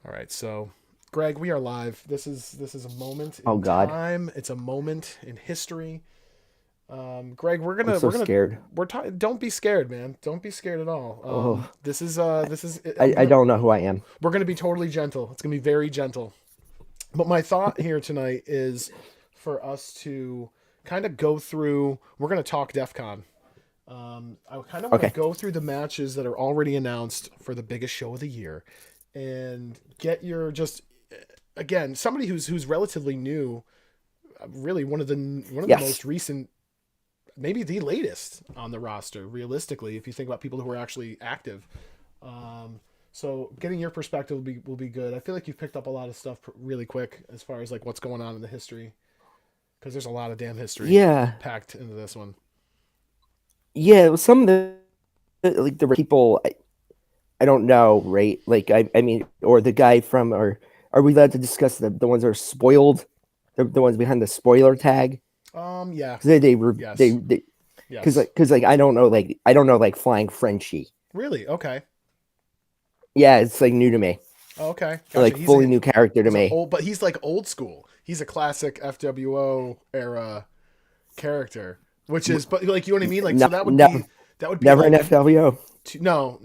All right, so Greg, we are live. This is a moment Oh in God, time. It's a moment in history. Greg, we're I'm gonna so we're gonna scared. don't be scared, man. Don't be scared at all. Oh, This is I, I don't know who I am. we're gonna be totally gentle. It's gonna be very gentle. But my thought here tonight is for us to kind of go through. We're gonna talk DEFCON. I kind of want to Okay, go through the matches that are already announced for the biggest show of the year, and get your just again somebody who's relatively new, really one of the yes, most recent, maybe the latest on the roster. Realistically, if you think about people who are actually active, so getting your perspective will be good. I feel like you've picked up a lot of stuff really quick as far as like what's going on in the history, because there's a lot of damn history yeah, packed into this one. yeah. Some of the people I don't know, right? Like I mean, or the guy from, or are we allowed to discuss the ones that are spoiled, the ones behind the spoiler tag? Yeah, Because they were yes, they yes. because like I don't know like Flying Frenchie. Really? Okay. Yeah, it's like new to me, Oh, okay, gotcha. like fully new character to He's a me. old, but he's like old school. He's a classic FWO era character, which is, but like you know what I mean. Like so No, never that would be never an like FWO. no,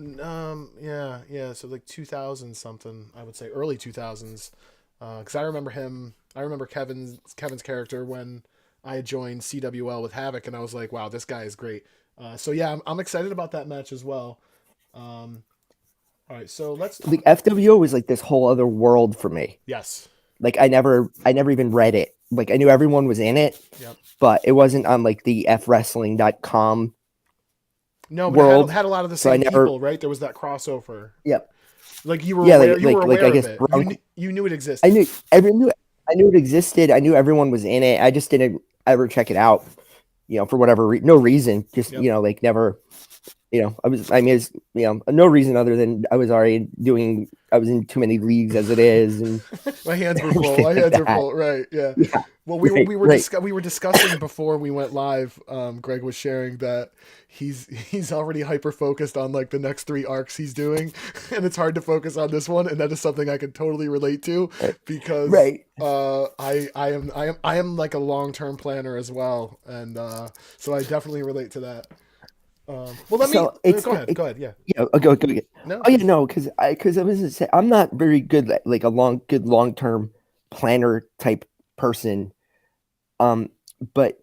yeah, yeah. So like 2000 something, I would say early 2000s, because I remember him. I remember Kevin's character when I had joined CWL with Havoc, and I was like, wow, this guy is great. So yeah, I'm excited about that match as well. Um, all right, so let's The FWO was like this whole other world for me. yes, Like I never even read it. Like I knew everyone was in it, yep. but it wasn't on like the fwrestling.com No, but it had world. had a lot of the So I same never, people, right? There was that crossover. yep. Like you were Yeah, aware, you were like aware I of guess it. You knew it I existed. knew every knew I knew it existed. I knew everyone was in it. I just didn't ever check it out, for whatever no reason. Just, Yep. like never, I mean, it's, no reason other than I was in too many leagues as it is and My hands were full. everything My like hands are that. full. Right. Yeah. Yeah, Well, right, right. we were discussing before we went live. Greg was sharing that he's already hyper focused on like the next three arcs he's doing, and it's hard to focus on this one. And that is something I can totally relate to because Right. I am like a long term planner as well, and so I definitely relate to that. Well, let me So it's go ahead. it, Go ahead. Yeah. yeah. Go. No, Oh yeah, please. no, because I was gonna say I'm not very good at like a good long term planner type person. Um, but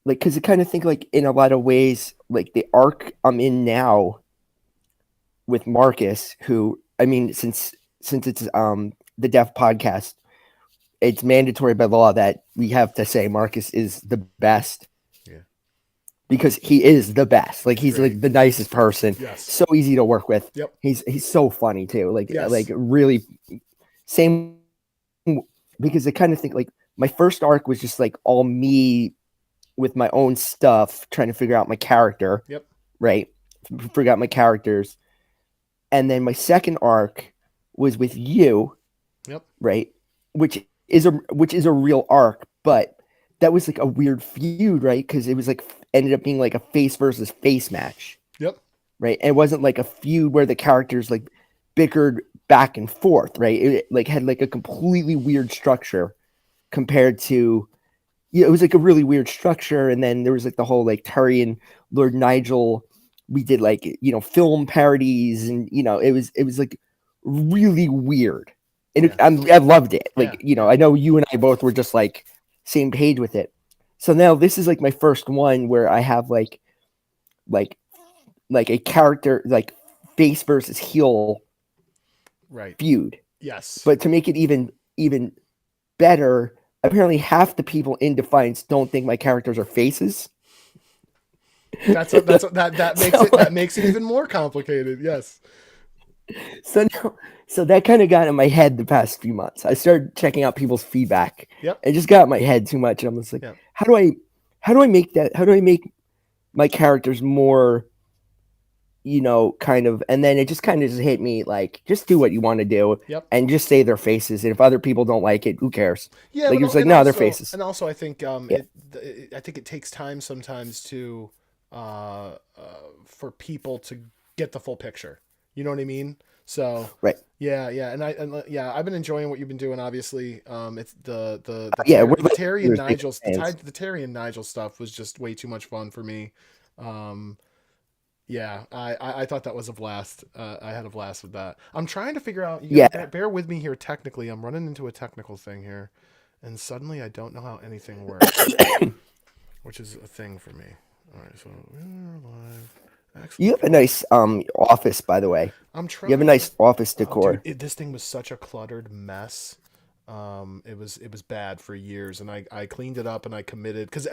like because I kind of think like in a lot of ways like the arc I'm in now with Marcus, who I mean since it's the Deaf podcast, it's mandatory by law that we have to say Marcus is the best Yeah. because he is the best. Like he's Great. like the nicest person, Yes. so easy to work with. Yep. He's so funny too. Like Yes. really same because I kind of think like my first arc was just like all me with my own stuff trying to figure out my character, Yep. right? Figure out my characters. And then my second arc was with you, Yep. right? Which is a real arc, but that was like a weird feud, right? Because it was like ended up being like a face versus face match, Yep. right? And it wasn't like a feud where the characters like bickered back and forth, right? It like had like a completely weird structure compared to, yeah, it was like a really weird structure. And then there was like the whole like Terry and Lord Nigel. We did like film parodies, and it was like really weird, and Yeah. I loved it. Yeah. Like Yeah. I know you and I both were just like same page with it. So now this is like my first one where I have like like a character like face versus heel Right. feud. Yes. But to make it even better, apparently half the people in Defiance don't think my characters are faces. That so makes it even more complicated. Yes. so now, so that kind of got in my head the past few months. I started checking out people's feedback. Yep. It just got in my head too much, and I'm just like, Yep. how do I make my characters more, kind of, and then it just kind of just hit me like, just do what you want to do, Yep. and just say their faces. And if other people don't like it, who cares? Yeah, Like but it's like, no, their faces. I think Yeah, I think it takes time sometimes to for people to get the full picture. You know what I mean? So Right. yeah, I've been enjoying what you've been doing. Obviously, it's Yeah, we're The like Terry and we're big Nigel fans. the Terry and Nigel stuff was just way too much fun for me. Um, yeah, I thought that was a blast. I had a blast with that. I'm trying to figure out. You got to Yeah. bear with me here. Technically, I'm running into a technical thing here, and suddenly I don't know how anything works, which is a thing for me. All right, so we're live. You Excellent. have a nice office, by the way. I'm You have a trying. nice office Oh, dude, decor. this thing was such a cluttered mess. It was bad for years, and I cleaned it up and I committed because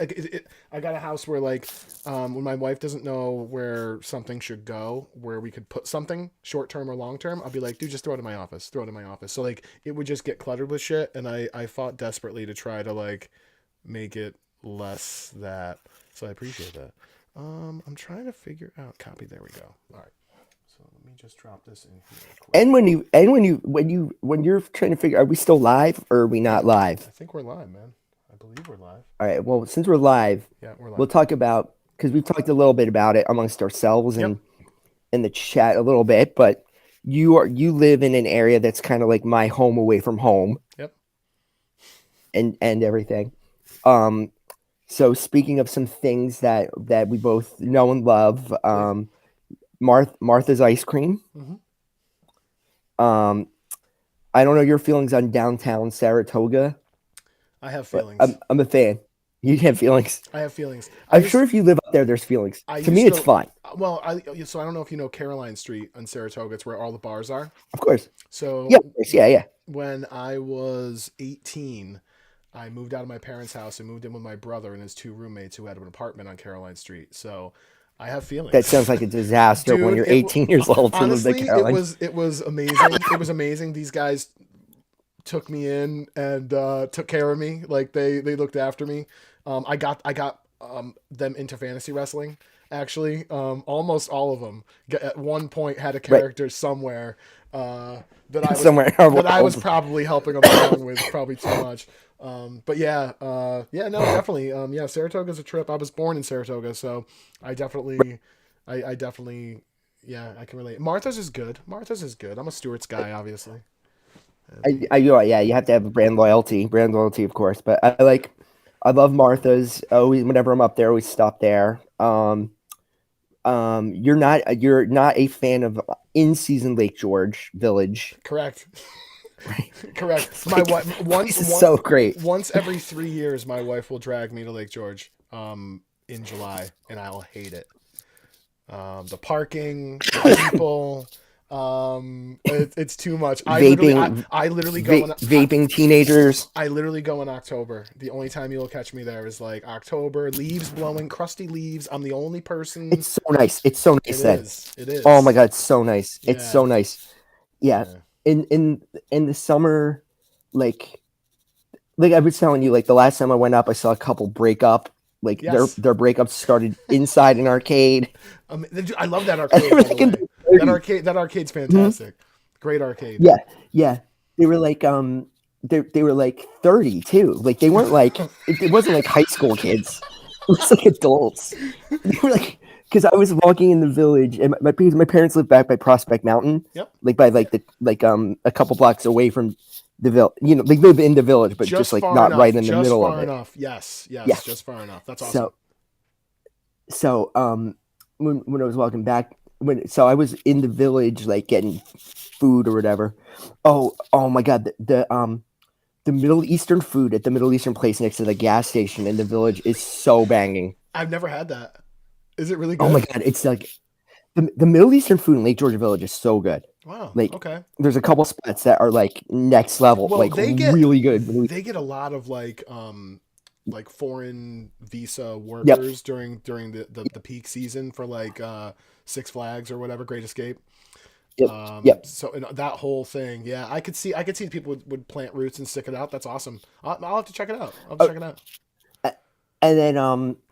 I got a house where like when my wife doesn't know where something should go, where we could put something short term or long term, I'll be like, dude, just throw it in my office, throw it in my office. So like it would just get cluttered with shit, and I fought desperately to try to like make it less that. So I appreciate that. I'm trying to figure out copy. There we go. All right. So let me just drop this in here quick. And when you're trying to figure, are we still live or are we not live? I think we're live, man. I believe we're live. All right. Well, since we're live, Yeah, we're we'll live. talk about because we've talked a little bit about it amongst ourselves Yep. and in the chat a little bit. But you live in an area that's kind of like my home away from home Yep. and everything. Um, so speaking of some things that we both know and love, Martha's ice cream. Mm-hmm. Um, I don't know your feelings on downtown Saratoga, I have but feelings. I'm a fan. You have feelings. I have feelings. I'm sure if you live up there, there's feelings. I To me, used it's to. fine. Well, so I don't know if you know Caroline Street on Saratoga. It's where all the bars are. Of course. So Yeah, of course. Yeah. when I was 18, I moved out of my parents' house and moved in with my brother and his two roommates who had an apartment on Caroline Street. So I have That feelings. sounds like a disaster when Dude, you're 18 years old to live in honestly, Caroline. it was amazing. It was amazing. These guys took me in and took care of me. Like they looked after me. I got them into fantasy wrestling. Actually, almost all of them at one point had a Right. character somewhere that I was Somewhere in our that I was world. probably helping them along with, probably too much. But yeah, no, definitely. Yeah, Saratoga's a trip. I was born in Saratoga, so I definitely, I definitely, yeah, I can relate. Martha's is good. Martha's is good. I'm a Stewart's guy, obviously. Yeah, you have to have brand loyalty, of course. But I love Martha's. Always, whenever I'm up there, always stop there. You're not a fan of in season Lake George Village, Correct. right? Correct. It's My like, wife this is so great. once every 3 years, my wife will drag me to Lake George in July, and I'll hate it. The parking, the people, it's too much. Vaping, I literally go in vaping teenagers. I literally go in October. The only time you'll catch me there is like October, leaves blowing, crusty leaves. I'm the only person. It's so nice. It's so It nice then. is. It Oh my is. god, it's so nice. It's Yeah. so nice. Yeah. Yeah. In the summer, like I was telling you, like the last time I went up, I saw a couple break up. Like Yes. their breakup started inside an arcade. I love that And they arcade, were by the like in way. the 30s. That arcade's Mhm. fantastic. Great arcade. Yeah. They were like they were like 30 too. Like they weren't like it wasn't like high school kids. It was like adults. They were like because I was walking in the village and because my parents lived back by Prospect Mountain, Yep. like by like the a couple blocks away from the village. You know, they live in the village, but just Just like far not right enough. in the Just middle of far it. enough. Yes. Yeah. Yes. Just far enough. That's awesome. So when I was walking back so I was in the village like getting food or whatever. Oh my god, the Middle Eastern food at the Middle Eastern place next to the gas station in the village is so banging. I've never had that. Is it really Oh my good? god, it's like the Middle Eastern food in Lake Georgia Village is so good. Wow. Like Okay. there's a couple spots that are like next level, Well, like really good. they get a lot of like foreign visa Yep. workers during the peak season for like Six Flags or whatever, Great Escape. Yep. So and that whole thing, yeah, I could see people would plant roots and stick it out. That's awesome. I'll have to check it out. I'll have to check it out. And then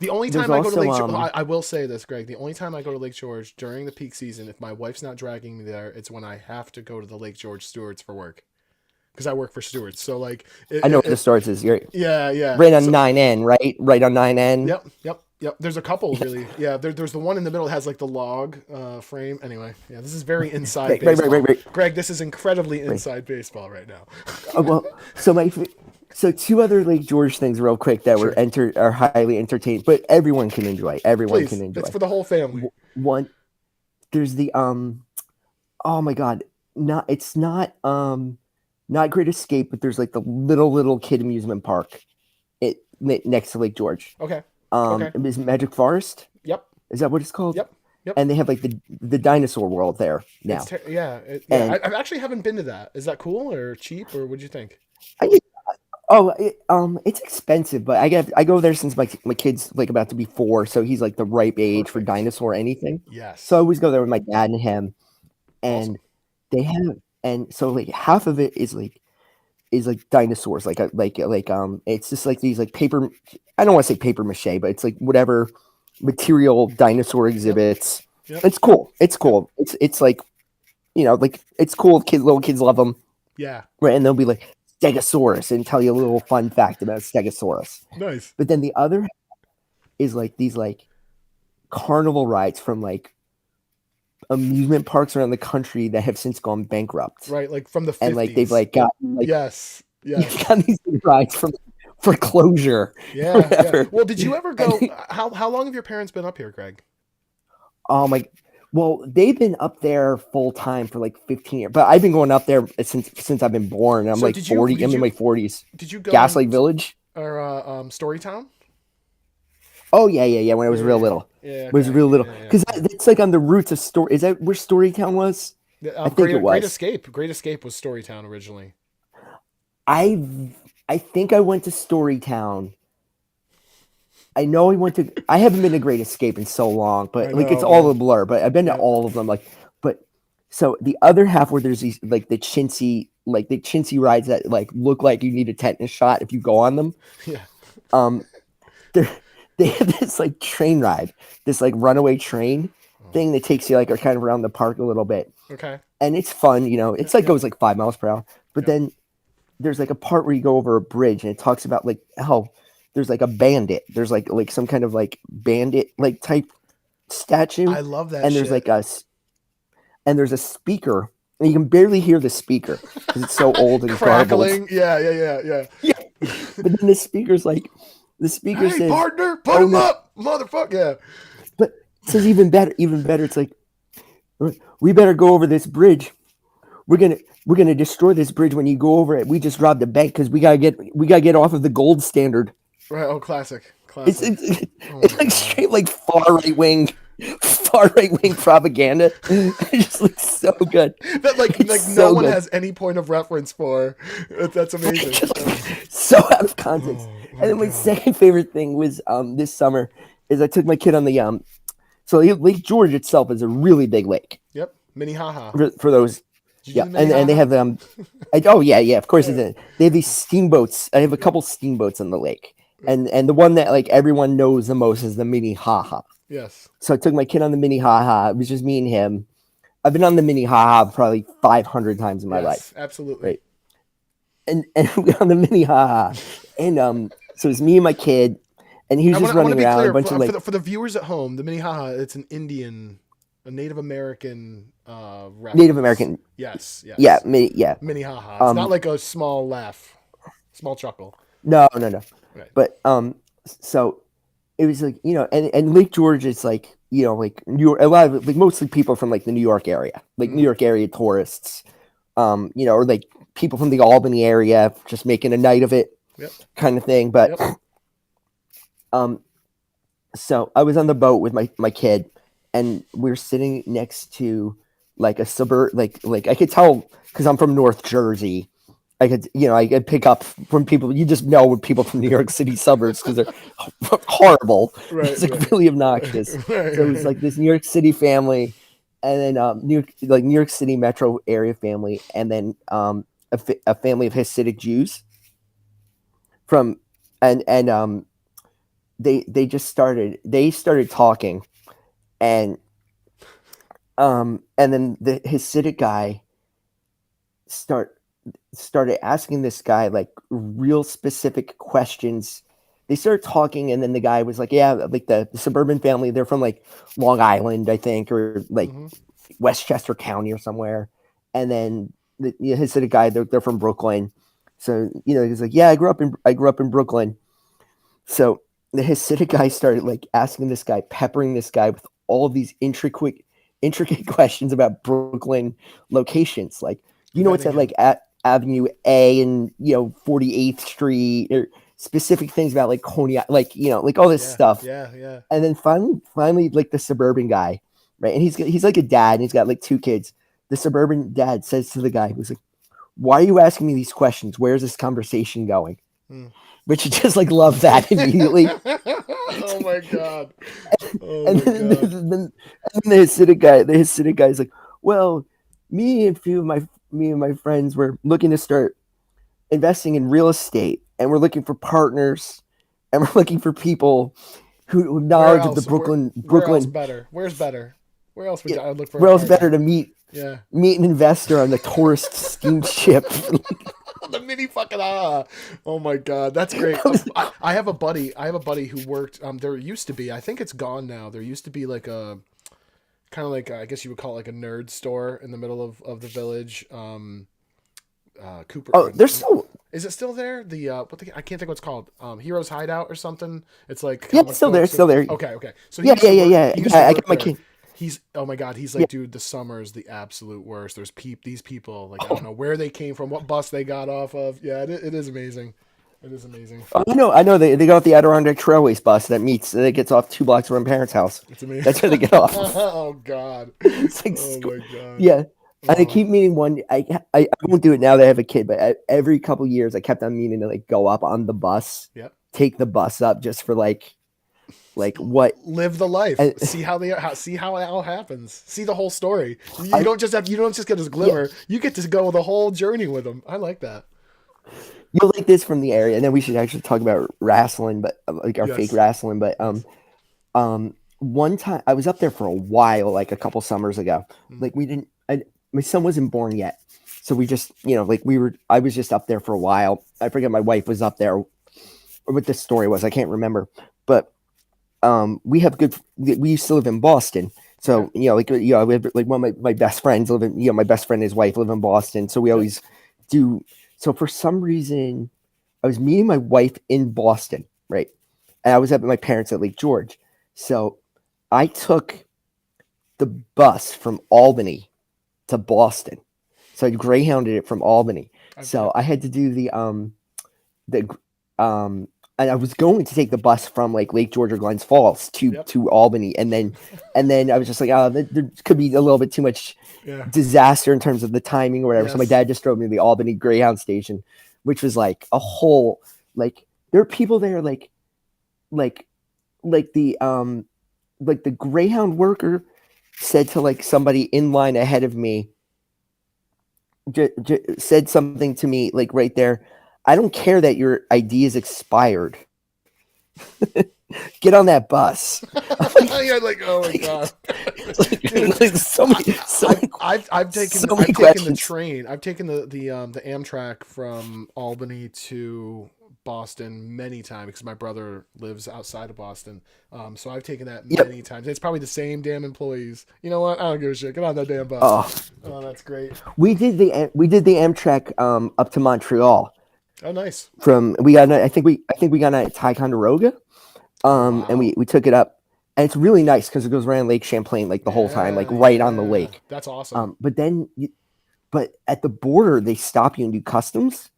The only there's time I go to also Lake George, I will say this, Greg. The only time I go to Lake George during the peak season, if my wife's not dragging me there, it's when I have to go to the Lake George Stewards for work because I work for Stewards. So like, I know where the source is. You're yeah, yeah. right on So 9N, right? Right on 9N. yep, yep. Yep, there's a couple really. Yeah, there's the one in the middle that has like the log frame. Anyway, yeah, this is very inside Right, baseball. Greg, this is incredibly right. inside baseball right now. Well, so so two other Lake George things real quick that Sure, are highly entertaining, but everyone can enjoy. Everyone can please. It's enjoy. for the whole family. One, there's the oh my god, not it's not Great Escape, but there's like the little kid amusement park next to Lake George. Okay. Okay. Is Magic Forest? Yep. Is that what it's called? Yep. Yep. And they have like the dinosaur world there now. Yeah. And I actually haven't been to that. Is that cool or cheap or what'd you think? I it's expensive, but I go there since my kid's like about to be 4, so he's like the ripe age for Perfect. dinosaur anything. So I Yes. always go there with my dad and him, and Awesome. they have and so like half of it is like dinosaurs, it's just like these like paper. I don't want to say paper mache, but it's like whatever material dinosaur Yep. exhibits. Yep. It's cool. It's Yep. cool. It's like like it's cool. Little kids love them, Yeah. right? And they'll be like Stegosaurus and tell you a little fun fact about Stegosaurus. Nice. But then the other is like these like carnival rides from like amusement parks around the country that have since gone bankrupt, Right, like from the and like they've 50s. like gotten like Yes. you've Yes. got these rides from foreclosure or Yeah, yeah. whatever. Well, did you ever And, go how long have your parents been up here, Greg? oh my, well, they've been up there full time for like 15 years, but I've been going up there since I've been born. I'm So like 40. I'm in my 40s. did you go in Gaslight Village. or Storytown? Oh yeah. When I was real Yeah. little, Yeah, was okay. real little, Yeah, because it's like on the roots of story. Is that where Storytown was? yeah. I think it Great was. Escape. Great Escape was Storytown originally. I I think I went to Storytown. I know I went to. I haven't been to Great Escape in so long, I but like it's know, all a man. blur. But I've been to Yeah. all of them. Like, but so the other half where there's these like the chintzy rides that like look like you need a tetanus shot if you go on them. Yeah. Um, they they have this like train ride, this like runaway train Oh, thing that takes you like kind of around the park a little bit, okay. and it's fun. Yep, It's like yep, goes like 5 miles per hour. But yep. then there's like a part where you go over a bridge and it talks about like how there's like a bandit. There's like some kind of like bandit like type statue, I love that and shit. there's a speaker, and you can barely hear the speaker because it's so old and garbled. Crackling. Yeah, yeah, yeah, yeah. Yeah, but then the speaker Hey, says, partner, put "Oh him no!" up, motherfucker. Yeah. But it says even better. It's like we better go over this bridge. We're gonna destroy this bridge when you go over it. We just robbed a bank because we gotta get off of the gold standard. Right. Oh, classic. It's Classic. it's, Oh it's my like god. straight like far right wing propaganda. It just looks so good. That It's like no so one good. has any point of reference for. That's amazing. Just like, so out of context. Oh And my then my god. second favorite thing was this summer is I took my kid on the so Lake George itself is a really big lake Yep. Mini haha. for those. Did you Yeah, do the mini and they haha? have oh yeah, of course Yeah. it's they have these steamboats. I have a Yeah. couple steamboats on the lake, and the one that like everyone knows the most is the mini haha. Yes. So I took my kid on the mini haha. It was just me and him. I've been on the mini haha probably 500 times in my Yes. life, Absolutely. right? And we got on the mini haha, and so it's me and my kid, and he was just I want to running be around a clear bunch of like for the viewers at home. The mini haha. It's an a Native American Native reference. American, Yes. yeah, Yes. yeah. Mini haha. It's not Um, like a small laugh, small chuckle. no. Right. But so it was like and Lake George is like like New York, a lot of like mostly people from like the New York area, like New Mm-hmm. York area tourists, or like people from the Albany area just making a night of it, Yep. kind of thing. But Yep. um, so I was on the boat with my kid, and we're sitting next to like a suburb, like I could tell because I'm from North Jersey. I could pick up from people. You just know with people from New York City suburbs because they're horrible. Right. It's like Right. really obnoxious. Right. So it was like this New York City family, and then New York City metro area family, and then a family of Hasidic Jews from, and they started talking, and and then the Hasidic guy started asking this guy like real specific questions they started talking, and then the guy was like, "Yeah, like the suburban family, they're from like Long Island, I think, or like Mm-hmm. Westchester County or somewhere." And then his city guy, they're from Brooklyn. So he's like, "Yeah, I grew up in Brooklyn." So the Hasidic guy started like asking this guy, peppering this guy with all of these intricate questions about Brooklyn locations. Like, it's Vetting at like him. at Avenue A and 48th Street, or specific things about like Coney, like like all this Yeah, stuff. yeah, yeah. And then finally, like the suburban guy, right? And he's like a dad, and he's got like two kids. The suburban dad says to the guy, who's like, "Why are you asking me these questions? Where's this conversation going?" Hmm. Which you just like love that immediately. Oh my god. Oh And my then, god. the Hasidic guy is like, "Well, me and my friends were looking to start investing in real estate, and we're looking for partners, and we're looking for people who Where knowledge of the else? Where else Brooklyn. better? Where's better? Where else would Yeah, I look for a where else better partner? to Yeah. meet an investor on the tourist steamship?" The mini fucking ah. Oh my god, that's great. I have a buddy. I have a buddy who worked. There used to be. I think it's gone now. There used to be like a kind of like I guess you would call it like a nerd store in the middle of the village. Cooper. Oh, there's still Is it still there? The I can't think what it's called. Heroes Hideout or something. It's like yeah, it's comic still there, books. it's still there. Okay, okay. So he Yeah, used yeah, to yeah, work. yeah. He used to Yeah, I work got my there. kid. He's oh my god. He's Yeah. like, dude, the summer is the absolute worst. There's these people. Like I don't know where they came from, what bus they got off of. Yeah, it is amazing. It is amazing. Oh, I know. They got off the Adirondack Trailways bus that gets off 2 blocks from my parents' house. It's amazing. That's where they get off. Oh god. It's like, Oh my god. yeah. And I Oh keep meaning one. I won't do it now that I have a kid, but every couple years I kept on meaning to like go up on the bus, yep. take the bus up just for like what Live the life. I, See see how it all happens. See the whole story. I You don't just get this yeah. glimmer. You get to go the whole journey with them. I like that. You'll like this from the area, and then we should actually talk about wrestling, but like our fake Yes. wrestling. But Yes. one time I was up there for a while, like a couple summers ago. Mm. Like we didn't. My son wasn't born yet, so we just like we were. I was just up there for a while. I forget my wife was up there, or what the story was. I can't remember, but we have good. We used to live in Boston, so Okay. we have, like one of my best friends live in. My best friend and his wife live in Boston, so we Okay. always do. So for some reason, I was meeting my wife in Boston, right? And I was at my parents at Lake George. So I took the bus from Albany to Boston. So I greyhounded it from Albany. So Yep. I had to do the and I was going to take the bus from like Lake George or Glens Falls Yep. to Albany, and then I was just like, oh, there could be a little bit too much Yeah. disaster in terms of the timing or whatever. So my Yes. dad just drove me to the Albany Greyhound station, which was like a whole like there are people there like like the Greyhound worker said to like somebody in line ahead of me, said something to me like right there. I don't care that your ID is expired. Get on that bus. You're like, oh my god. Dude, Like, so many, I've taken so many the questions. train. I've taken the Amtrak from Albany to Boston many times because my brother lives outside of Boston. So I've taken that Yep. many times. It's probably the same damn employees. You know what? I don't give a shit. Get on that damn bus. Oh, Oh, that's great. we did the Amtrak up to Montreal. Oh, nice. I think we got at Ticonderoga. Oh, And wow. we took it up, and it's really nice because it goes around Lake Champlain like the whole time, like Yeah, right on the yeah. lake. That's awesome. But at the border they stop you and do customs,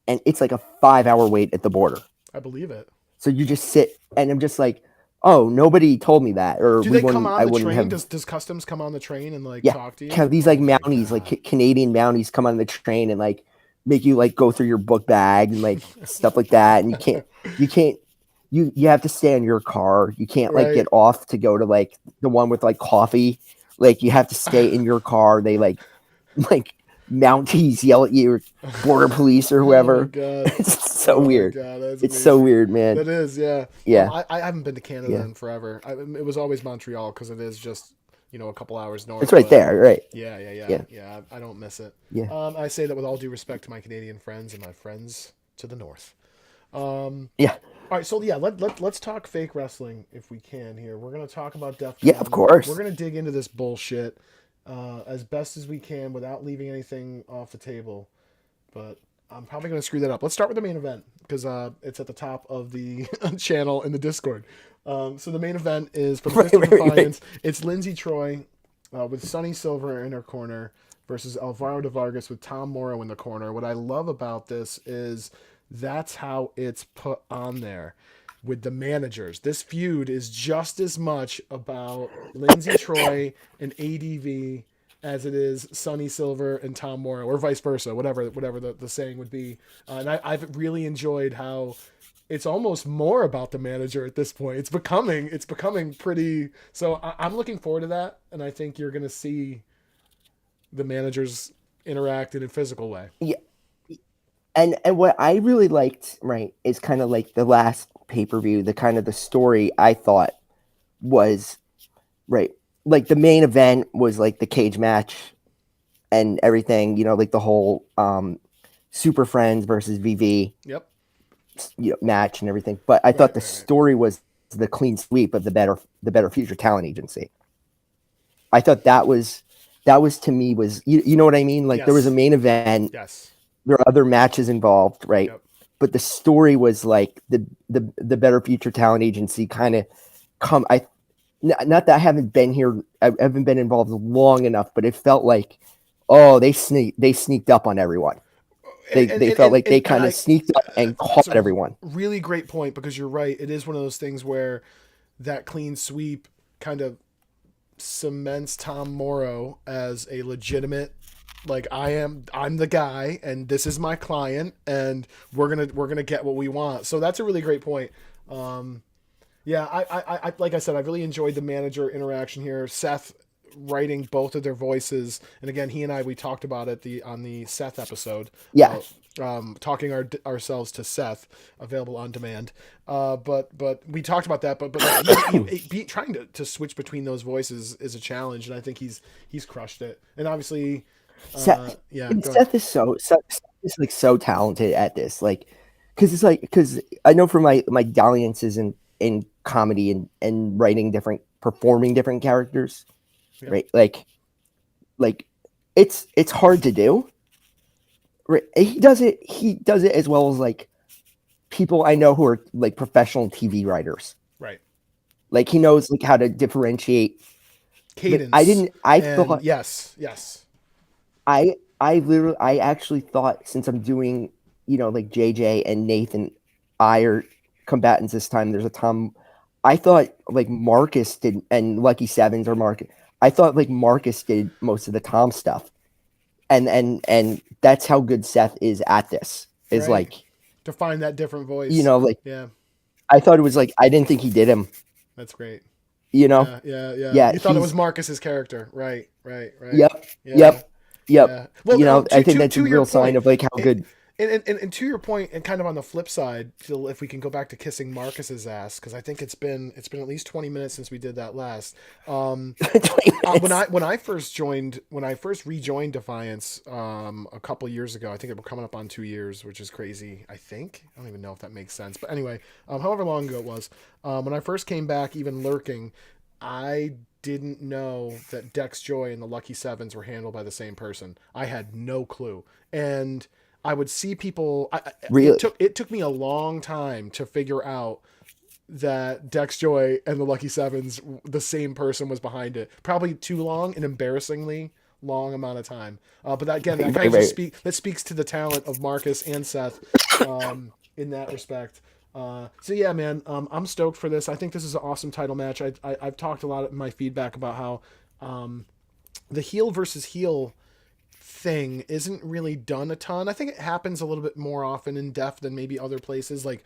and it's like a 5 hour wait at the border. I believe it. So you just sit, and I'm just like, oh, nobody told me that, or Do we they come wouldn't. on I the wouldn't train? have. Does customs come on the train and like Yeah, talk to you? kind of these Oh like my Mounties, like god. Canadian Mounties, come on the train and like make you like go through your book bag and like stuff like that, and you can't. You have to stay in your car. You can't like Right. get off to go to like the one with like coffee. Like you have to stay in your car. They like Mounties yell at you, or border police or Oh my whoever. god. It's so Oh my weird. god, that's It's so amazing. weird, man. That is, yeah. Yeah, I haven't been to Canada yeah. in forever. It was always Montreal because it is just a couple hours It's north. right But there, right? yeah, yeah, yeah, Yeah, yeah. I don't miss it. yeah. I say that with all due respect to my Canadian friends and my friends to the north. Um, Yeah. All right, so yeah, let's talk fake wrestling if we can here. We're gonna talk about Yeah, of DEFCON. We're course. gonna dig into this bullshit as best as we can without leaving anything off the table. But I'm probably gonna screw that up. Let's start with the main event because it's at the top of the channel in the Discord. So the main event is for the Right, Fist of right, right. Defiance. It's Lindsay Troy with Sonny Silver in her corner versus Alvaro de Vargas with Tom Morrow in the corner. What I love about this is that's how it's put on there with the managers. This feud is just as much about Lindsay Troy and ADV as it is Sonny Silver and Tom Morrow, or vice versa, whatever the saying would be. And I've really enjoyed how it's almost more about the manager at this point. It's becoming pretty. So I'm looking forward to that, and I think you're going to see the managers interact in a physical way. Yeah, and what I really liked, right, is kind of like the last pay per view. The kind of the story I thought was right, like the main event was like the cage match and everything. You know, like the whole Super Friends versus VV Yep. match and everything. But I thought Right. the Right. Right. story was the clean sweep of the Better Future Talent Agency. I thought that was to me was you know what I mean? Like there was a Yes. main event, Yes. there are other matches involved, right? Yep. But the story was like the Better Future Talent Agency kind of come. Not that I haven't been here, I haven't been involved long enough, but it felt like, oh, they sneaked up on everyone. And They felt like they and kind of I sneaked up and that's caught a everyone. really great point because you're right. It is one of those things where that clean sweep kind of cements Tom Morrow as a legitimate, like, I'm the guy and this is my client and we're gonna get what we want. So that's a really great point. Um, yeah, I like I said, I really enjoyed the manager interaction here. Seth writing both of their voices, and again, he and I we talked about it on the Seth episode Yeah, about talking ourselves to Seth, available on demand. But we talked about that. But like, trying to switch between those voices is a challenge, and I think he's crushed it. And obviously, Seth, yeah, and go ahead. Seth is like so talented at this, like, because I know from my dalliances in comedy and writing different performing different characters, Yep. right? Like it's hard to do. Right? He does it as well as like people I know who are like professional TV writers. Right. Like he knows like how to differentiate. But I Cadence, didn't. I and thought yes, yes, I actually thought since I'm doing, like JJ and Nathan, I are combatants this time. There's a Tom. I thought like Marcus did, and Lucky Sevens or Marcus. I thought like Marcus did most of the Tom stuff, and that's how good Seth is at this. Is right. like, To find that different voice. like Yeah, I thought it was like I didn't think he did him. that's great. You know, Yeah, yeah, yeah. yeah, You thought it was Marcus's character, right? Right, right. yep, Yeah, yep, yep. yeah. Well, I think that's a to your real sign point, of like how it, good. and to your point, and kind of on the flip side, if we can go back to kissing Marcus's ass, because I think it's been at least 20 minutes since we did that last. 20 When minutes. I first rejoined Defiance a couple years ago, I think we're coming up on 2 years, which is crazy. I don't even know if that makes sense, but anyway, however long ago it was, when I first came back, even lurking, I didn't know that Dex Joy and the Lucky Sevens were handled by the same person. I had no clue, and I would see people. Really? It took me a long time to figure out that Dex Joy and the Lucky Sevens, the same person was behind it. Probably too long, and embarrassingly long amount of time. But that, again, that kind Right, of just right. speaks to the talent of Marcus and Seth in that respect. So yeah, man, I'm stoked for this. I think this is an awesome title match. I've talked a lot in my feedback about how the heel versus heel thing isn't really done a ton. I think it happens a little bit more often in Def than maybe other places like,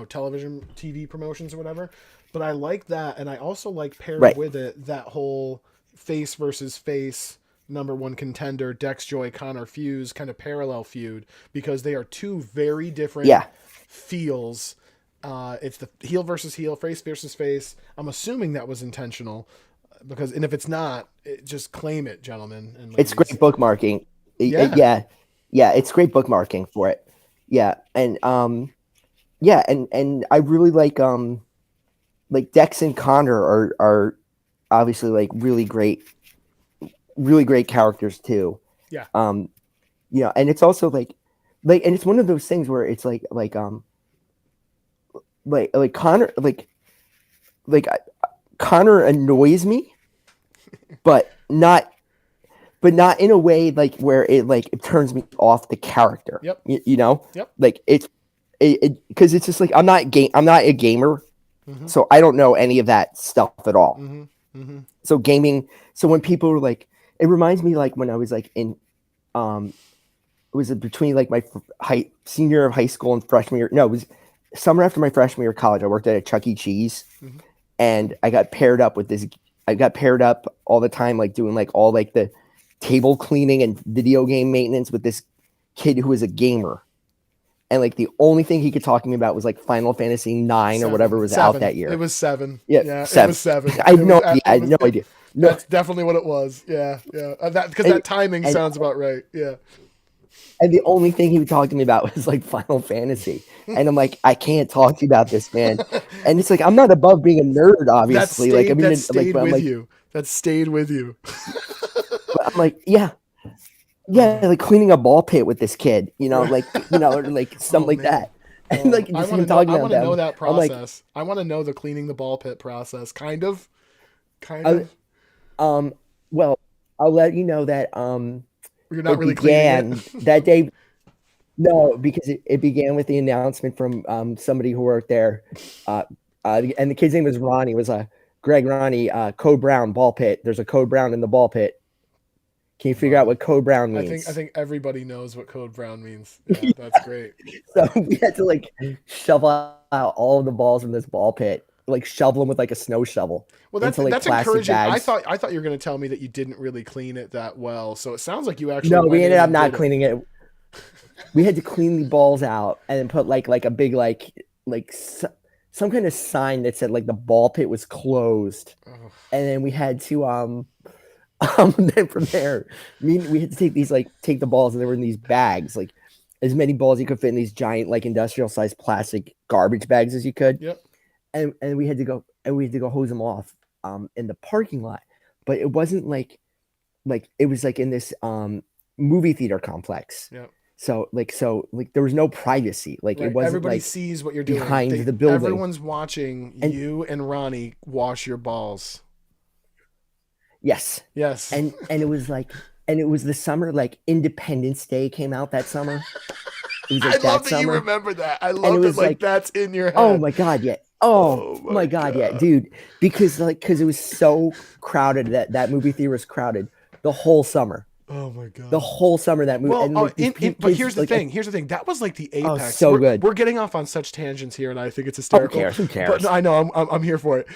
television, TV promotions or whatever. But I like that, and I also like paired Right. with it that whole face versus face number one contender Dex Joy Connor Fuse kind of parallel feud, because they are two very different Yeah. feels. It's the heel versus heel, face versus face. I'm assuming that was intentional, and if it's not, just claim it, gentlemen and It's great ladies. bookmarking. Yeah. Yeah. Yeah, it's great bookmarking for it. Yeah. And yeah, and I really like Dex and Connor are obviously like really great characters too. Yeah. Um, you know, and it's also and it's one of those things where it's like Connor like Connor annoys me, but not in a way like where it turns me off the character. Yep. You know, Yep. like it because it's just like I'm not a gamer, Mm-hmm. so I don't know any of that stuff at all. Mm-hmm. Mm-hmm. So gaming, so when people were like, it reminds me like when I was like in it was between like my senior year of high school and freshman year. No, it was summer after my freshman year of college. I worked at a Chuck E. Cheese, Mm-hmm. and I got paired up with this. I got paired up all the time, like doing like all like the table cleaning and video game maintenance with this kid who was a gamer. And like the only thing he could talk to me about was like Final Fantasy 9 or whatever was out that year. It was 7. Yeah, It 7. was 7. I had no idea. I had no idea. No. That's definitely what it was. Yeah, yeah. That timing sounds about right. Yeah. And the only thing he would talk to me about was like Final Fantasy. And I'm like, I can't talk to you about this, man. And it's like, I'm not above being a nerd, obviously. That stayed with you. That stayed with you. But I'm like, yeah, like cleaning a ball pit with this kid, or like something like that. And like I just want him to talking know, about them. know that I'm like, process. I want to know the cleaning the ball pit process. Kind of. Well, I'll let you know that You're not it really began cleaning it. that day. No, because it began with the announcement from somebody who worked there, and the kid's name was Ronnie. It was Gregg Ronnie, Code Brown ball pit. There's a Code Brown in the ball pit. Can you figure out what Code Brown means? I think everybody knows what Code Brown means. Yeah, that's great. So we had to like shovel out all of the balls from this ball pit, like shovel them with like a snow shovel. Well, that's into, like, that's plastic encouraging. bags. I thought you were going to tell me that you didn't really clean it that well. So it sounds like you actually. No, went we in ended up and not did cleaning it. We had to clean the balls out and then put like a big some kind of sign that said like the ball pit was closed, Ugh. and then we had to then from there we had to take the balls, and they were in these bags, like as many balls you could fit in these giant like industrial sized plastic garbage bags as you could. Yep. And we had to go hose them off in the parking lot, but it wasn't like it was like in this movie theater complex. Yep. So there was no privacy. Like Right. it wasn't Everybody like sees what you're doing behind the building. Everyone's watching you and Ronnie wash your balls. Yes. Yes. And it was like, and it was the summer, like Independence Day came out that summer. It was like I love that summer. you remember that. I love it like that's in your head. Oh my God, yeah. Oh my God, yeah, dude. Because it was so crowded that movie theater was crowded the whole summer. Oh my God. The whole summer that movie. Well, and, but here's the thing. Here's the thing. That was like the apex. Oh, so good. We're getting off on such tangents here, and I think it's hysterical. Who cares? But no, I know I'm here for it.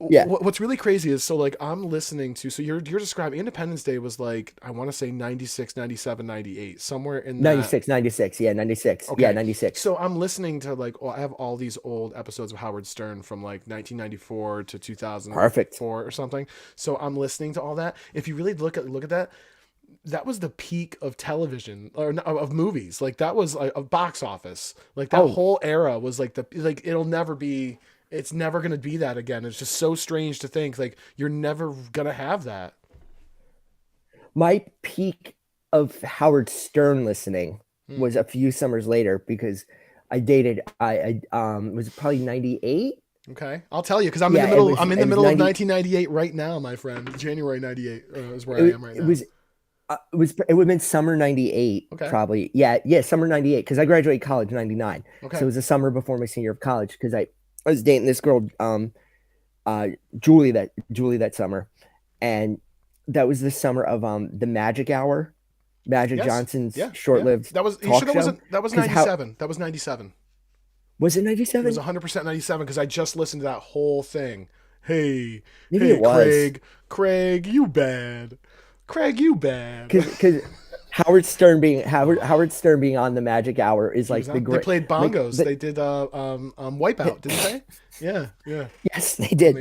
Yeah. What's really crazy is like I'm listening to. So you're describing Independence Day was like I want to say 96, 97, 98, somewhere in that. 96. Yeah, 96. Okay. Yeah, 96. So I'm listening to I have all these old episodes of Howard Stern from like 1994 to 2004 Perfect. or something. So I'm listening to all that. If you really look at that. That was the peak of television or of movies. Like that was a box office. Like that whole era was like it's never going to be that again. It's just so strange to think like you're never going to have that. My peak of Howard Stern listening was a few summers later because I was probably 98. Okay. I'll tell you because I'm in the middle of 1998 right now, my friend. January 98 is where I am right now. It would have been summer 98, okay. Probably. Yeah, summer 98, because I graduated college in 99. Okay. So it was the summer before my senior year of college, because I was dating this girl, Julie that summer. And that was the summer of the Magic Hour, Magic Johnson's short-lived That was talk show. That was 97. That was 97. Was it 97? It was 100% 97 because I just listened to that whole thing. Maybe it was. Craig, you bad. Craig, you bad. Because Howard Stern being on the Magic Hour is like the great. They played bongos. They did Wipeout, didn't they? Yeah. Yes, they did.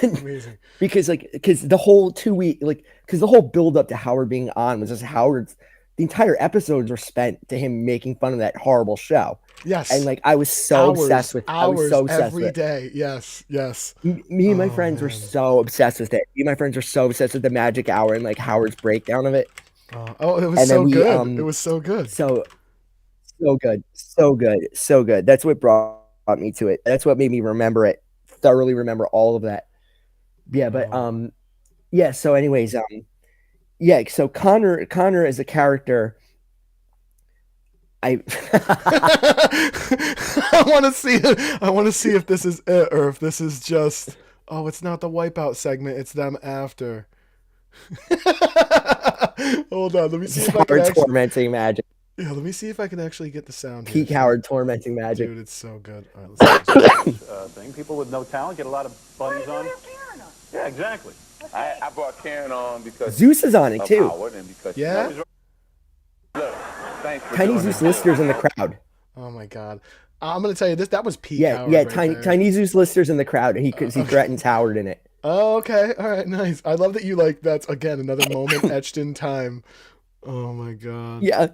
Amazing. Because the whole 2 week, because the whole build up to Howard being on was just Howard the entire episodes were spent to him making fun of that horrible show. And Yes. like I was so obsessed Hours, with I was hours so obsessed every with it. day. Yes, yes. Me and my Oh friends were man. so obsessed with it. Me and my friends were so obsessed with the magic hour and like Howard's breakdown of it. Oh, it was And then so we good. It was so good. so so good, so good, so good. That's what brought me to it. That's what made me remember it, thoroughly remember all of that. Yeah, but Oh. yeah. So, anyways, yeah. So Connor as a character, I I want to see it. I want to see if this is it or if this is just. Oh, it's not the wipeout segment. It's them after. Hold on. Let me see if I can Howard actually. tormenting magic, Yeah, let me see if I can actually get the sound here. peak Howard tormenting magic. Dude, it's so good. All right, let's see. Thing. People with no talent get a lot of bunnies on. Yeah, exactly. I brought Karen on because Zeus is on it of too. Howard and because Yeah? Look, thanks for Tiny doing Zeus this. listeners in the crowd. Oh my god. I'm gonna tell you this. That was peak Yeah, Howard yeah. right Tiny there. Tiny Zeus listeners in the crowd. He because he threatens Howard in it. Oh, okay. All right. Nice. I love that you like. That's again another moment etched in time. Oh my god. Yeah.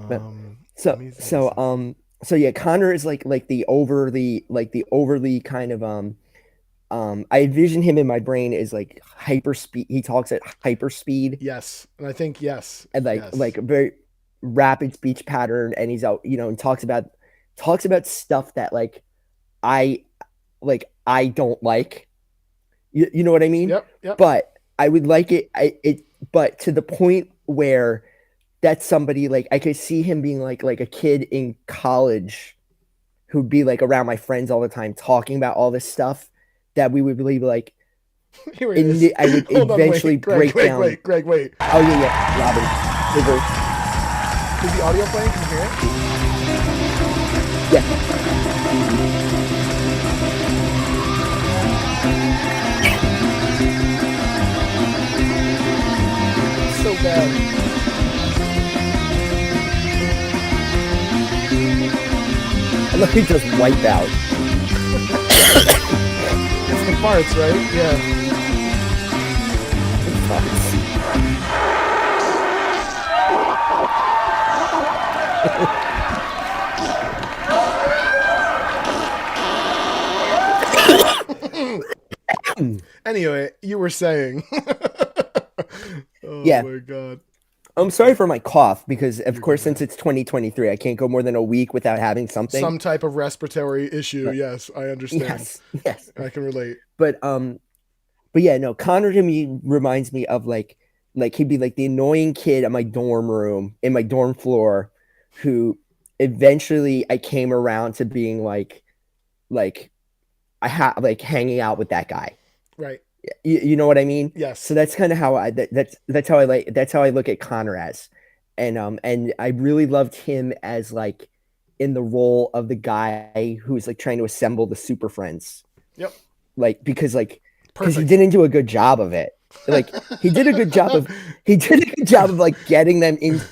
Let me see this. So yeah, Connor is like the overly kind of I envision him in my brain as like hyper speed. He talks at hyper speed Yes, and I think yes, and yes. like a very rapid speech pattern, and he's out, and talks about stuff that I I don't like. You know what I mean? Yep. But I would like it. But to the point where that's somebody like I could see him being like a kid in college who'd be like around my friends all the time talking about all this stuff that we would believe like Here it is. I would Hold on, eventually wait, Greg, break wait, down. Wait, Greg, wait. Oh yeah, Robin. Over. Is the audio playing? Can you hear it? Yeah. It's so bad. I love he just wipe out. It's the farts, right? Yeah. Anyway, you were saying. Oh Yeah. my god. I'm sorry for my cough because, of course, since it's 2023, I can't go more than a week without having something. Some type of respiratory issue. Yes, I understand. Yes. I can relate. But yeah, no. Connor to me reminds me of like he'd be like the annoying kid at my dorm room in my dorm floor, who eventually I came around to being like I had like hanging out with that guy. Right. You know what I mean? Yes. So that's kind of how that's how I look at Connor as, and I really loved him as like in the role of the guy who's like trying to assemble the Super Friends. Yep. Like because he Perfect. didn't do a good job of it. Like he did a good job of like getting them into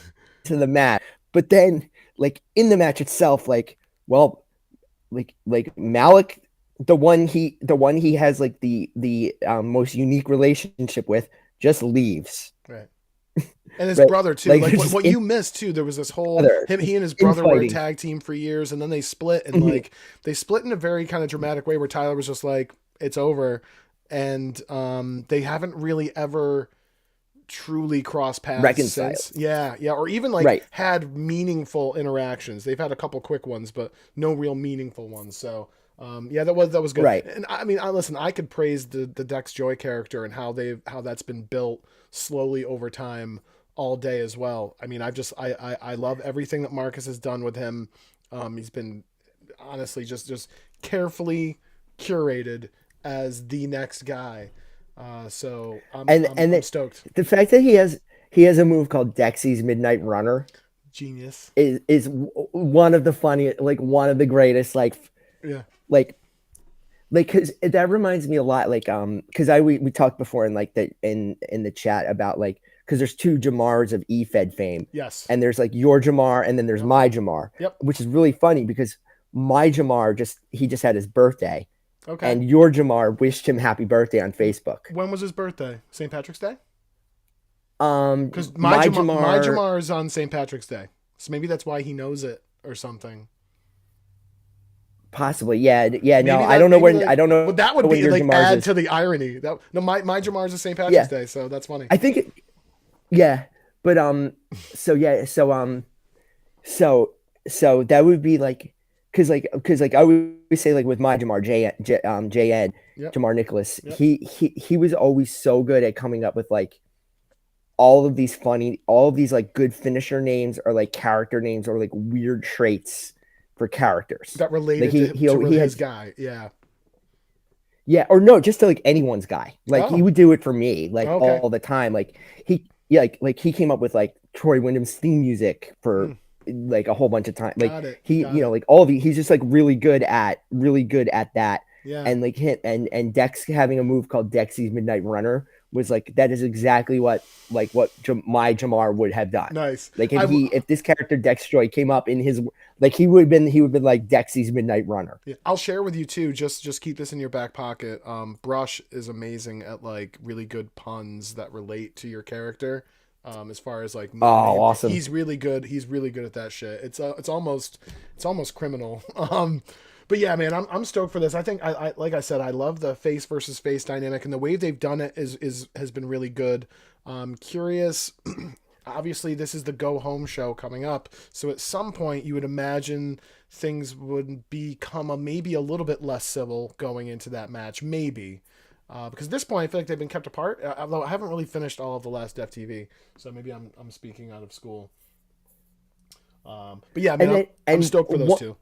the match, but then like in the match itself, like Malik, the one he has like the most unique relationship with, just leaves. Right. And his Right. brother too. Like, Like they're what, just what you missed too. There was this whole he and his brother were a infighting. tag team for years, and then they split, and like they split in a very kind of dramatic way where Tyler was just like, "It's over," and they haven't really ever truly crossed paths Reconciled. since. Yeah, or even like Right. had meaningful interactions. They've had a couple quick ones, but no real meaningful ones. So. Yeah, that was good. Right. And I mean, listen, I could praise the Dex Joy character and how that's been built slowly over time all day as well. I mean, I love everything that Marcus has done with him. He's been honestly just carefully curated as the next guy. So I'm stoked. The fact that he has a move called Dexy's Midnight Runner Genius. is one of the funniest, like one of the greatest, Yeah. like because that reminds me a lot because we talked before in like in the chat about like because there's two Jamars of eFed fame. Yes. And there's like your Jamar and then there's my Jamar. Yep. Which is really funny because my Jamar just had his birthday. Okay. And your Jamar wished him happy birthday on Facebook. When was his birthday? St. Patrick's Day? Because My my Jamar, Jamar is on St. Patrick's Day, so maybe that's why he knows it or something. possibly, yeah. No, Maybe I that don't know maybe when. like I don't know well that would when be your like Jamar's add is. to the irony. That no, my Jamar's is St. Patrick's Yeah, Day, so that's funny. I think. Yeah, but so yeah, so so that would be like, because I always say like with my Jamar JN Yep. Jamar Nicholas, Yep. he was always so good at coming up with like all of these like good finisher names or like character names or like weird traits for characters. That Like related to he his had guy. Yeah. yeah, or no, just to like anyone's guy. Like he Oh. would do it for me like Okay. all the time. Like he yeah, like he came up with like Troy Wyndham's theme music for Mm, like a whole bunch of time. Like got it. he, Got it. like all of he's just like really good at that. Yeah. And like him and Dex having a move called Dexy's Midnight Runner was like that is exactly what my Jamar would have done. Nice. Like if this character Dextroy came up in his like he would have been like Dexy's Midnight Runner. Yeah, I'll share with you too. Just keep this in your back pocket. Brush is amazing at like really good puns that relate to your character. As far as like Oh, awesome. he's really good. He's really good at that shit. It's almost criminal. But yeah, man, I'm stoked for this. I think I like I said, I love the face versus face dynamic, and the way they've done it has been really good. Curious. Obviously, this is the go home show coming up, so at some point you would imagine things would become maybe a little bit less civil going into that match, maybe. Because at this point, I feel like they've been kept apart. Although I haven't really finished all of the last Def TV, so maybe I'm speaking out of school. But yeah, man, I'm stoked for those two.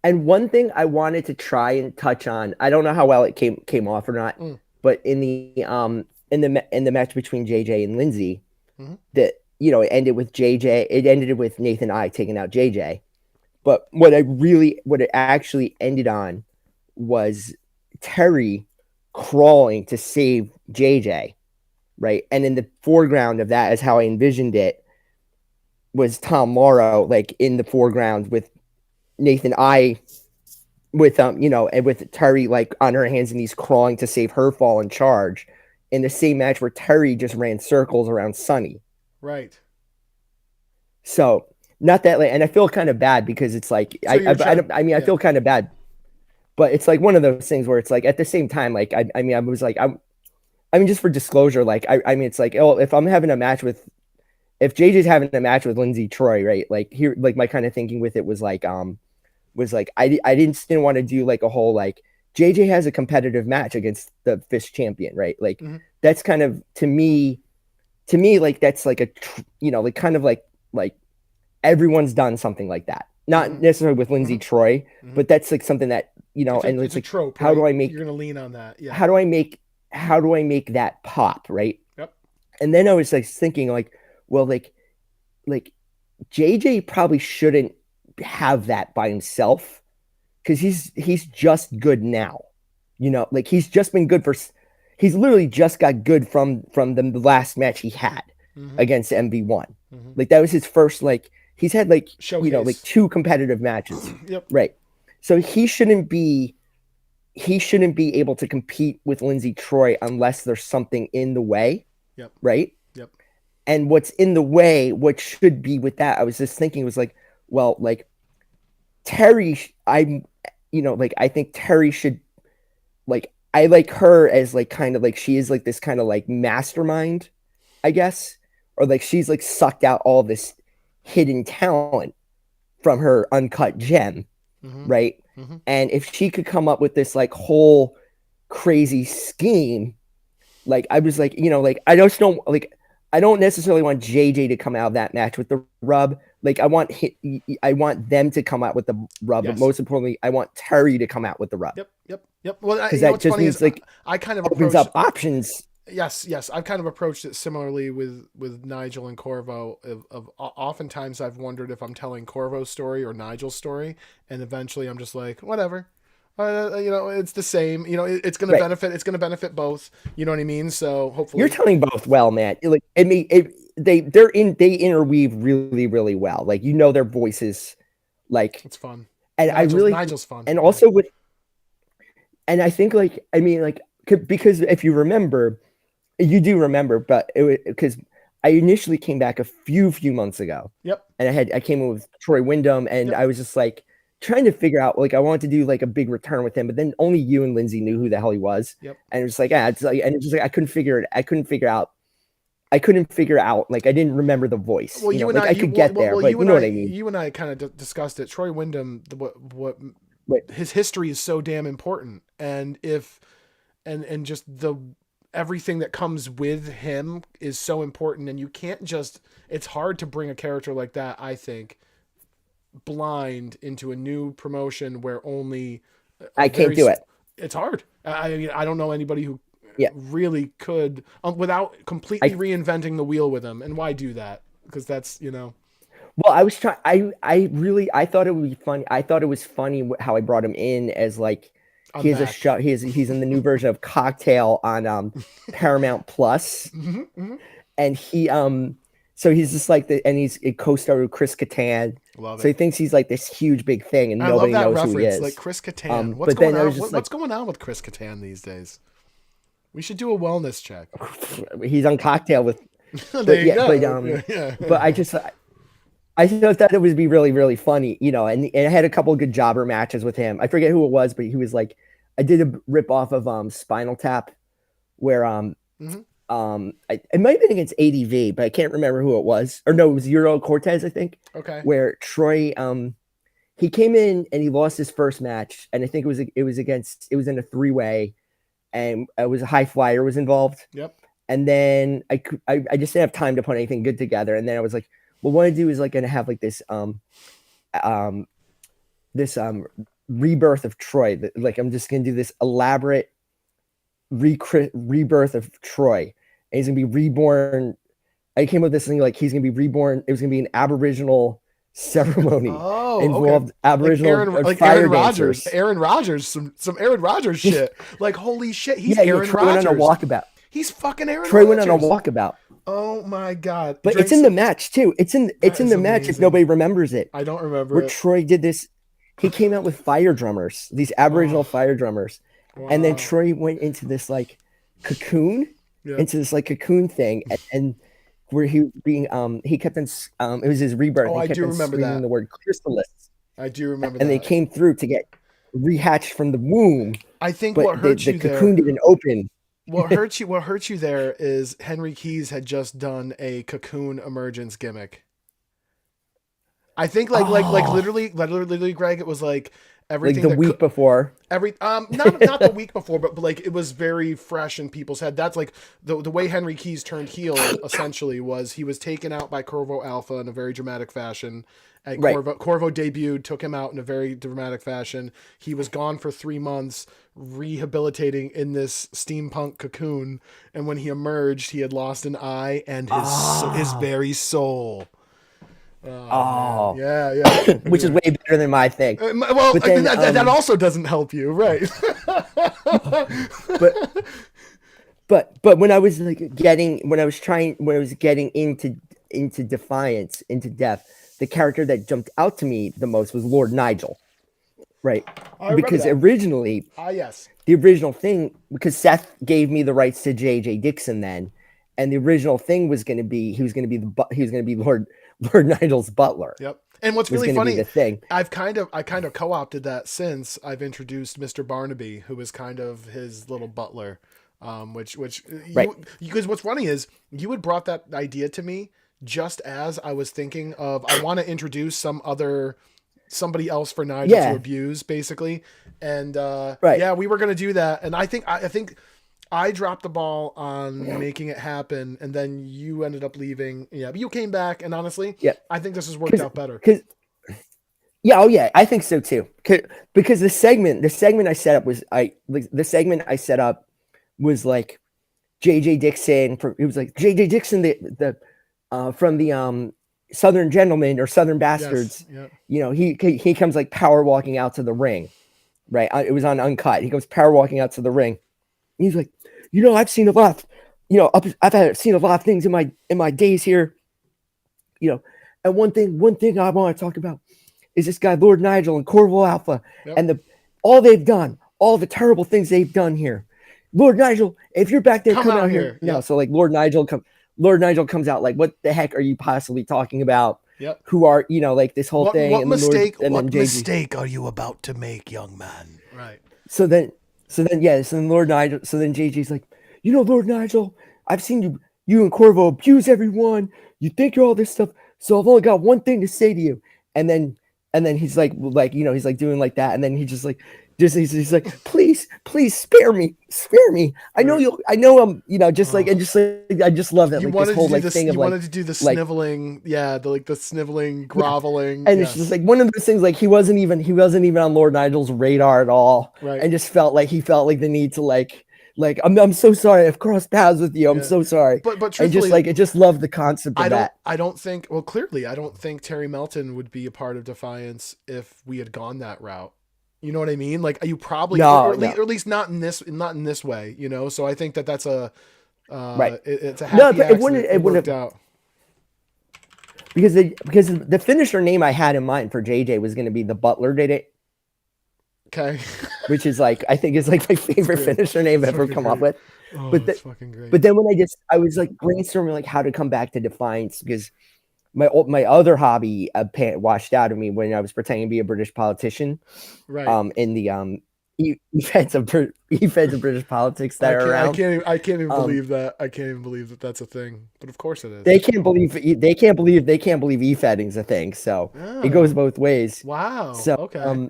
And one thing I wanted to try and touch on, I don't know how well it came off or not, but in the match between JJ and Lindsay, that it ended with Nathan I taking out JJ. But what it actually ended on was Terry crawling to save JJ, right? And in the foreground of that, is how I envisioned it, was Tom Morrow like in the foreground with Nathan I with and with Terry like on her hands and knees crawling to save her fallen charge in the same match where Terry just ran circles around Sunny. Right. So not that and I feel kind of bad because it's like So I feel kind of bad, but it's like one of those things where it's like at the same time like I was like just for disclosure like it's like if I'm having a match with if JJ's having a match with Lindsay Troy, right, like here like my kind of thinking with it was like I didn't want to do like a whole like JJ has a competitive match against the Fish champion, right? Like that's kind of to me like that's like a like kind of like everyone's done something like that. Not necessarily with Lindsay Troy, but that's like something that and it's like a trope. How do I make? You're gonna lean on that. Yeah. How do I make that pop, right? Yep. And then I was like thinking like, well, like JJ probably shouldn't have that by himself because he's just good now, like he's just been good he's literally just got good from the last match he had against MV1. Like that was his first like he's had like showcase. Like 2 competitive matches. Yep. Right. So he shouldn't be able to compete with Lindsay Troy unless there's something in the way. Yep. Right. Yep. And what's in the way, what should be with that, I was just thinking was like, well, like Terry, I think Terry should like, I like her as like kind of like she is like this kind of like mastermind, I guess, or like she's like sucked out all this hidden talent from her uncut gem, right? And if she could come up with this like whole crazy scheme, like I was like, like I just don't like I don't necessarily want JJ to come out of that match with the rub. Like I want them to come out with the rub, but most importantly, I want Terry to come out with the rub. Yep. Well, because that just means like I kind of opens up options. Yes. I've kind of approached it similarly with Nigel and Corvo. Of oftentimes I've wondered if I'm telling Corvo's story or Nigel's story, and eventually I'm just like, whatever. It's the same. It's going to benefit. It's going to benefit both. You know what I mean? So hopefully you're telling both well, man. Like they interweave really, really well. Like their voices, like it's fun. And Nigel's fun. And also and I think because if you remember, You do remember, but it was because I initially came back a few months ago. Yep. And I came in with Troy Wyndham, and I was just like trying to figure out, like, I wanted to do like a big return with him, but then only you and Lindsay knew who the hell he was. Yep. And it was like, it's like, and it's just like I couldn't figure out. Like, I didn't remember the voice. Well, you know, I could get there, but you know what I mean. You and I kind of discussed it. Troy Wyndham, his history is so damn important, and just everything that comes with him is so important, and you can't just. It's hard to bring a character like that, I think, blind into a new promotion where only. I can't do it. It's hard. I mean, I don't know anybody who. Really could without completely reinventing the wheel with him. And why do that? Because that's, you know. Well, I was trying. I thought it would be funny. I thought it was funny how I brought him in as like he has a show. He's in the new version of Cocktail on Paramount Plus, and he so he's just like and he's a co-star with Chris Kattan. Love it. So he thinks he's like this huge big thing, and nobody knows reference. who he is. Like Chris Kattan. What's going on with Chris Kattan these days? We should do a wellness check. He's on Cocktail with. There you go. But I thought it would be really, really funny, you know. And I had a couple of good jobber matches with him. I forget who it was, but he was like, I did a rip off of Spinal Tap, where it might have been against ADV, but I can't remember who it was. Or no, it was Euro Cortez, I think. Okay. Where Troy, he came in and he lost his first match, and I think it was in a 3-way. And it was a high flyer was involved. Yep. And then I just didn't have time to put anything good together. And then I was like, well, what I do is like going to have like this rebirth of Troy. Like, I'm just going to do this elaborate rebirth of Troy. And he's going to be reborn. I came up with this thing like he's going to be reborn. It was going to be an Aboriginal ceremony involved Aboriginal like fire Aaron dancers. Rodgers, some Aaron Rodgers shit. Like, holy shit, he's Aaron Troy Rodgers. went on a walkabout. He's fucking Aaron Troy Rodgers. went on a walkabout. Oh my god! But it's in the match too. It's in the match if nobody remembers it. I don't remember where it. Troy did this. He came out with fire drummers, these Aboriginal fire drummers, and then Troy went into this like cocoon, cocoon thing, and where he was being he kept on it was his rebirth. I do remember that. The word chrysalis. I do remember and that. And they came through to get rehatched from the womb. I think what hurt you there. The cocoon didn't open. What hurt you there is Henry Keys had just done a cocoon emergence gimmick. I think like literally, Greg, it was like everything like the week before. Not the week before, but like it was very fresh in people's head. That's like the way Henry Keys turned heel essentially was he was taken out by Corvo Alpha in a very dramatic fashion. And Corvo debuted, took him out in a very dramatic fashion. He was gone for 3 months, rehabilitating in this steampunk cocoon. And when he emerged, he had lost an eye and his very soul. Yeah. Which is way better than my thing. Well, but then, that also doesn't help you, right? but when I was getting into Defiance, into Death, the character that jumped out to me the most was Lord Nigel, right? Because originally, the original thing, because Seth gave me the rights to JJ Dixon then, and the original thing was going to be he was going to be Lord Nigel's butler. Yep. And what's really funny, the thing. I kind of co-opted that since I've introduced Mr. Barnaby, who is kind of his little butler. Because what's funny is you had brought that idea to me just as I was thinking of, I want to introduce somebody else for Nigel to abuse, basically. And we were going to do that. And I think I dropped the ball on making it happen, and then you ended up leaving. Yeah, but you came back, and honestly, I think this has worked out better. I think so too. Because the segment I set up was like JJ Dixon. It was like JJ Dixon, the from the Southern Gentlemen or Southern Bastards. Yes, yeah. You know, he comes like power walking out to the ring, right? It was on Uncut. He comes power walking out to the ring. And he's like, you know, I've seen a lot. I've seen a lot of things in my days here. You know, and one thing I want to talk about is this guy Lord Nigel and Corvo Alpha and all they've done, all the terrible things they've done here. Lord Nigel, if you're back there, Come come out out here. here now. Yep. So like Lord Nigel comes out like, what the heck are you possibly talking about? Yep. Who are, like this whole thing? What And then Lord, mistake? and What then JG. mistake are you about to make, young man? Right. So then Lord Nigel, so then JG's like, Lord Nigel, I've seen you and Corvo abuse everyone. You think you're all this stuff. So I've only got one thing to say to you. And then he's like, he's like doing like that. And then he just like, he's like, please spare me. I know I know just like, and just like, I just love that. You Like wanted this whole to do like this. thing of You like, wanted to do the like, sniveling, the sniveling, groveling, and yes. it's just like one of those things. Like he wasn't even on Lord Nigel's radar at all, Right. and just felt like the need to like I'm so sorry. I've crossed paths with you. I'm so sorry. But and truthfully, just like I just love the concept of that. I don't think. Well, clearly, I don't think Terry Melton would be a part of Defiance if we had gone that route. You know what I mean? Like you probably, or at least not in this way. So I think that's a right. It's a happy accident. It worked out. Because the finisher name I had in mind for JJ was going to be the Butler did it. Okay. Which is like, I think is like my favorite finisher name I've ever come up with. Oh, that's fucking great. But then when I was like brainstorming like how to come back to Defiance, because my other hobby washed out of me when I was pretending to be a British politician. Right. In the events of British politics that are around. I can't even believe that. I can't even believe that that's a thing. But of course it is. They can't believe e-fetting's a thing. So it goes both ways. Wow. So okay.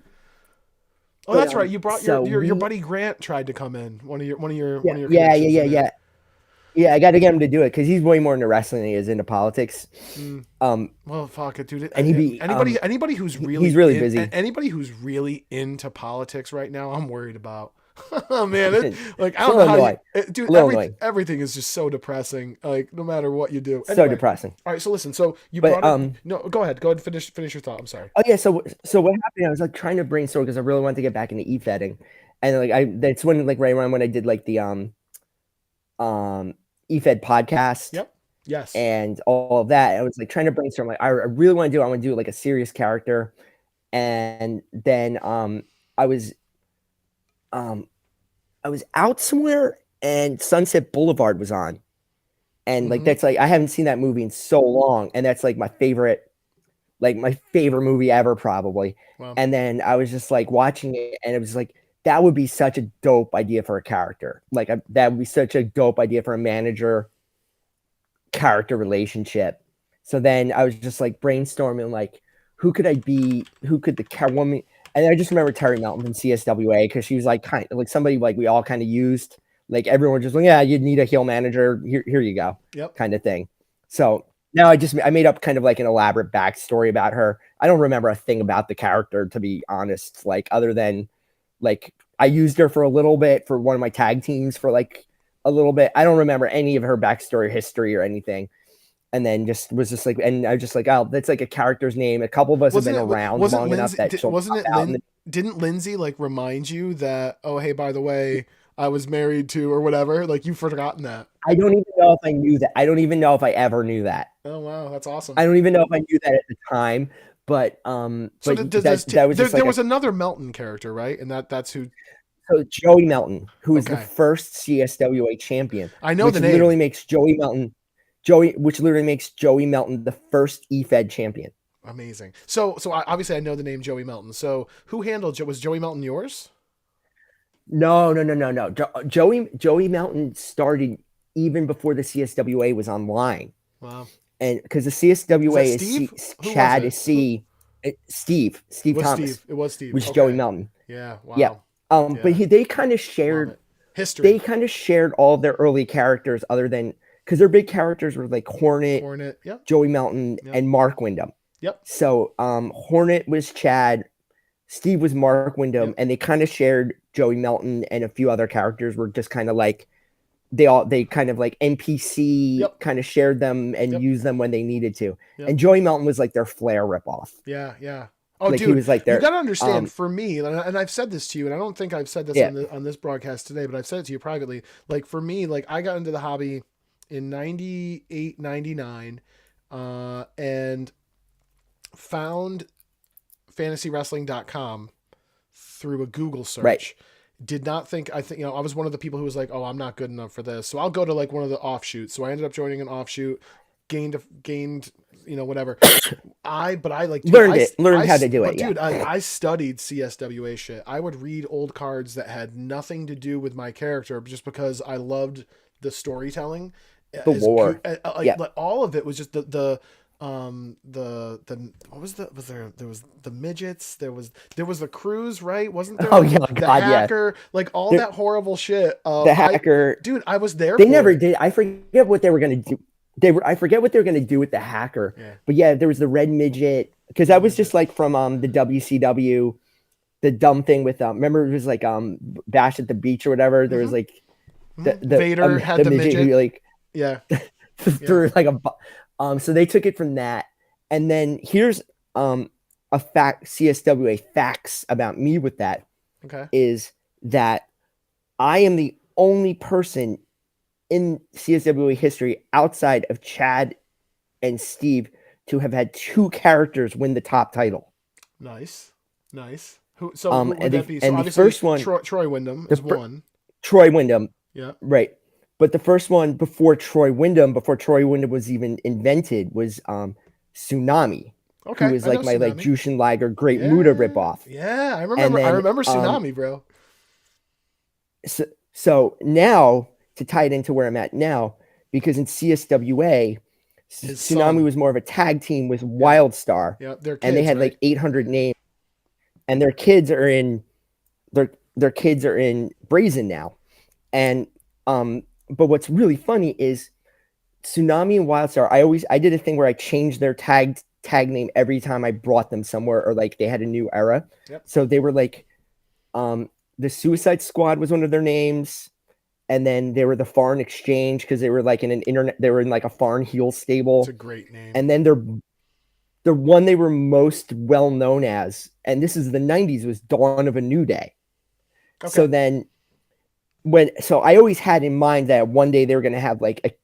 Oh, that's right. You brought your buddy Grant tried to come in. One of your Yeah, I got to get him to do it because he's way more into wrestling than he is into politics. Well, fuck it, dude. And anybody who's really he's really busy. Anybody who's really into politics right now, I'm worried about. Oh man, I don't know how dude. Everything is just so depressing. Like no matter what you do, so depressing. All right, so listen. So you brought it. No, go ahead. Finish your thought. I'm sorry. Oh yeah. So what happened? I was like trying to brainstorm because I really wanted to get back into e-fetting, and like that's when like right around when I did like the e-fed podcast. Yep. Yes. And all of that. I was like trying to brainstorm. Like I really want to do. I want to do like a serious character, and then I was out somewhere and Sunset Boulevard was on. And like that's like I haven't seen that movie in so long. And that's like my favorite movie ever, probably. Wow. And then I was just like watching it and it was like that would be such a dope idea for a character. Like that would be such a dope idea for a manager character relationship. So then I was just like brainstorming like who could I be? Who could the Catwoman? And I just remember Terry Melton from CSWA because she was like kind of like somebody like we all kind of used. Like everyone just like, yeah, you need a heel manager. Here you go. Yep. Kind of thing. So now I made up kind of like an elaborate backstory about her. I don't remember a thing about the character, to be honest, like other than like I used her for a little bit for one of my tag teams for like a little bit. I don't remember any of her backstory, history, or anything. And then was just like, and I was just like, oh, that's like a character's name. A couple of us have been around long enough that didn't Lindsay like remind you that, oh, hey, by the way, I was married to or whatever? Like you've forgotten that. I don't even know if I knew that. I don't even know if I ever knew that. Oh wow, that's awesome. I don't even know if I knew that at the time. But so there was another Melton character, right? And that's who. So Joey Melton, who is the first CSWA champion. I know the name. Literally makes Joey Melton the first E-Fed champion. Amazing. So obviously I know the name Joey Melton. So who handled was Joey Melton yours? No. Joey Melton started even before the CSWA was online. Wow. And because the CSWA is Chad is C. Steve Thomas. It was Steve. Which is Joey Melton. Yeah. Wow. Yeah. But they kind of shared history. They kind of shared all of their early characters, other than because their big characters were like Hornet, yep. Joey Melton, and Mark Windham. Yep. So Hornet was Chad, Steve was Mark Windham, and they kind of shared Joey Melton and a few other characters were just kind of like they kind of like NPC kind of shared them and used them when they needed to. Yep. And Joey Melton was like their Flair ripoff. Yeah. Oh, like, dude, he was like you got to understand, for me, and I've said this to you, and I don't think I've said this on this broadcast today, but I've said it to you privately. Like for me, like I got into the hobby in 98, 99, and found fantasywrestling.com through a Google search. Right. did not think, I think, I was one of the people who was like, oh, I'm not good enough for this. So I'll go to like one of the offshoots. So I ended up joining an offshoot, gained, whatever. But I like, dude, learned how to do it. Dude, Yeah. I studied CSWA shit. I would read old cards that had nothing to do with my character just because I loved the storytelling. The lore. Like all of it was just the what was there was the midgets, there was the cruise, right? Wasn't there? Oh like, yeah, the God, hacker, like all that horrible shit. The hacker, dude, I was there. They never did. I forget what they were gonna do. I forget what they were gonna do with the hacker. Yeah. But yeah, there was the red midget, because that was just like from the WCW, the dumb thing with remember it was like Bash at the Beach or whatever. There was like the Vader had the midget who like threw like a so they took it from that. And then here's a fact, CSWA facts about me with that. Okay. Is that I am the only person in CSWA history outside of Chad and Steve to have had 2 characters win the top title. Nice. Who would that be? So and obviously the first one, Troy Wyndham is one. Troy Wyndham. Yeah. Right. But the first one before Troy Wyndham was even invented, was Tsunami. Okay. Who was like my Tsunami. like Jushin Liger Great Muta ripoff. Yeah, I remember Tsunami, bro. So now, to tie it into where I'm at now, because in CSWA, Tsunami was more of a tag team with Wildstar. Yeah, they're kids, and they had like 800 names, and their kids are in Brazen now. And but what's really funny is Tsunami and Wildstar, I did a thing where I changed their tag name every time I brought them somewhere, or like they had a new era. Yep. So they were like the Suicide Squad was one of their names, and then they were the Foreign Exchange because they were like they were in like a foreign heel stable. It's a great name. And then the one they were most well known as, and this is the 90s, was Dawn of a New Day. Okay. So then so I always had in mind that one day they were going to have like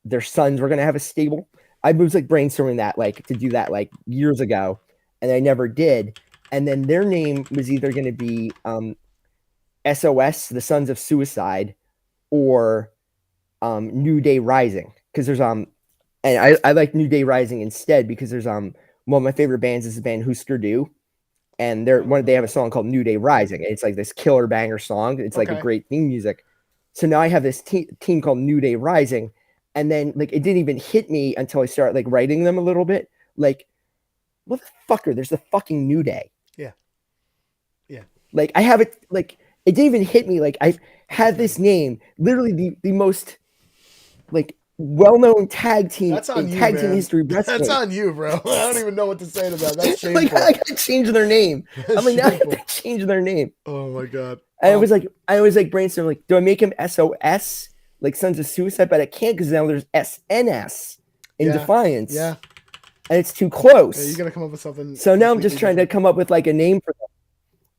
their sons were going to have a stable. I was like brainstorming that, like to do that like years ago, and I never did. And then their name was either going to be SOS, the Sons of Suicide, or New Day Rising, because there's and I like New Day Rising instead because there's one of my favorite bands is the band Husker Du, and they have a song called New Day Rising. It's like this killer banger song. It's like a great theme music. So now I have this team called New Day Rising, and then like it didn't even hit me until I started like writing them a little bit. Like, what the fucker? There's the fucking New Day. Yeah. Like I have it. Like it didn't even hit me. Like I've had this name, literally the most like well-known tag team in tag team history. That's on you, bro. I don't even know what to say to that. That's shameful. Like I gotta change their name. I'm like, now I gotta change their name. Oh my god. And I was like brainstorming, like, do I make him SOS, like Sons of Suicide? But I can't because now there's SNS in Defiance. Yeah. And it's too close. Yeah, you gotta come up with something. So now I'm just trying to come up with like a name for them.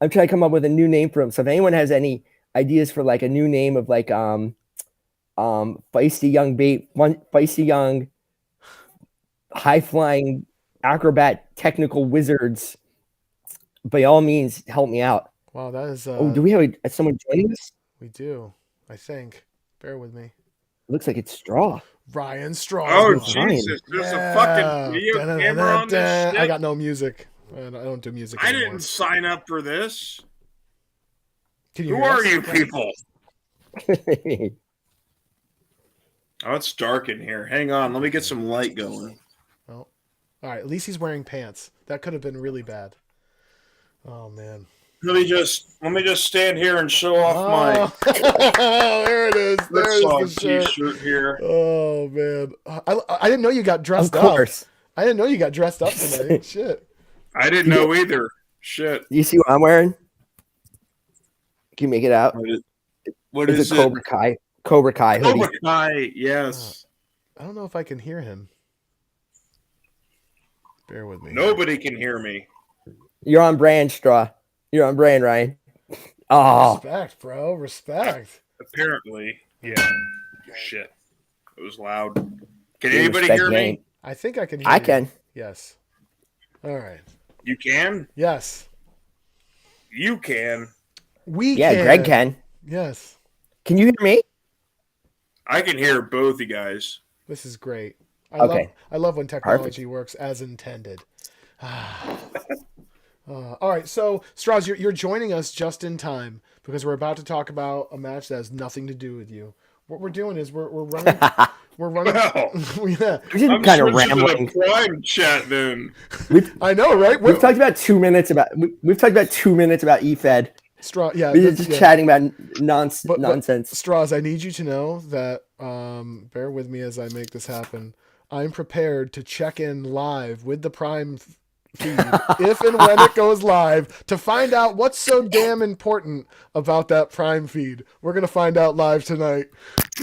I'm trying to come up with a new name for them. So if anyone has any ideas for like a new name of like feisty young high flying acrobat technical wizards, by all means help me out. Wow, that is do we have someone joining us? We do, I think. Bear with me. Looks like it's Straw. Ryan Straw. Oh Jesus, there's a fucking video camera on this shit. I got no music. I don't do music anymore. I didn't sign up for this. Who are you people? Oh, it's dark in here. Hang on, let me get some light going. Well, all right. At least he's wearing pants. That could have been really bad. Oh man. Let me just stand here and show off my. There it is. There's the T-shirt here. Oh man, I didn't know you got dressed up. Of course. I didn't know you got dressed up tonight. Shit. I didn't know either. Shit. You see what I'm wearing? Can you make it out? What is it? Cobra Kai. Cobra Kai hoodie. Cobra Kai, yes. I don't know if I can hear him. Bear with me. Nobody can hear me. You're on brand, Straw. You're on brand, Ryan. Oh. Respect, bro. Respect. Apparently. Yeah. Shit. It was loud. Can anybody hear me? I think I can hear you. I can. Yes. All right. You can? Yes. You can. We Yeah, can. Greg can. Yes. Can you hear me? I can hear both you guys. This is great. Okay. I love when technology works as intended. All right, so Strauss, you're joining us just in time because we're about to talk about a match that has nothing to do with you. What we're doing is we're running. We're running. Well, Yeah, We've I'm been kind of switching to rambling. the Prime chat then. I know, right? We've talked about 2 minutes about we've talked about 2 minutes about EFED. Yeah, We're just chatting about nonsense. Strauss, I need you to know that. Bear with me as I make this happen. I'm prepared to check in live with the Prime feed if and when it goes live to find out what's so damn important about that Prime feed. We're gonna find out live tonight.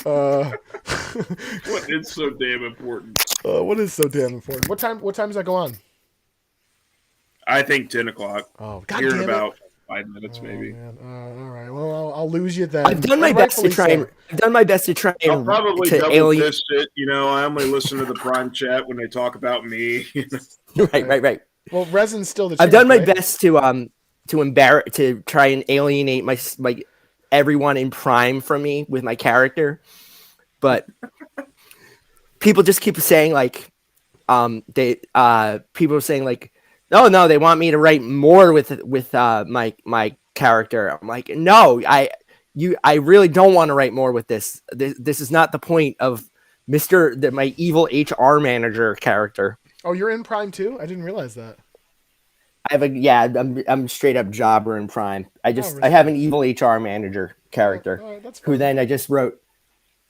What is so damn important? What is so damn important? What time does that go on? I think 10 o'clock. Oh, God Here in damn it. about 5 minutes, maybe. Man. All right. Well, I'll lose you then. I've done my best to try and I'll probably to double alien. fist it. I only listen to the Prime chat when they talk about me. Right. Well, Resin's still the. I've done my right? best to try and alienate my everyone in Prime from me with my character, but people just keep saying people are saying no, they want me to write more with my character. I'm like, no, I really don't want to write more with this. This is not the point of my evil HR manager character. Oh, you're in Prime too? I didn't realize that. I'm straight up jobber in Prime. I have an evil HR manager character who then I just wrote.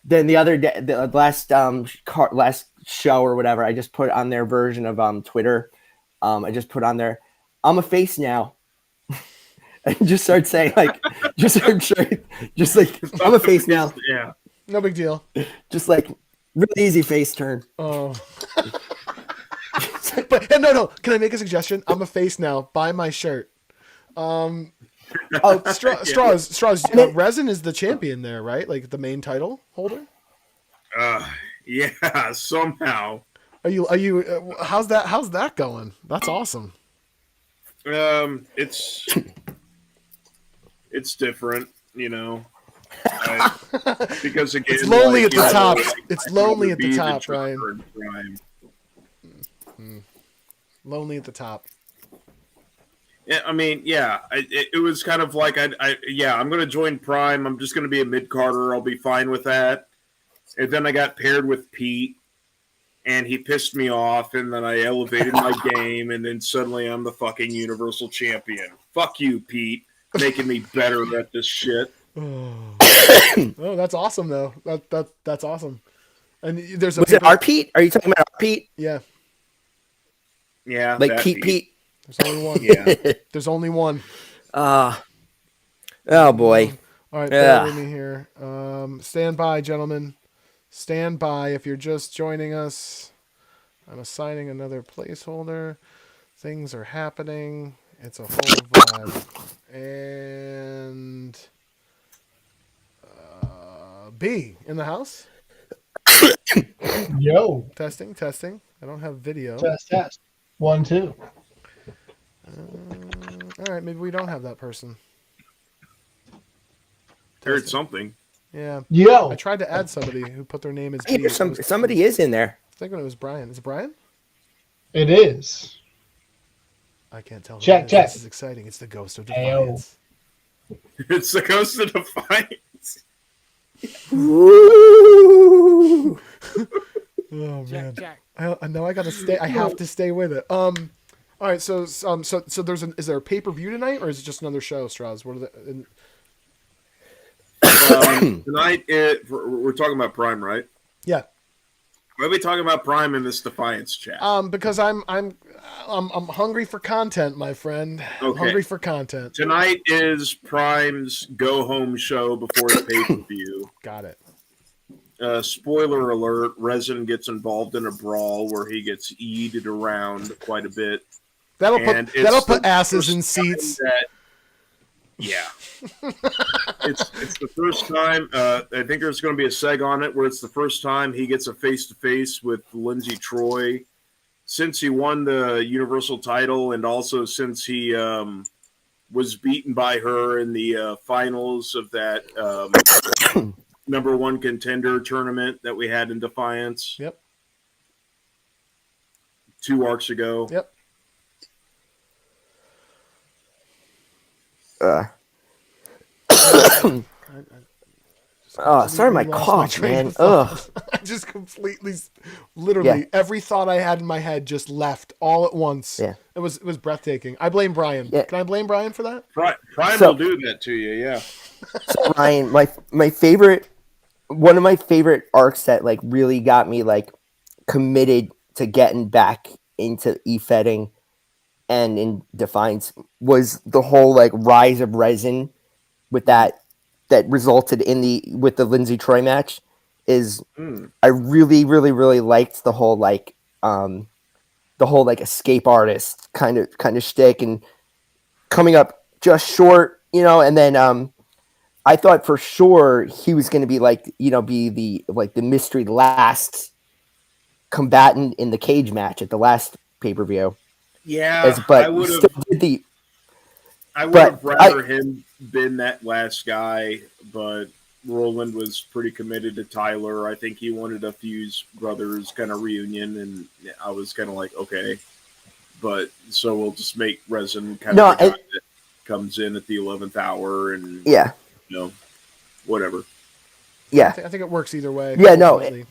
Then the other day, the last show or whatever, I just put on their version of Twitter. I just put on there, I'm a face now. And just start saying I'm a face now. Yeah. No big deal. Just really easy face turn. Oh. But no. Can I make a suggestion? I'm a face now. Buy my shirt. Straws. Resin is the champion there, right? Like the main title holder. Yeah. Somehow. Are you? How's that going? That's awesome. It's different, because again, it's lonely at the top. It's lonely at the top, Ryan. Lonely at the top. Yeah, I mean, yeah, it was kind of like I'm going to join Prime. I'm just going to be a mid-carder. I'll be fine with that. And then I got paired with Pete, and he pissed me off, and then I elevated my game, and then suddenly I'm the fucking Universal Champion. Fuck you, Pete, making me better at this shit. Oh, that's awesome, though. That's awesome. And there's Was it our Pete? Are you talking about our Pete? Yeah. Yeah. Like Pete. There's only one. Yeah. There's only one. Oh boy. All right, bear with me here. Stand by, gentlemen. Stand by if you're just joining us. I'm assigning another placeholder. Things are happening. It's a whole vibe. And B in the house. Yo. Testing. I don't have video. Test. 1, 2. All right, maybe we don't have that person. Heard something. Yeah. Yo. I tried to add somebody who put their name as Hey, B. somebody is in there. I think it was Brian. Is it Brian? It is. I can't tell. Check. This is exciting. It's the Ghost of Defiance. It's the Ghost of Defiance. Ooh. Oh man. I know I gotta stay. I have to stay with it. All right. So is there a pay-per-view tonight, or is it just another show, Strauss? What are the? Tonight, we're talking about Prime, right? Yeah. Why are we talking about Prime in this Defiance chat? Because I'm hungry for content, my friend. Okay. I'm hungry for content. Tonight is Prime's go-home show before the pay-per-view. Got it. Spoiler alert, Resin gets involved in a brawl where he gets yeeted around quite a bit. That'll put asses in seats. Yeah. It's the first time, I think there's going to be a seg on it where it's the first time he gets a face-to-face with Lindsay Troy since he won the Universal title, and also since he was beaten by her in the finals of that number one contender tournament that we had in Defiance. Yep. 2 arcs ago. Yep. Sorry, my Lost cough, train man. of thought. Ugh. I just completely, literally, Yeah. every thought I had in my head just left all at once. Yeah. It was breathtaking. I blame Brian. Yeah. Can I blame Brian for that? Prime So- will do that to you, yeah. So Ryan, my favorite, one of my favorite arcs that like really got me like committed to getting back into e-fetting and in Defiance was the whole like rise of resin with that resulted in with the Lindsay Troy match. Is I really liked the whole like escape artist kind of shtick and coming up just short, and then I thought for sure he was going to be be the mystery last combatant in the cage match at the last pay-per-view. Yeah, But I would he have. still did the I would but have rather him been that last guy, but Roland was pretty committed to Tyler. I think he wanted a Fuse Brothers kind of reunion, and I was kind of like, okay, but so we'll just make Resin kind of the guy that comes in at the 11th hour, and yeah, whatever. Yeah, I think it works either way. Yeah, no, ultimately.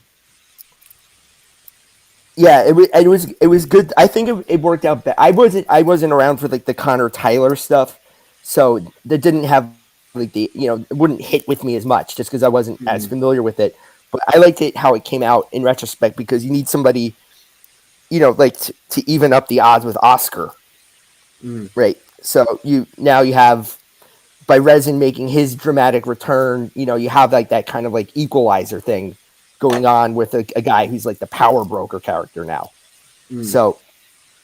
Yeah, it was good. I think it worked out. I wasn't around for like the Connor Tyler stuff, so that didn't have like it wouldn't hit with me as much just because I wasn't as familiar with it. But I liked it how it came out in retrospect because you need somebody, like to even up the odds with Oscar, right? So you have by Resin making his dramatic return, you have like that kind of like equalizer thing going on with a guy who's like the power broker character now. So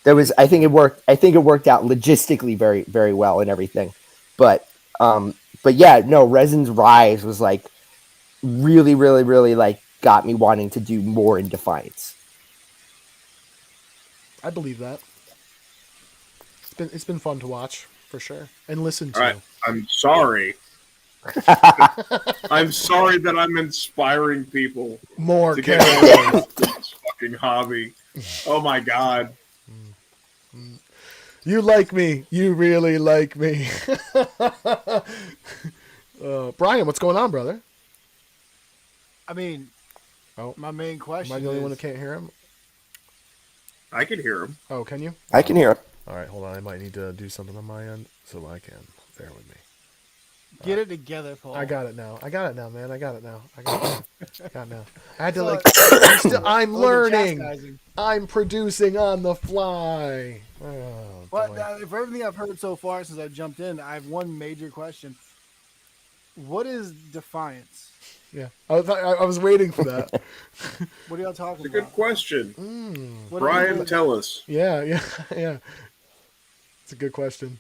I think it worked out logistically very, very well and everything. But yeah, no, Resin's rise was like really, really, really like got me wanting to do more in Defiance. I believe that. It's been fun to watch for sure and listen to. All right, I'm sorry. I'm sorry that I'm inspiring people More to get characters. into this fucking hobby. Oh my god. You like me. You really like me. Brian, what's going on, brother? I mean, my main question Am I the only one who can't hear him? I can hear him. Oh, can you? I can hear him. All right, hold on. I might need to do something on my end so I can. Bear with me. Get it together, Paul. I got it now, man. I got it now. I got it now. I had to So- I'm learning. chastising. I'm producing on the fly. Oh, But boy. for everything I've heard so far since I jumped in, I have one major question. What is Defiance? Yeah, I was waiting for that. What are y'all talking It's a good about? question. What Brian, tell us. Yeah. It's a good question.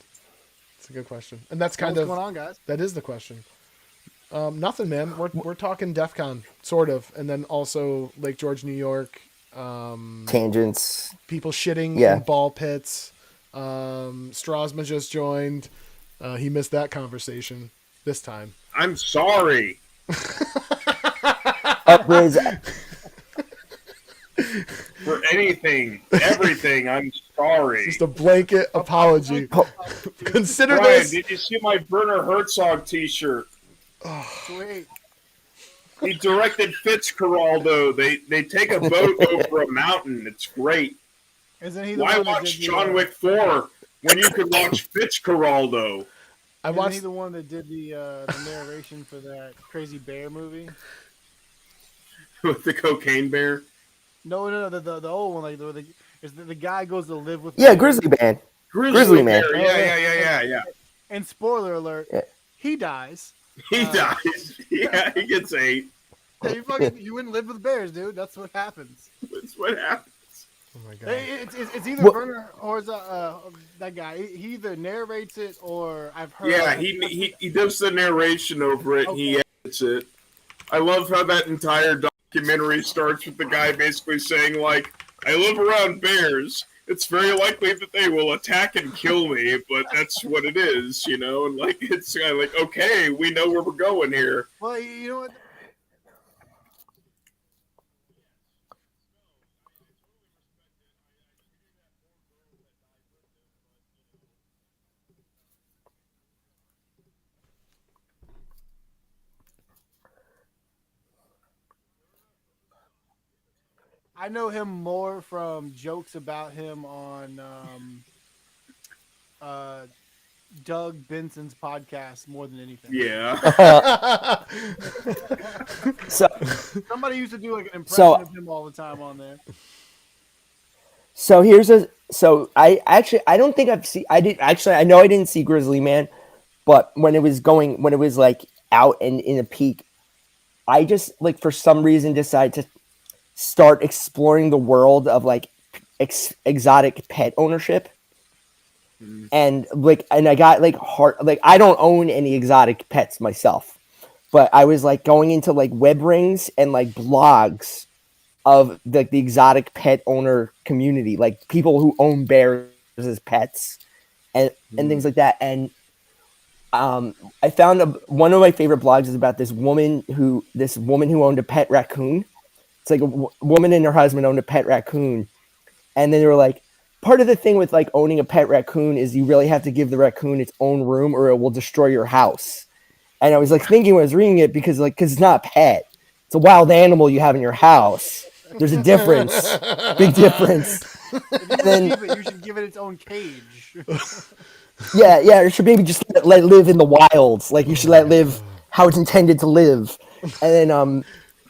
And that's kind What's of going on, guys? that is the question. Nothing, man. We're talking DEFCON, sort of, and then also Lake George, New York. Tangents. People shitting Yeah. in ball pits. Strasma just joined. He missed that conversation this time. I'm sorry. Upraise. For anything, everything, I'm sorry. Just a blanket apology. Consider Brian, this. did you see my Werner Herzog t-shirt? Sweet. He directed Fitzcarraldo. They take a boat over a mountain. It's great. Isn't he the Why one that watch did John Wick 4 when you could watch Fitzcarraldo? I Isn't he watched. the one that did the narration for that Crazy Bear movie? With the cocaine bear? No, the old one, like the guy goes to live with. Yeah, Grizzly Band. Grizzly Man. Bear. Yeah. And spoiler alert, Yeah. he dies. He dies. Yeah, he gets 8. Yeah, you wouldn't live with bears, dude. That's what happens. That's what happens. Oh my god. It's either What- Werner or that guy. He either narrates it or I've heard. Yeah, he does the narration over it. And he edits it. I love how that entire documentary starts with the guy basically saying, like, I live around bears, it's very likely that they will attack and kill me, but that's what it is, you know. And like it's kind of like, okay, we know where we're going here. Well, you know what? I know him more from jokes about him on Doug Benson's podcast more than anything. Yeah. So Somebody used to do like an impression So- of him all the time on there. So I don't think I've seen. I know I didn't see Grizzly Man, but when it was like out and in a peak, I just like for some reason decided to start exploring the world of like exotic pet ownership. And I got like I don't own any exotic pets myself, but I was like going into like web rings and like blogs of the exotic pet owner community, like people who own bears as pets and things like that. And I found one of my favorite blogs is about this woman who owned a pet raccoon. It's like a woman and her husband owned a pet raccoon. And then they were like, part of the thing with like owning a pet raccoon is you really have to give the raccoon its own room or it will destroy your house. And I was like thinking when I was reading it because it's not a pet. It's a wild animal you have in your house. There's a difference. Big difference. If you then- keep it, you should give it its own cage. Yeah. You should maybe just let it live in the wilds. Like you should let it live how it's intended to live. And then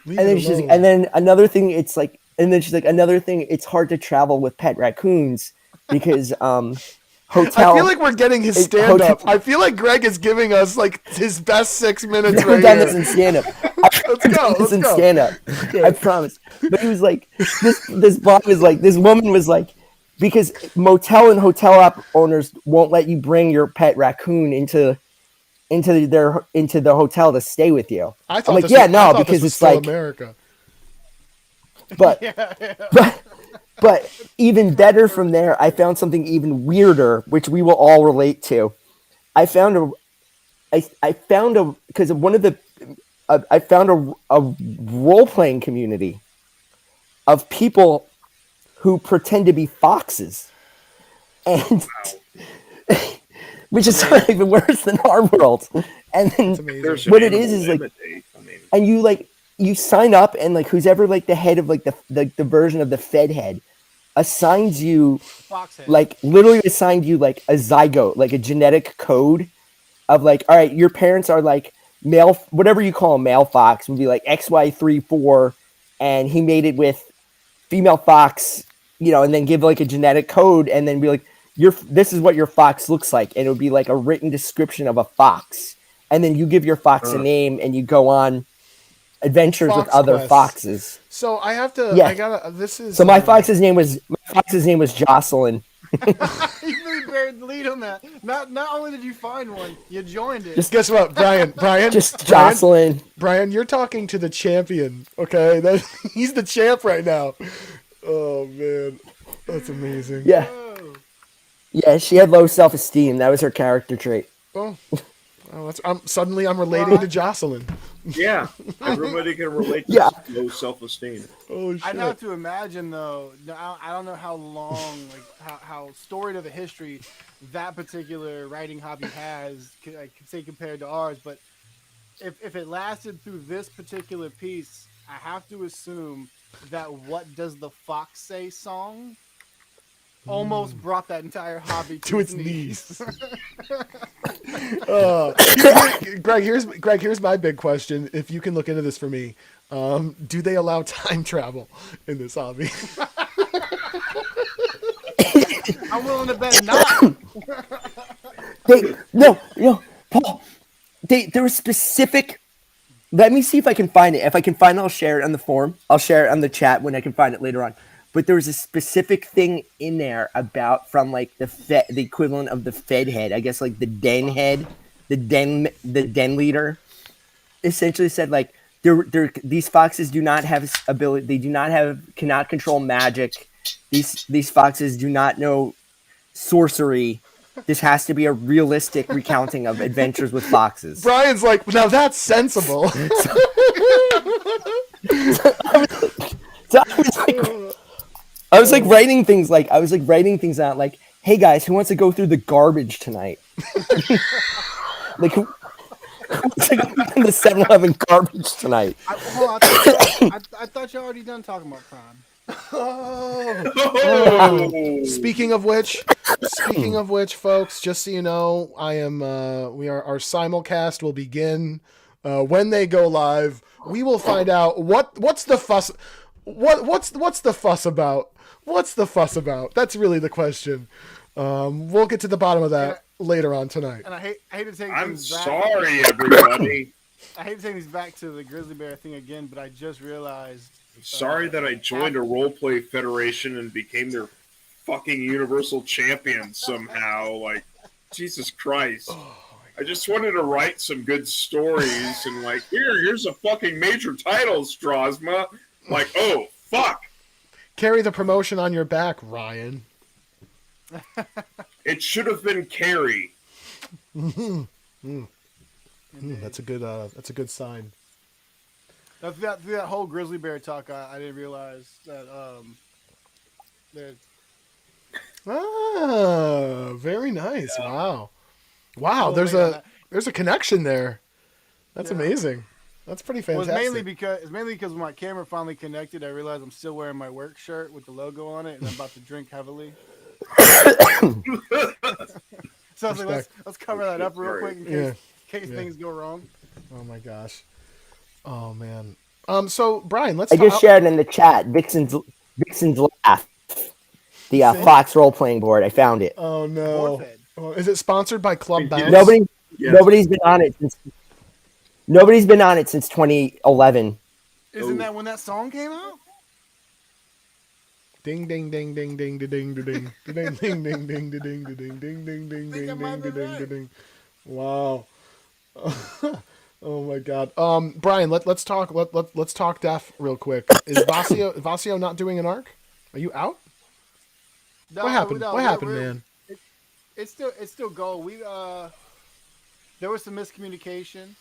and then another thing, it's like, and then she's like, another thing, it's hard to travel with pet raccoons because hotel. I feel like we're getting his stand up. I feel like Greg is giving us like his best 6 minutes I've right done here. this in stand up. Let's go. Stand up. I promise. But he was like, this blog was like, this woman was like, because motel and hotel owners won't let you bring your pet raccoon into the hotel to stay with you. I thought I'm like, this yeah, was, no, I thought because this was it's still like, America. but, but even better from there, I found something even weirder, which we will all relate to. I found a role-playing community of people who pretend to be foxes, and which is sort of even worse than our world. And then Amazing. what it is like, and you sign up, and like who's ever like the head of like the version of the Fed head assigns you Foxhead. like literally assigned you like a zygote, like a genetic code of like, all right, your parents are like male, whatever you call a male fox would be like XY34, and he mated with female fox, and then give like a genetic code, and then be like, this is what your fox looks like, and it would be like a written description of a fox, and then you give your fox a name, and you go on adventures with Fox other quests. foxes. So I have to. Yeah. I gotta. This is. So my fox's name was Jocelyn. You really buried the lead on that. Not only did you find one, you joined it. Guess what, Brian? Just Jocelyn. Brian, you're talking to the champion. Okay, he's the champ right now. Oh man, that's amazing. Yeah. Yeah, she had low self-esteem. That was her character trait. Oh, well, suddenly I'm relating to Jocelyn. Yeah, everybody can relate to Yeah. low self-esteem. Oh shit. I'd have to imagine though. I don't know how long, like how storied of a history that particular writing hobby has. I could say compared to ours, but if it lasted through this particular piece, I have to assume that "What Does the Fox Say" song almost brought that entire hobby to its knees. Greg, here's my big question. If you can look into this for me, do they allow time travel in this hobby? I'm willing to bet not. No, Paul. There was specific. Let me see if I can find it. If I can find it, I'll share it on the forum. I'll share it on the chat when I can find it later on. But there was a specific thing in there about from like the equivalent of the Fed head, I guess like the den head, the den leader, essentially said like these foxes do not have ability, cannot control magic, these foxes do not know sorcery. This has to be a realistic recounting of adventures with foxes. Brian's like, now that's sensible. So I was like writing things out like, hey guys, who wants to go through the garbage tonight? Like who wants to go through the 7-Eleven garbage tonight? I thought you already done talking about Prime. Speaking of which, folks, just so you know, our simulcast will begin when they go live. We will find out what's the fuss. What's the fuss about? What's the fuss about? That's really the question. We'll get to the bottom of that later on tonight. And I hate to take. I'm things back. sorry, everybody. I hate to take these back to the grizzly bear thing again, but I just realized. Sorry that I joined a roleplay federation and became their fucking universal champion somehow. Like, Jesus Christ. I just wanted to write some good stories and like, here's a fucking major title, Strasma. Like, oh, fuck. Carry the promotion on your back, Ryan. It should have been Carrie. That's a good sign. Through that whole grizzly bear talk, I didn't realize that very nice. Wow. There's a connection there. That's amazing. That's pretty fantastic. Well, it's mainly because when my camera finally connected, I realized I'm still wearing my work shirt with the logo on it, and I'm about to drink heavily. So I was like, let's cover that up real quick in case things go wrong. Oh my gosh. Oh man. So Brian, let's. I just shared in the chat Vixen's laugh. The Fox role playing board. I found it. Oh no. Is it sponsored by Club Bounce? Nobody's been on it since. Nobody's been on it since 2011. Isn't that when that song came out? Ding ding ding ding ding ding ding ding ding ding ding ding ding ding ding ding ding ding ding ding. Wow. Oh my God. Brian, let's talk Def real quick. Is Vasio not doing an arc? Are you out? No, what happened? What happened, man? It's still go. There was some miscommunication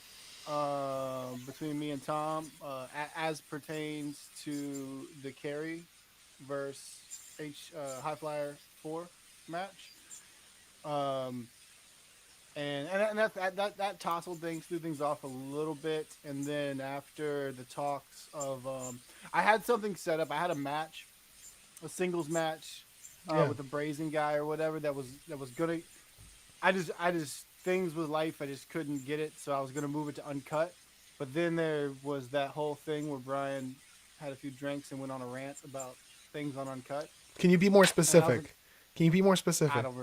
between me and Tom as pertains to the Carry versus High Flyer 4 match. And that tousled things, threw things off a little bit, and then after the talks of, I had something set up. I had a match, a singles match, with the Brazen guy or whatever that was gonna. I just things with life. I just couldn't get it, so I was gonna move it to uncut. But then there was that whole thing where Brian had a few drinks and went on a rant about things on uncut. Can you be more specific? I don't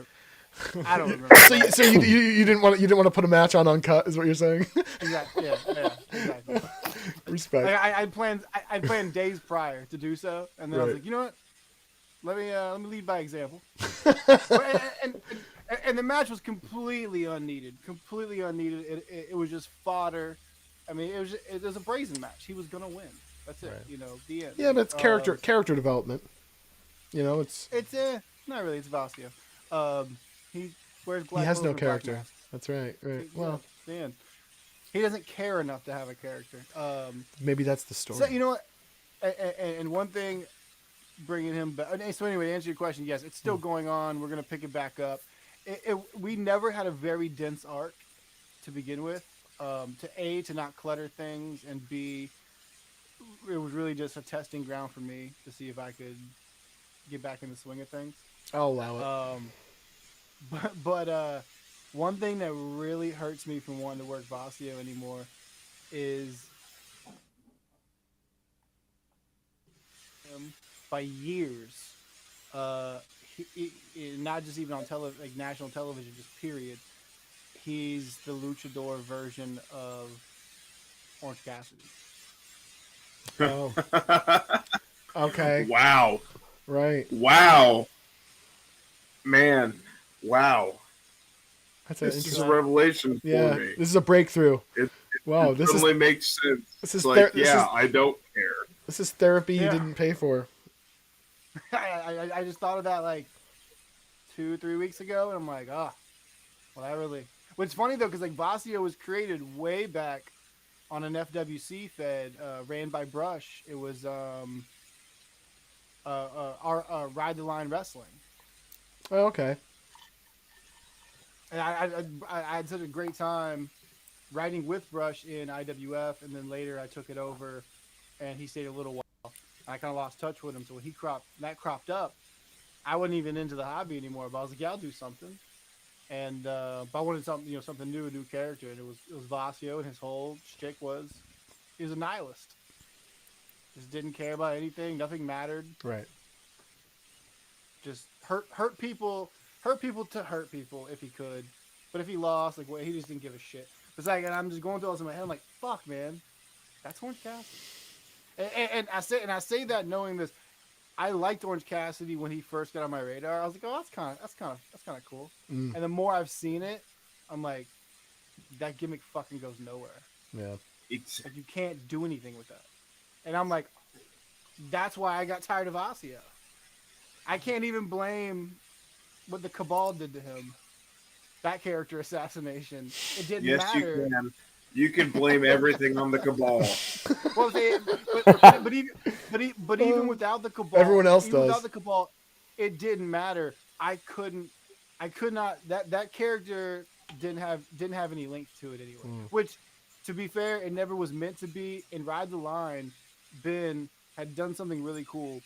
remember. So you didn't want to put a match on uncut, is what you're saying? Exactly. Yeah, exactly. Respect. I planned days prior to do so, and then I was like, you know what? Let me lead by example. and the match was completely unneeded. It was just fodder. I mean, it was a Brazen match. He was gonna win. That's it. Right. You know, the end. Yeah, but it's character development. You know, it's not really. It's Vasio. He wears black. He has no and black character. mask. That's right. Well, Dan, he doesn't care enough to have a character. Maybe that's the story. So you know what? And one thing, bringing him back. So anyway, to answer your question, yes, it's still going on. We're gonna pick it back up. We never had a very dense arc to begin with. To not clutter things, and B, it was really just a testing ground for me to see if I could get back in the swing of things. I'll allow it. But one thing that really hurts me from wanting to work Vasio anymore is by years, not just even on national television, just period. He's the luchador version of Orange Cassidy. Oh. Okay. Wow. Right. Wow. Man. Wow. This is a revelation for me. This is a breakthrough. It this totally makes sense. This is I don't care. This is therapy you didn't pay for. I just thought of that like 2-3 weeks ago, and I'm like, oh, well, that really. Which funny though, because like Vasio was created way back on an FWC fed ran by Brush. It was our Ride the Line Wrestling, Oh, okay. and I had such a great time writing with Brush in IWF, and then later I took it over, and he stayed a little while. I kind of lost touch with him, so when that cropped up, I wasn't even into the hobby anymore. But I was like, yeah, I'll do something. And but I wanted something, something new, a new character, and it was Vasio, and his whole shtick was he was a nihilist. Just didn't care about anything. Nothing mattered. Right. Just hurt people to hurt people if he could. But if he lost, like, well, he just didn't give a shit. It's like, and I'm just going through all this in my head. I'm like, fuck, man, that's Orange Cassidy. And I say that knowing this. I liked Orange Cassidy when he first got on my radar. I was like, oh, that's kind of cool. Mm. And the more I've seen it, I'm like, that gimmick fucking goes nowhere. Yeah. Like, you can't do anything with that. And I'm like, that's why I got tired of Vasio. I can't even blame what the Cabal did to him. That character assassination. It didn't matter. You can. You can blame everything on the Cabal. Well, but even without the Cabal, everyone else does. Without the Cabal, it didn't matter. I could not. That character didn't have any link to it anyway. Which, to be fair, it never was meant to be. In Ride the Line, Ben had done something really cool.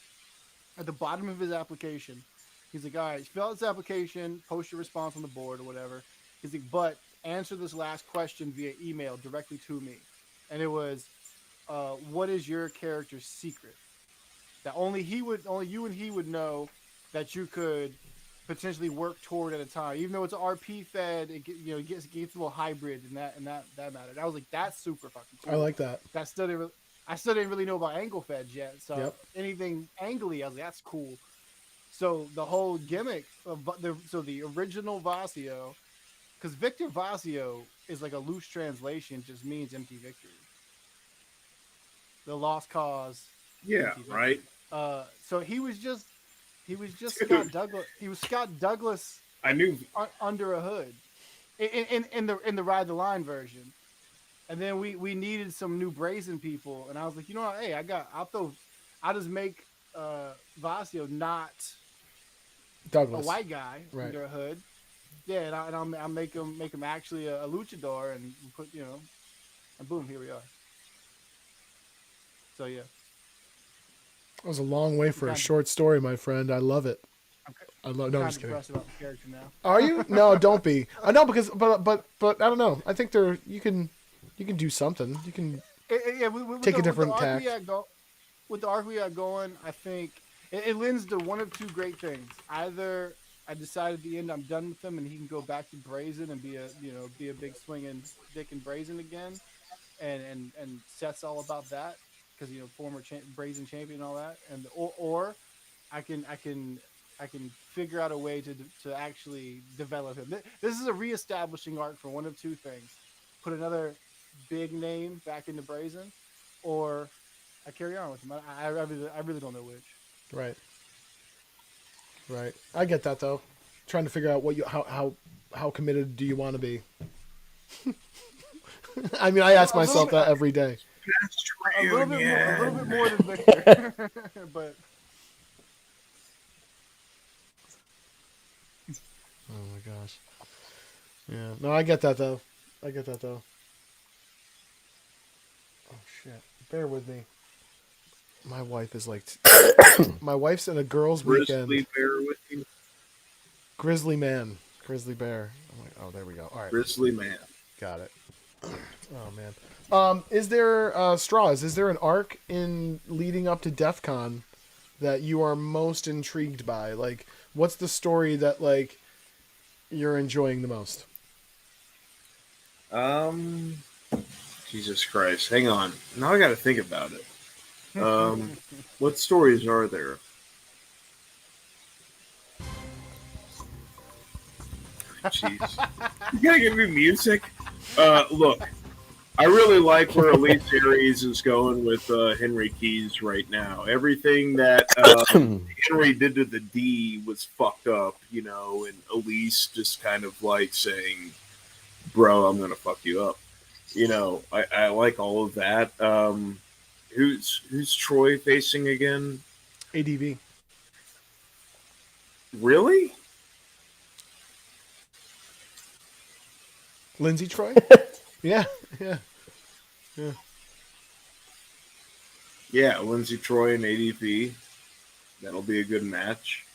At the bottom of his application, he's like, all right, fill out this application, post your response on the board or whatever. He's like, but answer this last question via email directly to me. And it was, what is your character's secret? That only you and he would know that you could potentially work toward at a time. Even though it's an RP fed, it gets a little hybrid and that mattered. I was like, that's super fucking cool. I like that. I still didn't really know about angle feds yet. So anything angly, I was like, that's cool. So the whole gimmick of the original Vasio, because Victor Vasio is like a loose translation, just means empty victory. The lost cause. Yeah, right. So he was just Scott Douglas. He was Scott Douglas. I knew under a hood, in the Ride the Line version, and then we needed some new brazen people, and I was like, you know what? Hey, I'll just make Vasio not Douglas, a white guy right. under a hood. Yeah, and I'll make him actually a luchador, and put and boom, here we are. So yeah. That was a long way for a short story, my friend. I love it. No, I'm just kidding. Depressed about the character now. Are you? No, don't be. I know because, but I don't know. I think you can do something. You can take a different tack. With the arc we got going, I think it lends to one of two great things. Either I decide at the end I'm done with him and he can go back to Brazen and be a big swinging dick and Brazen again, and Seth's all about that because former Brazen champion and all that, and or I can figure out a way to actually develop him. This is a reestablishing arc for one of two things: put another big name back into Brazen, or I carry on with him. I really don't know which. Right. I get that though. Trying to figure out how committed do you want to be? I mean, I ask myself that every day. A little bit more than Victor, but. Oh my gosh. Yeah. No, I get that though. Oh shit. Bear with me. My wife is like, my wife's in a girls' weekend. Grizzly bear with you. Grizzly bear. I'm like, oh, there we go. All right. Grizzly man. Got it. Oh man. Is there Straws? Is there an arc in leading up to DEFCON that you are most intrigued by? Like, what's the story that like you're enjoying the most? Jesus Christ. Hang on. Now I got to think about it. What stories are there? Jeez. You gotta give me music. Look, I really like where Elite Series is going with Henry Keys right now. Everything that Henry did to the D was fucked up, you know, and Elise just kind of like saying, "Bro, I'm gonna fuck you up." You know, I like all of that. Who's Troy facing again? ADV. Really? Lindsay Troy? Yeah. Yeah, Lindsay Troy and ADP. That'll be a good match.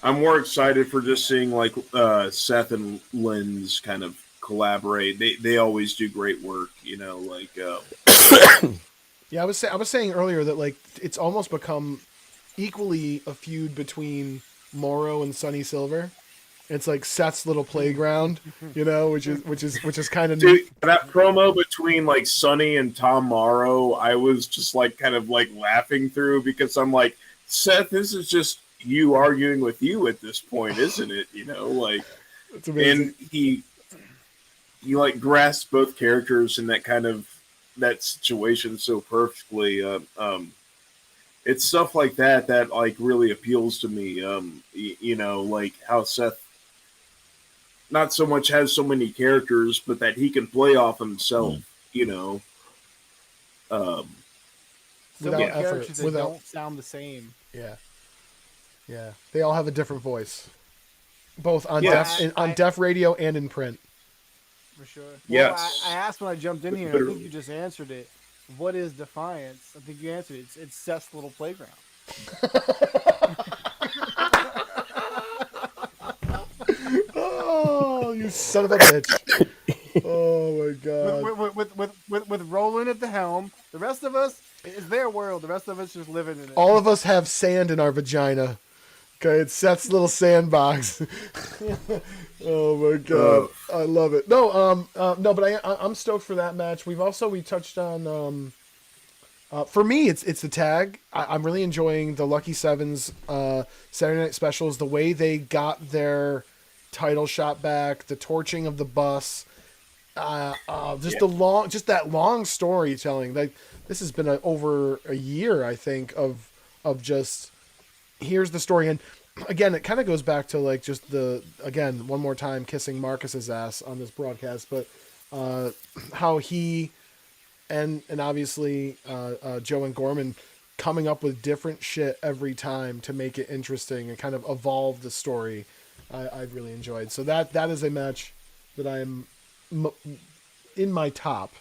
I'm more excited for just seeing like Seth and Lynn's kind of collaborate. They always do great work, you know. Like Yeah, I was saying earlier that like it's almost become equally a feud between Morrow and Sonny Silver. It's like Seth's little playground, you know, which is kind of dude, that promo between like Sonny and Tom Morrow, I was just like kind of like laughing through because I'm like, Seth, this is just you arguing with you at this point, isn't it? You know, like, it's amazing. and he like grasps both characters in that kind of that situation so perfectly. It's stuff like that that like really appeals to me. You know, like how Seth not so much has so many characters, but that he can play off himself. You know, So Without many effort, characters that without- don't sound the same. yeah. They all have a different voice, both on Yes. deaf radio and in print. For sure. Yes. Well, I asked when I jumped in here, and I think you just answered it. What is Defiance? I think you answered it. It's Seth's little playground. Oh, you son of a bitch! Oh my god! With Roland at the helm, the rest of us, it's their world. The rest of us just living in it. All of us have sand in our vagina. Okay, it's Seth's little sandbox. Oh my god, I love it. No, no, but I'm stoked for that match. We touched on. For me, it's the tag. I'm really enjoying the Lucky Sevens Saturday Night Specials. The way they got their title shot back, the torching of the bus, just that long storytelling. Like this has been over a year, I think, of just here's the story. And again, it kind of goes back to like just one more time kissing Marcus's ass on this broadcast, but how he and obviously Joe and Gorman coming up with different shit every time to make it interesting and kind of evolve the story. I've really enjoyed. So that is a match that I'm in my top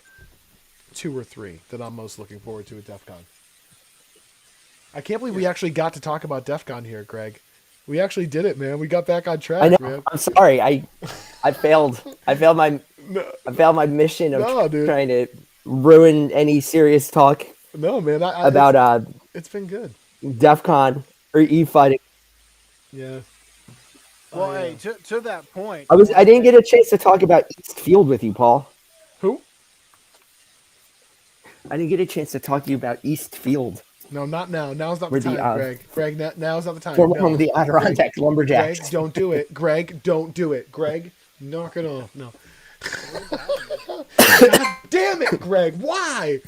2 or 3 that I'm most looking forward to at DEFCON. I can't believe we actually got to talk about DEFCON here, Greg. We actually did it, man. We got back on track, I know. man. I'm sorry. I failed. I failed my mission of trying to ruin any serious talk No, man. about it's been good. DEFCON or E-fighting. Yeah. Well, hey, to that point, I didn't get a chance to talk about Eastfield with you, Paul. Who? I didn't get a chance to talk to you about Eastfield. No, not now. Now's not the Where the, time, Greg. Greg, now's not the time. Former No. home of the Adirondack Lumberjacks. Greg, don't do it. Greg, don't do it. Greg, knock it off. No. God damn it, Greg. Why?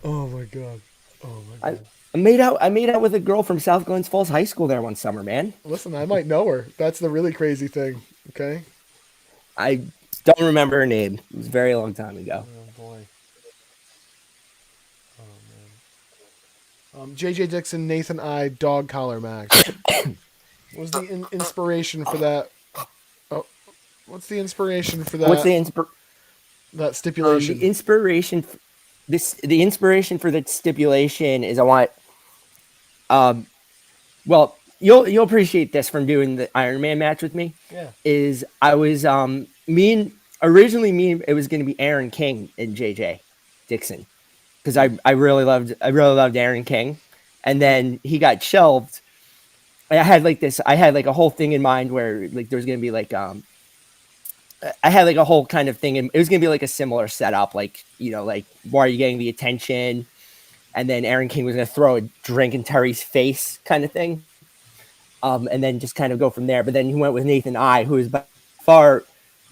Oh my god. Oh my god. I made out with a girl from South Glens Falls High School there one summer, man. Listen, I might know her. That's the really crazy thing. Okay. I don't remember her name. It was a very long time ago. Oh boy. Oh man. JJ Dixon, Nathan I, dog collar match. What was the inspiration for that? Oh, what's the inspiration for that? What's the that stipulation? The inspiration for that stipulation is I want. Well, you'll appreciate this from doing the Iron Man match with me. Yeah. Is I was originally it was going to be Aaron King and JJ Dixon because I really loved Aaron King, and then he got shelved. I had like a whole thing in mind where like there was going to be like I had like a whole kind of thing, and it was going to be like a similar setup, like, you know, like, why are you getting the attention? And then Aaron King was going to throw a drink in Terry's face kind of thing. And then just kind of go from there. But then he went with Nathan I, who is by far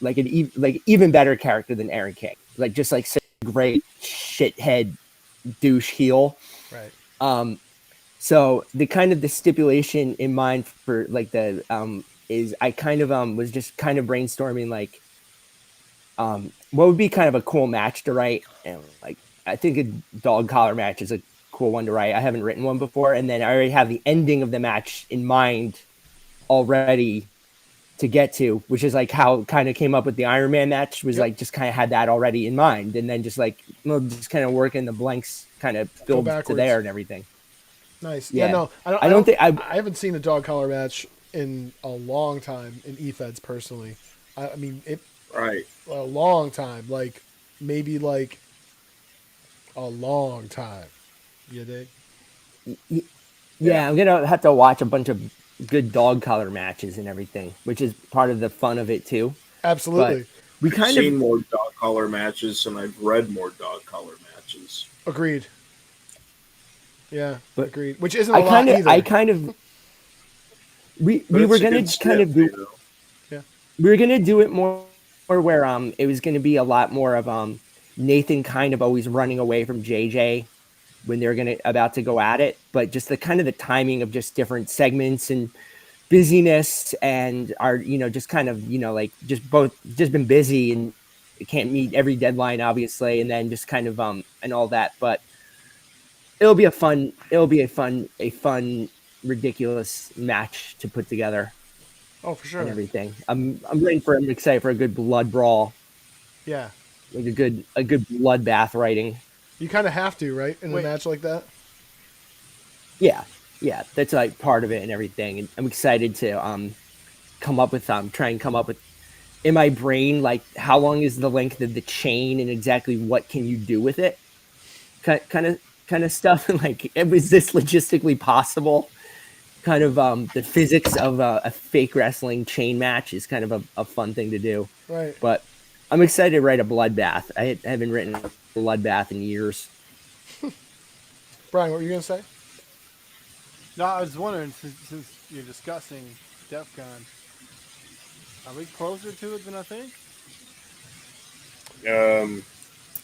like like even better character than Aaron King. Like just like such a great shithead douche heel. Right. So the stipulation in mind for like the is I kind of was just kind of brainstorming like what would be kind of a cool match to write, and like I think a dog collar match is a cool one to write. I haven't written one before, and then I already have the ending of the match in mind already to get to, which is like how it kind of came up with the Iron Man match, was like just kind of had that already in mind, and then just like just kind of working the blanks kind of build to backwards. there and everything. Nice. Yeah. Yeah, no, I don't think I haven't seen a dog collar match in a long time in EFEDs personally. I mean, Right. a long time, like maybe like a long time. You dig? Yeah, I'm gonna have to watch a bunch of good dog collar matches and everything, which is part of the fun of it too. Absolutely. But we I've kind seen of more dog collar matches, and I've read more dog collar matches. Agreed. Yeah, But agreed. Which isn't a lot either. We But were it's a gonna good kind of step, do Yeah. we were gonna do it more where it was gonna be a lot more of Nathan kind of always running away from JJ when they're about to go at it, but just the kind of the timing of just different segments and busyness and our just kind of like just been busy and can't meet every deadline obviously, and then just kind of and all that. But it'll be a fun ridiculous match to put together Oh, for sure. and everything. I'm excited for a good blood brawl, Yeah. like a good bloodbath writing. You kind of have to, right, in a match like that. Yeah, that's like part of it and everything. And I'm excited to come up with try and come up with in my brain like how long is the length of the chain and exactly what can you do with it, kind of stuff. And like, was this logistically possible? Kind of the physics of a fake wrestling chain match is kind of a fun thing to do. Right. But I'm excited to write a bloodbath. I haven't written a bloodbath in years. Brian, what were you gonna say? No, I was wondering, since you're discussing DEFCON, are we closer to it than I think?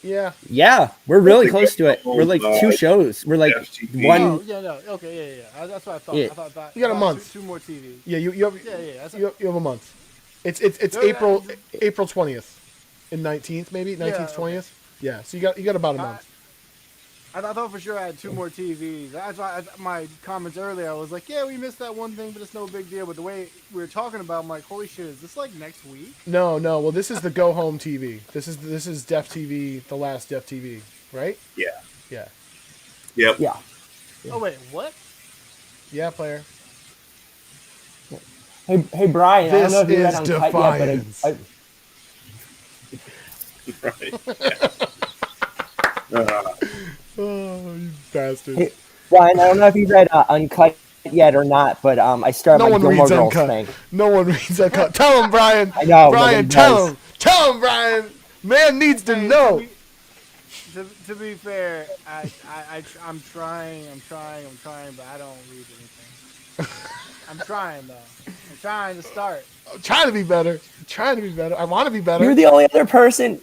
Yeah, we're really close to it. We're like 2 shows. We're like FTP. one. Oh, yeah, no, okay, yeah. That's what I thought. Yeah. I thought You got a month. Two more TVs. Yeah, you have That's you have a month. It's No, April no, April 20th, and 19th maybe 19th 20th. Yeah, so you got about a month. I thought for sure I had 2 more TVs. That's why my comments earlier, I was like, yeah, we missed that one thing, but it's no big deal. But the way we were talking about, I'm like, holy shit, is this like next week? No. Well, this is the go home TV. This is Def TV, the last Def TV, right? Yeah. Yeah. Yep. Yeah. Oh, wait, what? Yeah, player. Hey Brian, This I don't know if you is read Uncut Defiance. yet, Right. Oh, you bastard. Hey, Brian, I don't know if you read Uncut yet or not, but I started No my one Gilmore reads Girls Uncut. thing. No one reads Uncut. Tell him, Brian. I know, Brian, nobody tell does. him. Tell him, Brian. Man needs to Hey, know. To be fair, I'm trying, but I don't read anything. I'm trying though. I'm trying to start. I'm trying to be better. I want to be better. You're the only other person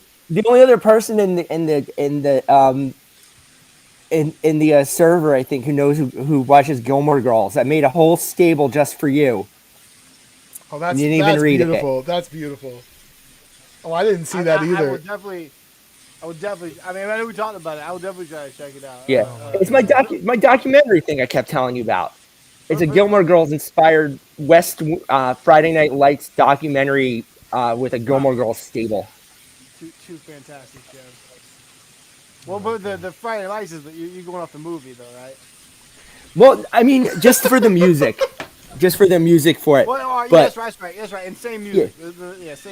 in the server, I think, who knows who watches Gilmore Girls. I made a whole stable just for you. Oh, that's You didn't even read it. beautiful. That's beautiful. Oh, I didn't see that I either. would definitely. I mean, I know we talked about it. I would definitely try to check it out. Yeah, it's my documentary thing I kept telling you about. It's a Gilmore Girls inspired West Friday Night Lights documentary with a Gilmore Girls stable. Two fantastic shows. Well, but the Friday Lights is you're going off the movie though, right? Well, I mean, just for the music, for it. Well, but that's right. And same music.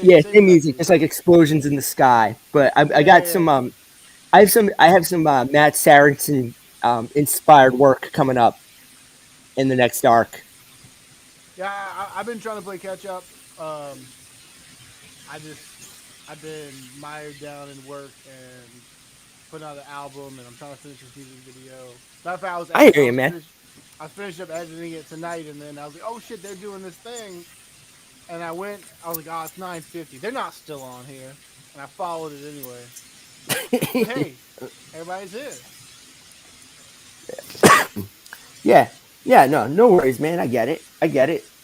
yeah, same music, just like explosions in the sky. But I got some. I have some Matt Sarensen inspired work coming up in the next arc. Yeah, I've been trying to play catch up. I've been mired down in work and putting out an album, and I'm trying to finish this music video. Matter of fact, I hear you, man. I finished up editing it tonight, and then I was like, oh shit, they're doing this thing. and I went. I was like, oh, it's 9:50. They're not still on here, and I followed it anyway. But hey, everybody's here. Yeah. Yeah, no worries, man. I get it.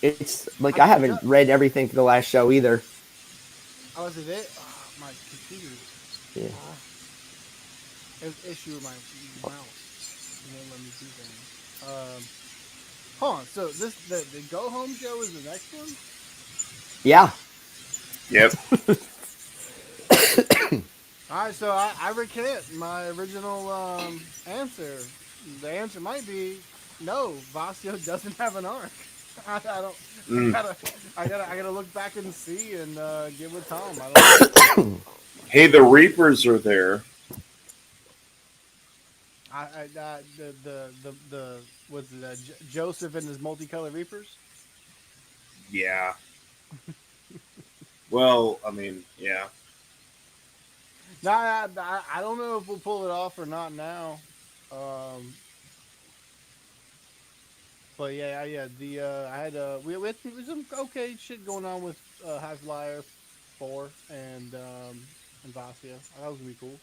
It's like I haven't read everything for the last show either. Oh, is it? Oh, my computer. Yeah. There's an issue with my mouse. It won't let me do things. Hold on. So the Go Home show is the next one? Yeah. Yep. All right, so I recant my original answer. The answer might be no. Vasio doesn't have an arc. I don't. I gotta look back and see and get with Tom. I don't know. Hey, the Reapers are there. The what's it? Joseph and his multicolored Reapers. Yeah. Well, I mean, yeah. No, I don't know if we'll pull it off or not now. But yeah. I had we had some okay shit going on with High Flyer 4 and Vasio. That was gonna be cool.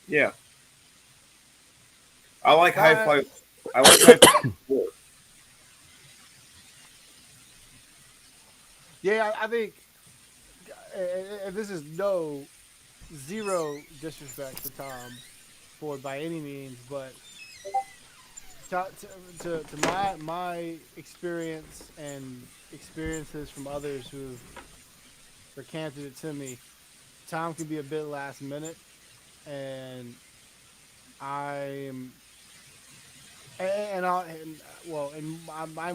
Yeah. I like High Fly. I like High Fly 4. Yeah, I think this is zero disrespect to Tom Ford by any means, but to my experience and experiences from others who've recanted it to me, Tom can be a bit last minute, and I'm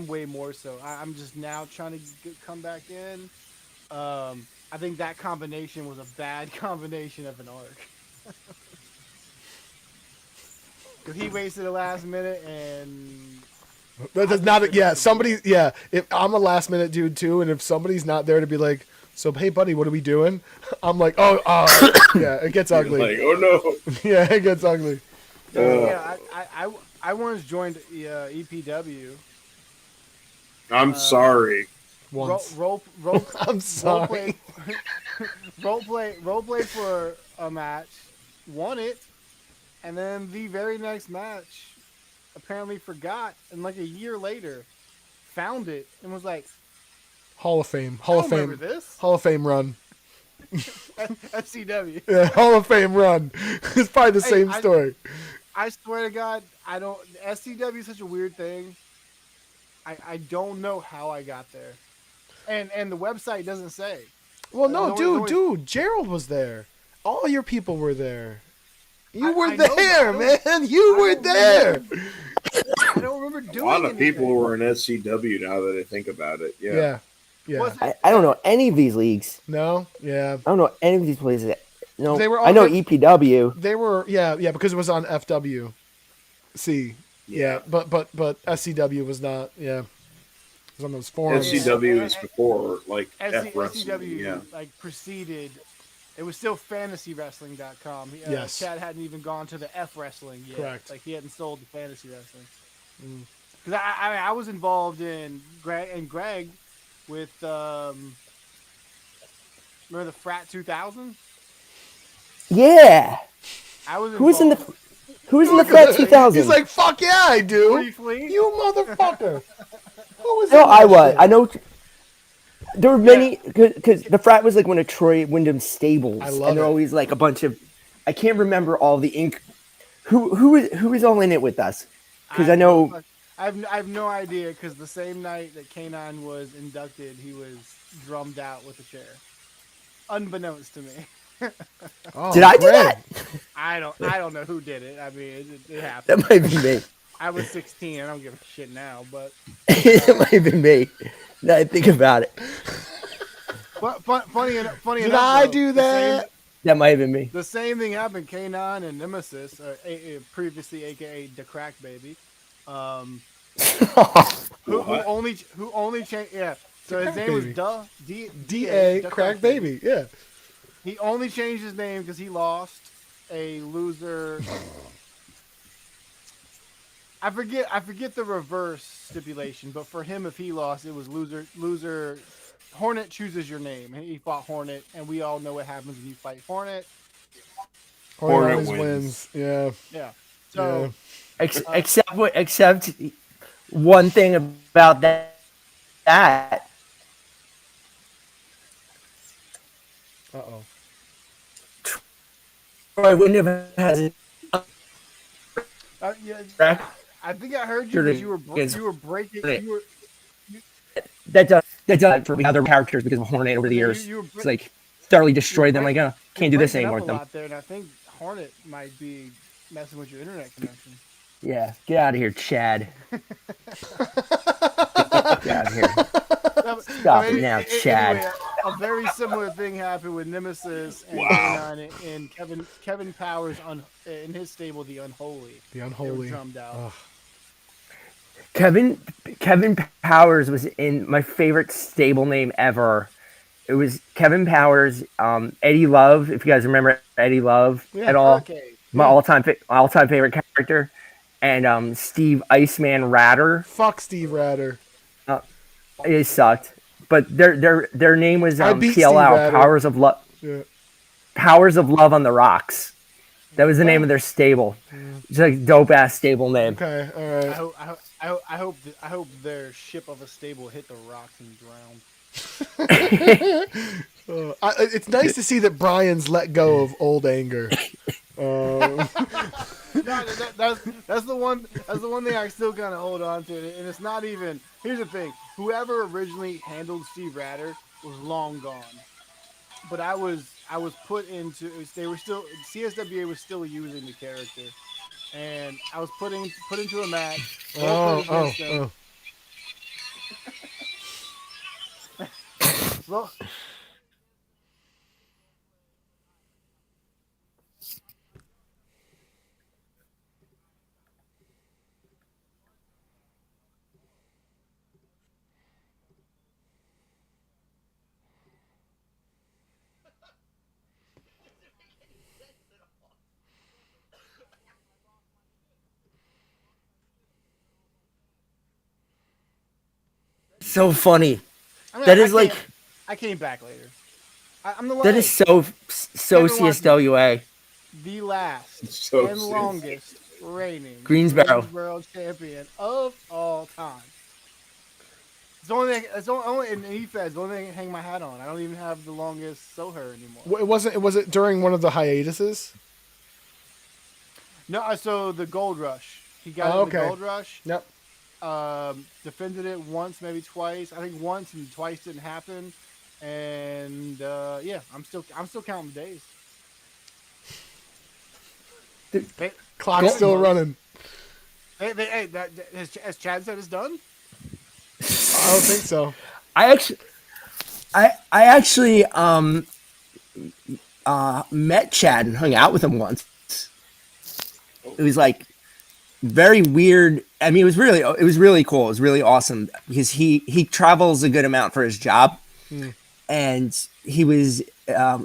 way more so. I'm just now trying to come back in. I think that combination was a bad combination of an arc. Because he wasted the last minute and... That's not, yeah, somebody, yeah, if I'm a last minute dude too, and if somebody's not there to be like, so, hey buddy, what are we doing? I'm like, yeah, it gets ugly. Like, oh no. Yeah, it gets ugly. I once joined EPW. I'm sorry. Once. I'm sorry. Role play for a match, won it, and then the very next match, apparently forgot, and like a year later, found it and was like, Hall of Fame this? Hall of Fame run. SCW. Yeah, Hall of Fame run. It's probably the same story. I swear to God, I don't. SCW is such a weird thing. I don't know how I got there, and the website doesn't say. Well, no, dude, Gerald was there. All your people were there. You were there, man. You were there. I don't remember doing. A lot of people were in SCW now that I think about it. Yeah. I don't know any of these leagues. No, yeah. I don't know any of these places. No, they were all I know EPW. They were, yeah, because it was on FWC. Yeah, but SCW was not. Yeah, it was on those forums. SCW was before like F Wrestling. SCW like preceded. It was still fantasywrestling.com. Yes. Chad hadn't even gone to the F Wrestling yet. Correct. Like he hadn't sold the fantasy wrestling. Because I was involved in Gregg with remember the Frat 2000? Yeah. I was Who was in the Frat 2000? He's like, fuck yeah, I do. Briefly. You motherfucker. Who was No, in I that was. shit? I know. There were many because the Frat was like one of Troy Wyndham's stables, I love and there it. were always like a bunch of. I can't remember all the ink. Who was all in it with us? Because I know. I have no idea. Because the same night that K9 was inducted, he was drummed out with a chair, unbeknownst to me. Oh, Did I do that? I don't know who did it. I mean, it happened. That might be me. I was 16. I don't give a shit now, but It might have been me. Now I think about it. funny enough. Did I do that? That might have been me. The same thing happened. K9 and Nemesis, previously AKA the Crack Baby, who only changed. Yeah, so his name was D.A. Crack Baby. Yeah. He only changed his name because he lost a loser. I forget the reverse stipulation, but for him, if he lost, it was loser. Hornet chooses your name, and he fought Hornet, and we all know what happens when you fight Hornet. Hornet Hornet always wins. Yeah. Yeah. So Except one thing about that. Uh-oh. Troy wouldn't have had it. yeah, I think I heard you, but you were breaking. That does for the other characters because of Hornet over the years. It's like thoroughly destroyed them. Like, oh, can't do this anymore with them. There, and I think Hornet might be messing with your internet connection. Yeah, get out of here, Chad. Get out of here. Stop it now, Chad. Anyway, a very similar thing happened with Nemesis and K9 and Kevin Powers in his stable, the Unholy. The Unholy. They were drummed out. Kevin Powers was in my favorite stable name ever. It was Kevin Powers, Eddie Love. If you guys remember Eddie Love at all, my all-time favorite character, and Steve Iceman Ratter. Fuck Steve Ratter. It sucked, but their name was PLL, Powers of Love. Yeah. Powers of Love on the Rocks. That was the name of their stable. It's like a dope ass stable name. Okay, all right. I hope their ship of a stable hit the rocks and drowned. It's nice to see that Brian's let go of old anger. That's the one thing I still kind of hold on to, and it's not even. Here's the thing: whoever originally handled Steve Ratter was long gone, but I was put into. They were still CSWA was still using the character, and I was put into a match. Oh. Well, So funny. I mean, That is like. I came back later. I'm the last. That is so CSWA. The last So and longest reigning Greensboro champion of all time. It's the only thing. It's only in EFED. It's the only thing I can hang my hat on. I don't even have the longest Soher anymore. Was it during one of the hiatuses? No, so the Gold Rush. He got the Gold Rush. Yep. Defended it once, maybe twice. I think once and twice didn't happen. And yeah, I'm still counting the days. Clock's still running. Hey, as Chad said, it's done. I don't think so. I actually met Chad and hung out with him once. It was like very weird. I mean, it was really cool. It was really awesome because he travels a good amount for his job, and he was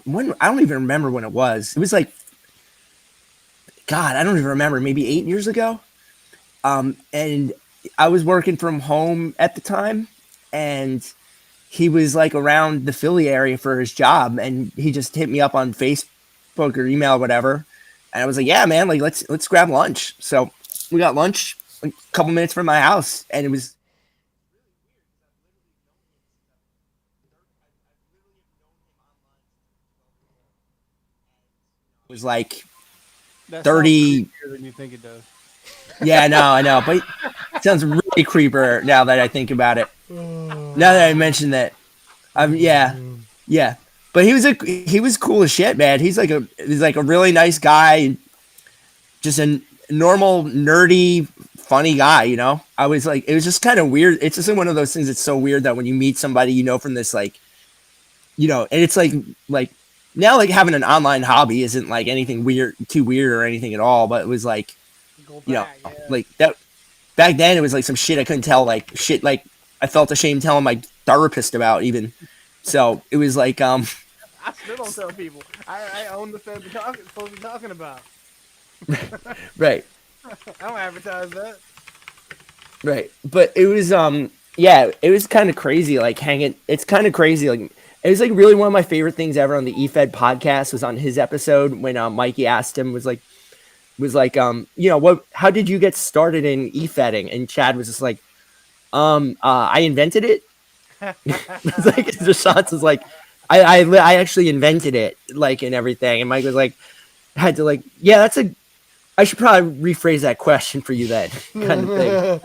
when I don't even remember when it was. It was like, God, I don't even remember. Maybe 8 years ago. And I was working from home at the time, and he was like around the Philly area for his job, and he just hit me up on Facebook or email or whatever. And I was like, yeah, man, like let's grab lunch. So we got lunch a couple minutes from my house, and it was like That 30 sounds creepier than you think it does. Yeah, I know, but it sounds really creeper now that I think about it. Now that I mentioned that, yeah. But he was cool as shit, man. He's like a really nice guy, just a normal nerdy, funny guy. You know, I was like, it was just kind of weird. It's just one of those things that's so weird that when you meet somebody, you know, from this like, you know, and it's like now like having an online hobby isn't like anything too weird or anything at all. But it was like. You know, like that back then it was like some shit I couldn't tell, like shit like I felt ashamed telling my therapist about even. So it was like I still don't tell people. I own the thing supposed to be talking about. Right. I don't advertise that. Right. But it was yeah, it was kind of crazy like hanging it's kind of crazy like it was like really one of my favorite things ever on the EFED podcast was on his episode when Mikey asked him you know, what how did you get started in EFEDing? And Chad was just like I invented it. It's like the shots was like I actually invented it like and everything and Mike was like had to like yeah, that's a I should probably rephrase that question for you then kind of thing.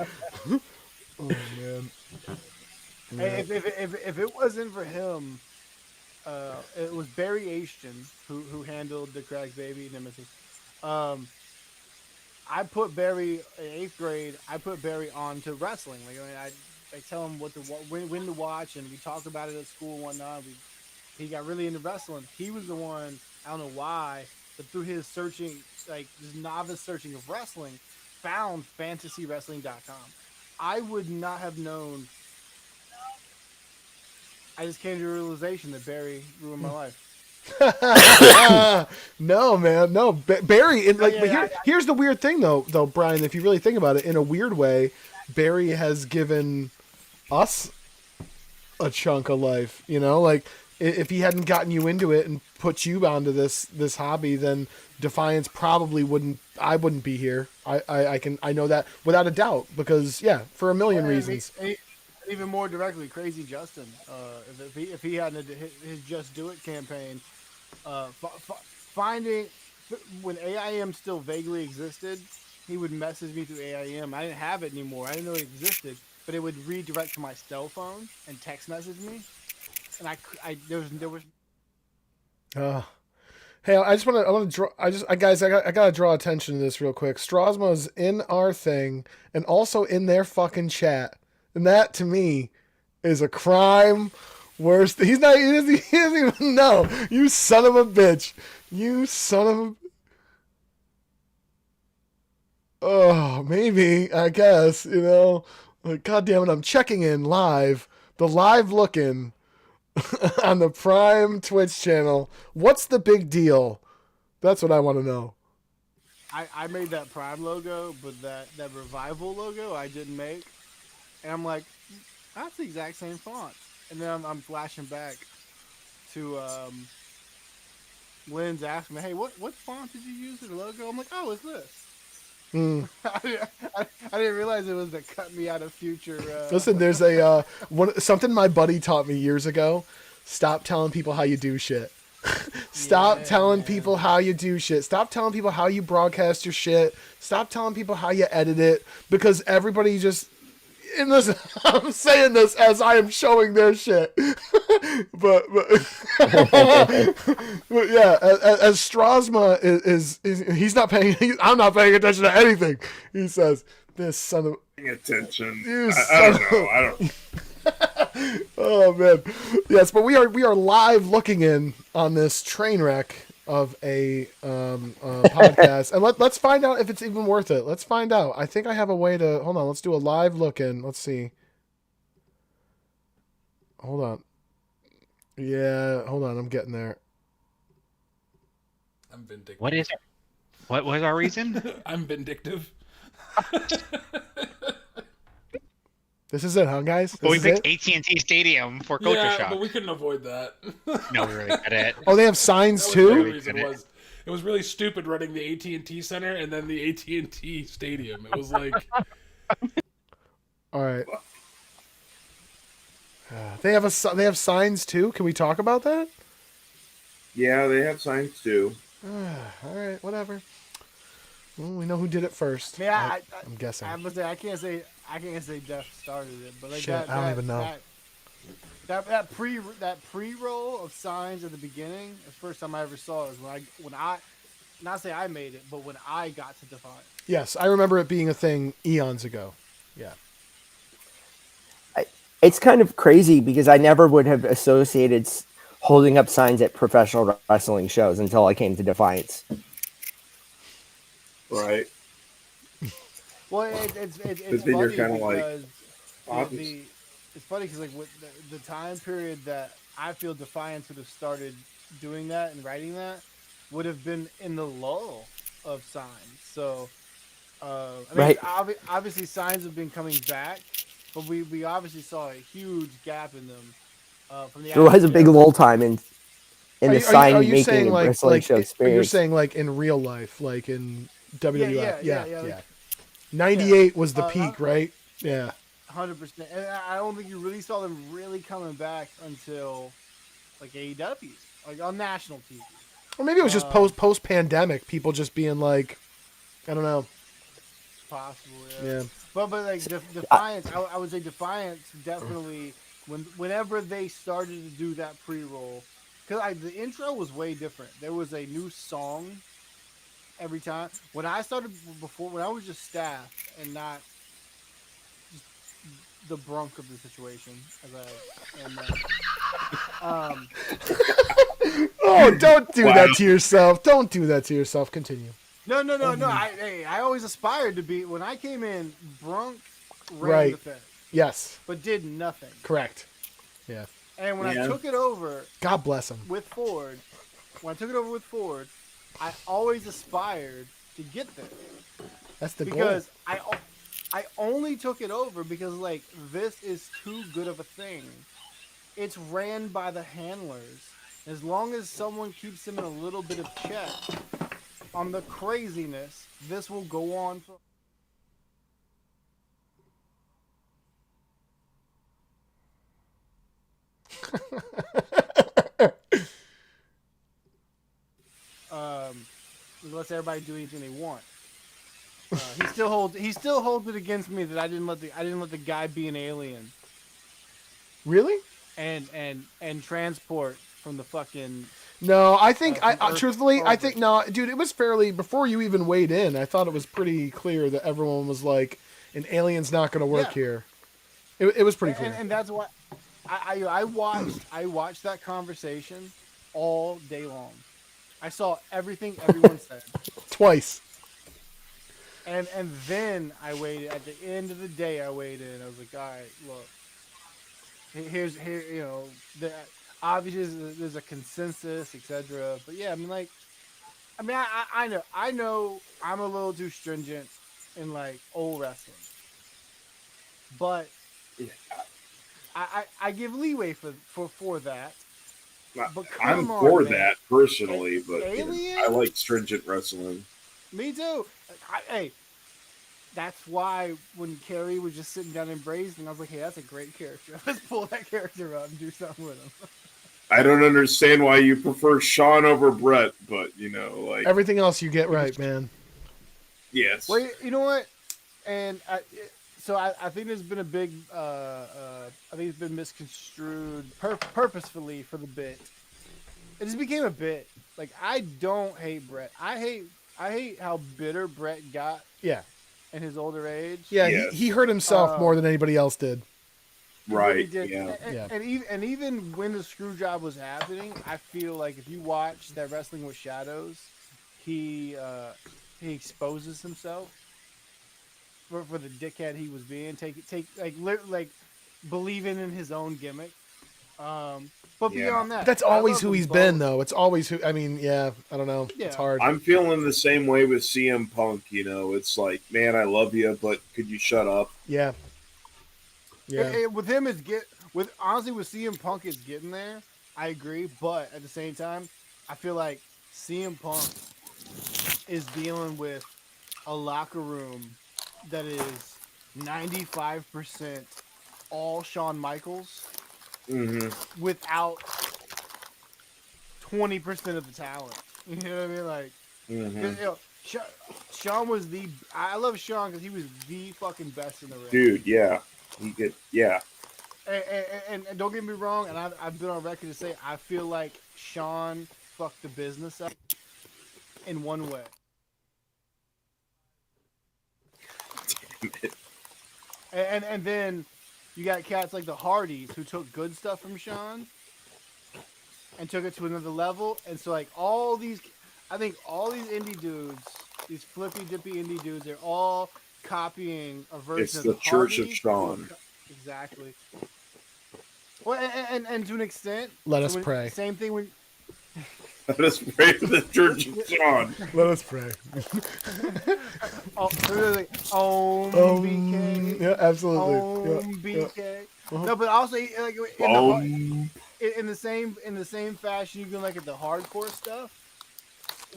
Oh man. Hey, if it wasn't for him, it was Barry Ashton who handled the Crack Baby Nemesis. Um, I put Barry in 8th grade. I put Barry on to wrestling. Like I tell him when to watch, and we talked about it at school and whatnot. He got really into wrestling. He was the one. I don't know why, but through his searching, like this novice searching of wrestling, found fantasywrestling.com. I would not have known. I just came to the realization that Barry ruined my life. No, man, no. Barry, and like, yeah, but here's the weird thing, though, Brian. If you really think about it, in a weird way, Barry has given us a chunk of life. You know, like if he hadn't gotten you into it and put you onto this hobby, then Defiance probably wouldn't. I wouldn't be here. I know that without a doubt because yeah, for a million reasons. Even more directly, Crazy Justin. If he hadn't his Just Do It campaign, finding when AIM still vaguely existed, he would message me through AIM. I didn't have it anymore. I didn't know it existed, but it would redirect to my cell phone and text message me. And there was. Hey, I want to draw. Guys, I gotta draw attention to this real quick. Strasma's in our thing and also in their fucking chat. And that, to me, is a crime worse. He doesn't even know. You son of a bitch. You son of a... Oh, maybe, I guess, you know. Like, God damn it, I'm checking in live. The live look-in on the Prime Twitch channel. What's the big deal? That's what I want to know. I made that Prime logo, but that Revival logo I didn't make. And I'm like, that's the exact same font. And then I'm flashing back to Lynn's asking me, hey, what font did you use for the logo? I'm like, oh, it's this. I didn't realize it was to cut me out of future. Listen, there's something my buddy taught me years ago. Stop telling people how you do shit. Stop telling people how you do shit. Stop telling people how you broadcast your shit. Stop telling people how you edit it because everybody just... And listen, I'm saying this as I am showing their shit, but yeah, as Strasma is he's not paying. I'm not paying attention to anything. He says, "This son of Paying attention. you I don't know. I don't. Oh man, yes, but we are live looking in on this train wreck of a podcast, and let's find out if it's even worth it. Let's find out. I think I have a way to hold on. Let's do a live look in. Let's see. Hold on. Yeah, hold on. I'm getting there. I'm vindictive. What was our reason? I'm vindictive. This is it, huh, guys? But we picked AT&T Stadium for Culture Yeah, Shock. but we couldn't avoid that. No, we really got it. Oh, they have signs That was too. the reason was it was really stupid running the AT&T Center and then the AT&T Stadium. It was like, All right. They have signs too. Can we talk about that? Yeah, they have signs too. All right, whatever. Well, we know who did it first. Yeah, I'm guessing. I must say I can't say Def started it, but like Shit, I don't even know. That pre-roll of signs at the beginning, the first time I ever saw it was when I not say I made it, but when I got to Defiant. Yes, I remember it being a thing eons ago. Yeah. It's kind of crazy because I never would have associated holding up signs at professional wrestling shows until I came to Defiance. Right. Well, it's But funny then you're kinda because like, it's funny because like with the time period that I feel Defiance would have started doing that and writing that would have been in the lull of signs. So I mean, Right. obviously signs have been coming back, but we obviously saw a huge gap in them from the There was a big IWF. lull time in Are the you, are you, are sign you making saying and like wrestling show you're experience. saying like in real life, like in WWF? Yeah. Yeah. Like, 98 was the uh, peak, right? Yeah. 100%. And I don't think you really saw them really coming back until like AEW, like on national TV. Or maybe it was just post pandemic, people just being like, I don't know. Possible, Yeah. But like Defiance, I would say Defiance definitely whenever they started to do that pre-roll, because the intro was way different. There was a new song every time. When I started when I was just staff and not just the brunk of the situation, as I am now. Oh, don't do Wow. that to yourself. Don't do that to yourself. Continue. No. I always aspired to be when I came in. Brunk ran Right. the Fed, Yes. but did nothing. Correct. Yeah. And when I Yeah. took it over God bless him. with Ford, I always aspired to get there That's the because goal. I only took it over because like this is too good of a thing. It's ran by the handlers. As long as someone keeps them in a little bit of check on the craziness, this will go on for. Lets everybody do anything they want. He still holds it against me that I didn't let the guy be an alien Really? and transport from the fucking. No, I think from I Earth truthfully, I over. think no, dude. It was fairly before you even weighed in. I thought it was pretty clear that everyone was like, "An alien's not going to work Yeah. here." It was pretty clear. And that's why I watched that conversation all day long. I saw everything everyone said. Twice. And then I waited. At the end of the day, I weighed in. I was like, all right, look. Here's obviously there's a consensus, etc. But yeah, I know I'm a little too stringent in like old wrestling, but I give leeway for that. But I'm come on, for man. that personally, but Alien? I like stringent wrestling. Me too. Hey, that's why when Kerry was just sitting down and brazen, I was like, hey, that's a great character. Let's pull that character up and do something with him. I don't understand why you prefer Sean over Brett, but like Everything else you get right, man. yes. Well, you know what? And I think there's been a big, I think it's been misconstrued purposefully for the bit. It just became a bit. Like, I don't hate Brett. I hate how bitter Brett got Yeah. in his older age. Yeah. Yes. He hurt himself more than anybody else did. He really Right. did. Yeah. And even when the screw job was happening, I feel like if you watch that Wrestling with Shadows, he exposes himself for the dickhead he was being. Like believing in his own gimmick. But Yeah. beyond that, That's I always love who them he's both. been, though. It's always who. I mean, yeah. I don't know. Yeah. It's hard. I'm feeling the same way with CM Punk. It's like, man, I love you, but could you shut up? Yeah. Yeah. With him, honestly with CM Punk, it's getting there. I agree, but at the same time, I feel like CM Punk is dealing with a locker room that is 95% all Shawn Michaels Mm-hmm. without 20% of the talent. You know what I mean? Like, Mm-hmm. Shawn was I love Shawn because he was the fucking best in the ring. Dude, yeah. He could, yeah. And don't get me wrong, and I've been on record to say I feel like Shawn fucked the business up in one way. And then you got cats like the Hardys who took good stuff from Shawn and took it to another level. And so like I think all these indie dudes, these flippy dippy indie dudes, they're all copying a version It's of the the Church of Hardys. Shawn. Exactly. Well, and to an extent. Let us pray. Same thing when. Let us pray for the Church of John. Let us pray. Oh, really? BK. Yeah, absolutely. BK. Uh-huh. No, but also like in the hard, Boom. in the same fashion you can like at the hardcore stuff.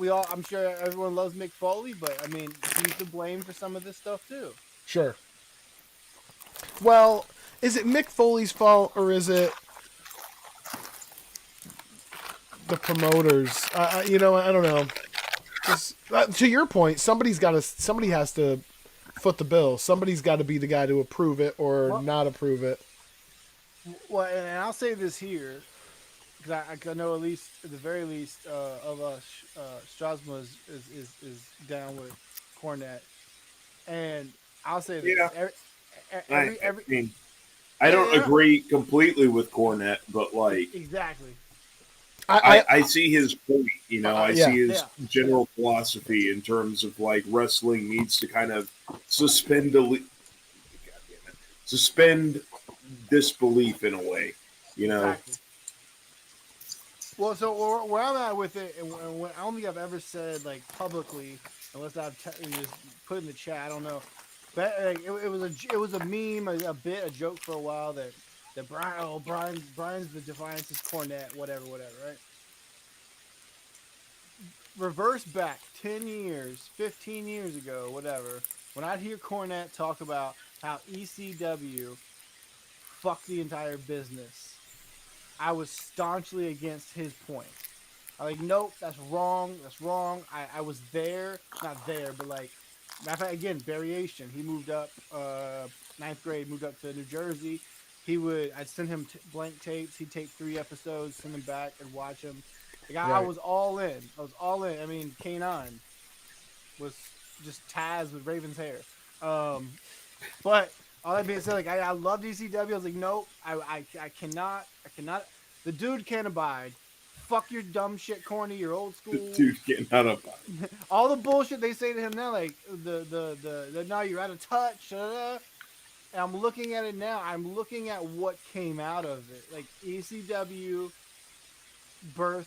I'm sure everyone loves Mick Foley, but I mean he's to blame for some of this stuff too. Sure. Well, is it Mick Foley's fault or is it the promoters? I don't know. Just, to your point, somebody has to foot the bill. Somebody's got to be the guy to approve it or not approve it. Well, and I'll say this here because I know at least at the very least of us, Strasma is down with Cornette, and I'll say this. Yeah. Every I mean, I don't agree completely with Cornette, but like exactly. I see his point. I yeah. see his general philosophy in terms of like wrestling needs to kind of suspend disbelief in a way. Exactly. Well, so where I'm at with it, and I don't think I've ever said like publicly, unless I've just put in the chat. I don't know, but like, it was a meme, a bit, a joke for a while that Brian's the Defiance's Cornette, whatever, right? Reverse back 10 years, 15 years ago, whatever, when I'd hear Cornette talk about how ECW fucked the entire business, I was staunchly against his point. I'm like, nope, that's wrong. I was there, not there, but like, matter of fact, again, variation. He moved up, ninth grade, moved up to New Jersey. I'd send him blank tapes. He'd tape 3 episodes, send them back, and watch them. Like, I was all in. I mean, K9 was just Taz with Raven's hair. But all that being said, like, I love ECW. I was like, nope, I cannot. The dude can't abide. Fuck your dumb shit, corny. You're old school. The dude getting out of all the bullshit they say to him now, like the now you're out of touch. And I'm looking at it now. I'm looking at what came out of it. Like ECW birthed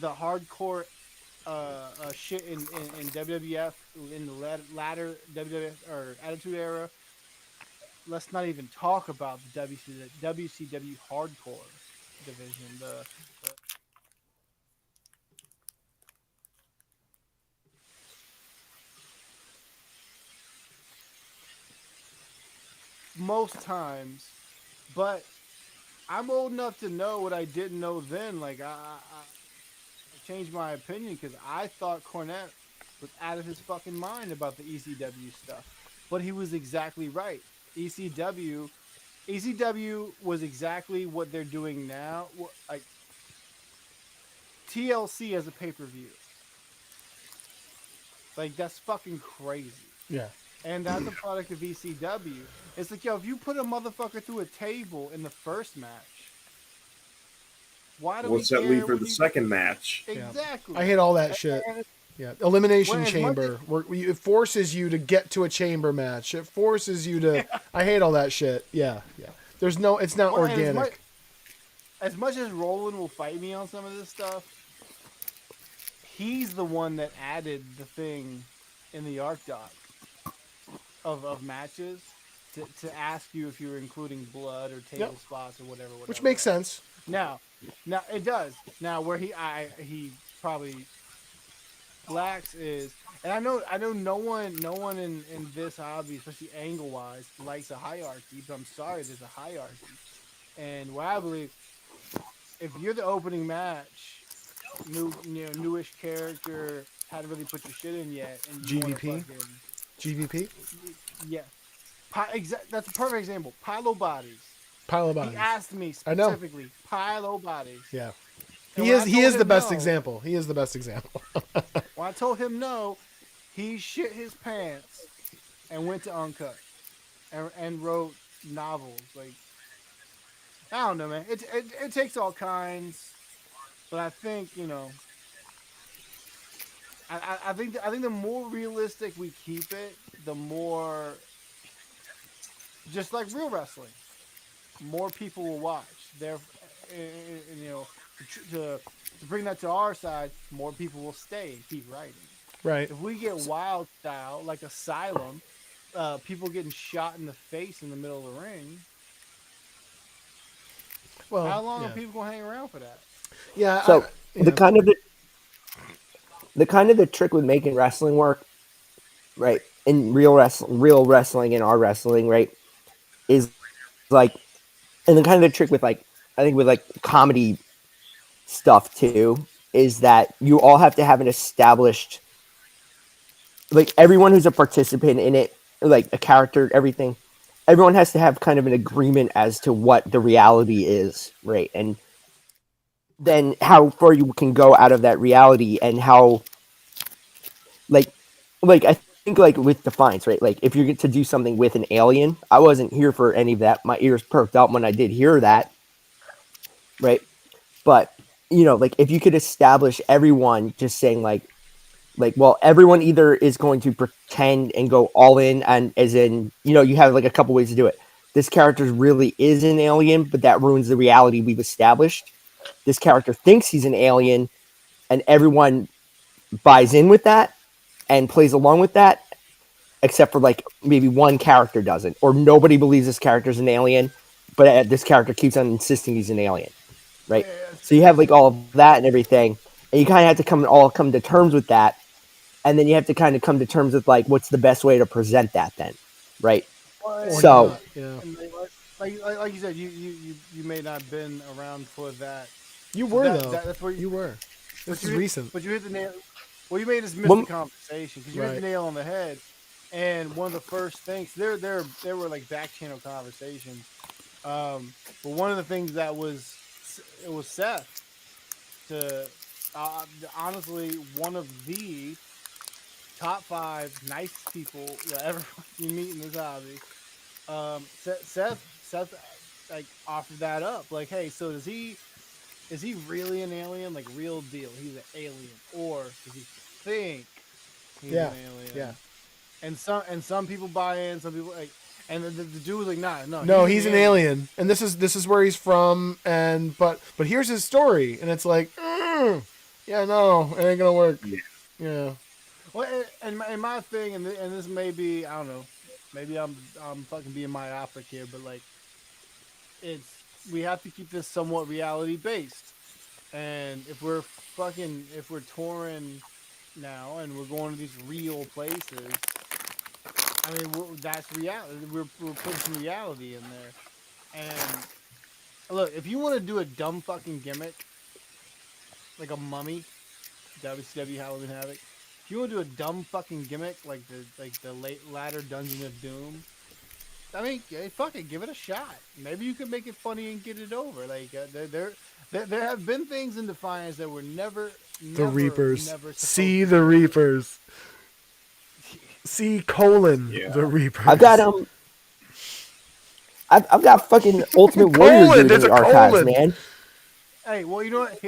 the hardcore shit in WWF in the latter WWF or Attitude Era. Let's not even talk about the WCW hardcore division. Most times, but I'm old enough to know what I didn't know then. Like I changed my opinion because I thought Cornette was out of his fucking mind about the ECW stuff, but he was exactly right. ECW was exactly what they're doing now. Like TLC as a pay-per-view. Like that's fucking crazy. Yeah. And that's a product of ECW. It's like, yo, if you put a motherfucker through a table in the first match, why do what's we that care leave for what the you... second match? Exactly. I hate all that shit. Yeah, elimination chamber. It forces you to get to a chamber match. It forces you to. Yeah. I hate all that shit. Yeah. There's no. It's not organic. As much as Roland will fight me on some of this stuff, he's the one that added the thing in the ARC doc of matches to ask you if you were including blood or table spots or whatever. Which makes sense. Now it does. Now where he probably lacks is, and I know no one in this hobby, especially angle wise, likes a hierarchy, but I'm sorry, there's a hierarchy. And what I believe, if you're the opening match, newish character, hadn't really put your shit in yet, and you GVP? Yeah. That's a perfect example. Pile Bodies. He asked me specifically, Pile Bodies. Yeah. He is the best example. He is the best example. When I told him no, he shit his pants and went to Uncut and wrote novels. Like, I don't know, man. It takes all kinds, but I think I think the more realistic we keep it, the more, just like real wrestling, more people will watch. to bring that to our side, more people will stay and keep writing. Right. If we get wild style like Asylum, people getting shot in the face in the middle of the ring, Well, how long yeah. are people gonna hang around for that? Yeah. So the yeah. kind of the trick with making wrestling work, right? In real wrestling and our wrestling, right, is like, and the kind of the trick with like, I think with like comedy stuff too, is that you all have to have an established, like everyone who's a participant in it, like a character, everything, everyone has to have kind of an agreement as to what the reality is, right? And then how far you can go out of that reality, and how like I think like with Defiance, right? Like if you get to do something with an alien, I wasn't here for any of that. My ears perked up when I did hear that, right? But like if you could establish everyone just saying well, everyone either is going to pretend and go all in, and as in, you have like a couple ways to do it. This character really is an alien, but that ruins the reality we've established. This character thinks he's an alien, and everyone buys in with that and plays along with that, except for like maybe one character doesn't, or nobody believes this character's an alien, but this character keeps on insisting he's an alien, right? So you have like all of that and everything, and you kind of have to come to terms with that, and then you have to kind of come to terms with like what's the best way to present that then, right? Or So not, yeah. And like you said, you may not have been around for that. You were that, though. That's where you were. This is hit, recent. But you hit the nail. Well, you may just miss the conversation because you hit the nail on the head. And one of the first things there were like back channel conversations. But one of the things that was Seth to honestly one of the top 5 nicest people you'll ever you meet in this hobby. Seth like offered that up. Like, hey, so is he really an alien? Like real deal, he's an alien, or does he think he's an alien? Yeah. And some people buy in, some people like, and the dude was like, no, he's an alien, and this is where he's from, and but here's his story, and it's like, yeah, no, it ain't gonna work. Yeah. Well, and my thing, and this may be, I don't know, maybe I'm fucking being myopic here, but like, we have to keep this somewhat reality based, and if we're touring now and we're going to these real places, I mean, that's reality. We're putting some reality in there, and look, if you want to do a dumb fucking gimmick, like a mummy, WCW Halloween Havoc. If you want to do a dumb fucking gimmick like the late ladder Dungeon of Doom, I mean, fuck it, give it a shot. Maybe you can make it funny and get it over. Like there have been things in Defiance that were never The Reapers. Never See the Reapers. C colon the Reapers. I've got fucking Ultimate Warrior dudes in the archives, man. Hey, well, you know what?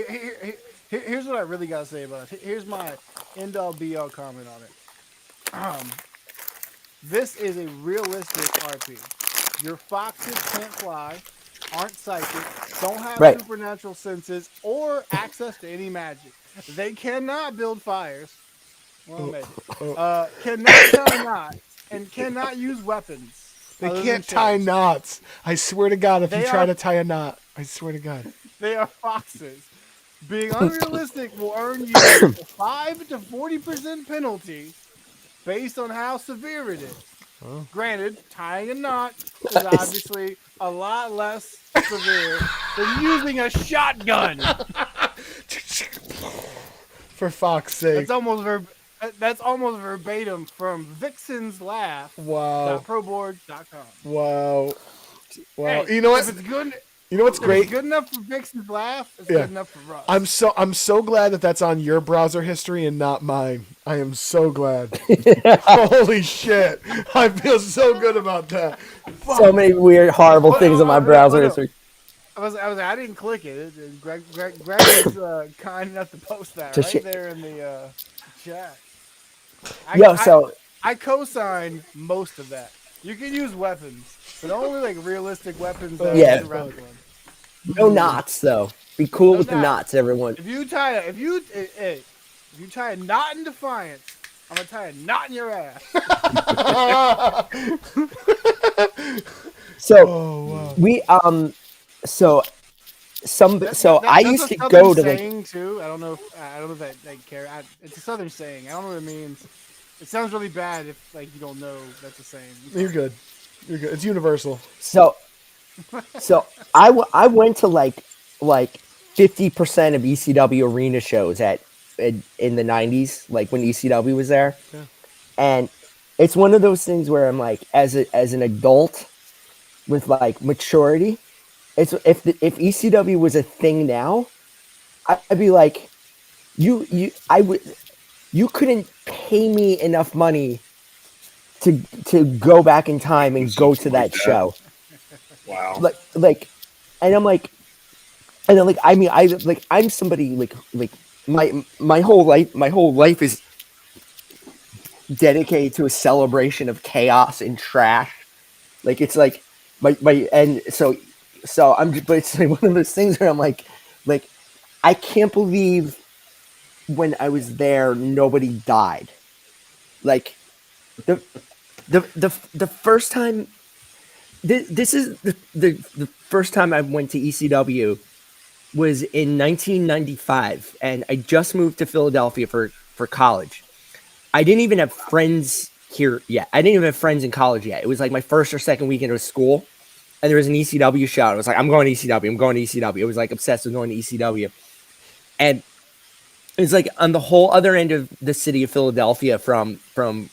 Here's what I really gotta say about it. Here's my end all be all comment on it. This is a realistic RP. Your foxes can't fly, aren't psychic, don't have supernatural senses, or access to any magic. They cannot build fires. Well, maybe. Cannot tie knots and cannot use weapons. They can't tie knots. I swear to God, if you try to tie a knot, I swear to God. They are foxes. Being unrealistic will earn you a 5 to 40% penalty based on how severe it is. Oh. Granted, tying a knot is obviously a lot less severe than using a shotgun. For fuck's sake. That's almost verbatim from Vixen's Laugh. Wow. .proboard.com. Wow. Wow. Hey, you know what? If it's good. You know what's great? It's good enough for Vixen's Laugh. It's good enough for us. I'm so glad that's on your browser history and not mine. I am so glad. Holy shit! I feel so good about that. So many weird, horrible things on my browser history. I didn't click it. Greg was kind enough to post that right there in the chat. I co-sign most of that. You can use weapons, but only like realistic weapons. No knots though. Be cool No with the knots. knots, everyone. If you tie a knot in defiance, I'm gonna tie a knot in your ass. So we so I That's used a to southern go to like saying too. I don't know if that care. It's a southern saying. I don't know what it means. It sounds really bad if like you don't know that's a saying. You're good. You're good. It's universal. so I went to like 50% of ECW arena shows in the 90s, like when ECW was there. Yeah. And it's one of those things where I'm like, as an adult with like maturity, it's if ECW was a thing now, I'd be like, you couldn't pay me enough money to go back in time and go to that show. Wow. And I'm like, I mean, I'm somebody like my whole life is dedicated to a celebration of chaos and trash. Like it's like and so but it's like one of those things where I'm like I can't believe when I was there nobody died. Like the first time this is the first time I went to ECW was in 1995, and I just moved to Philadelphia for college. I didn't even have friends here yet. I didn't even have friends in college yet. It was like my first or second weekend of school, and there was an ECW show. I was like, I'm going to ECW. I'm going to ECW. I was like obsessed with going to ECW. And it was like on the whole other end of the city of Philadelphia from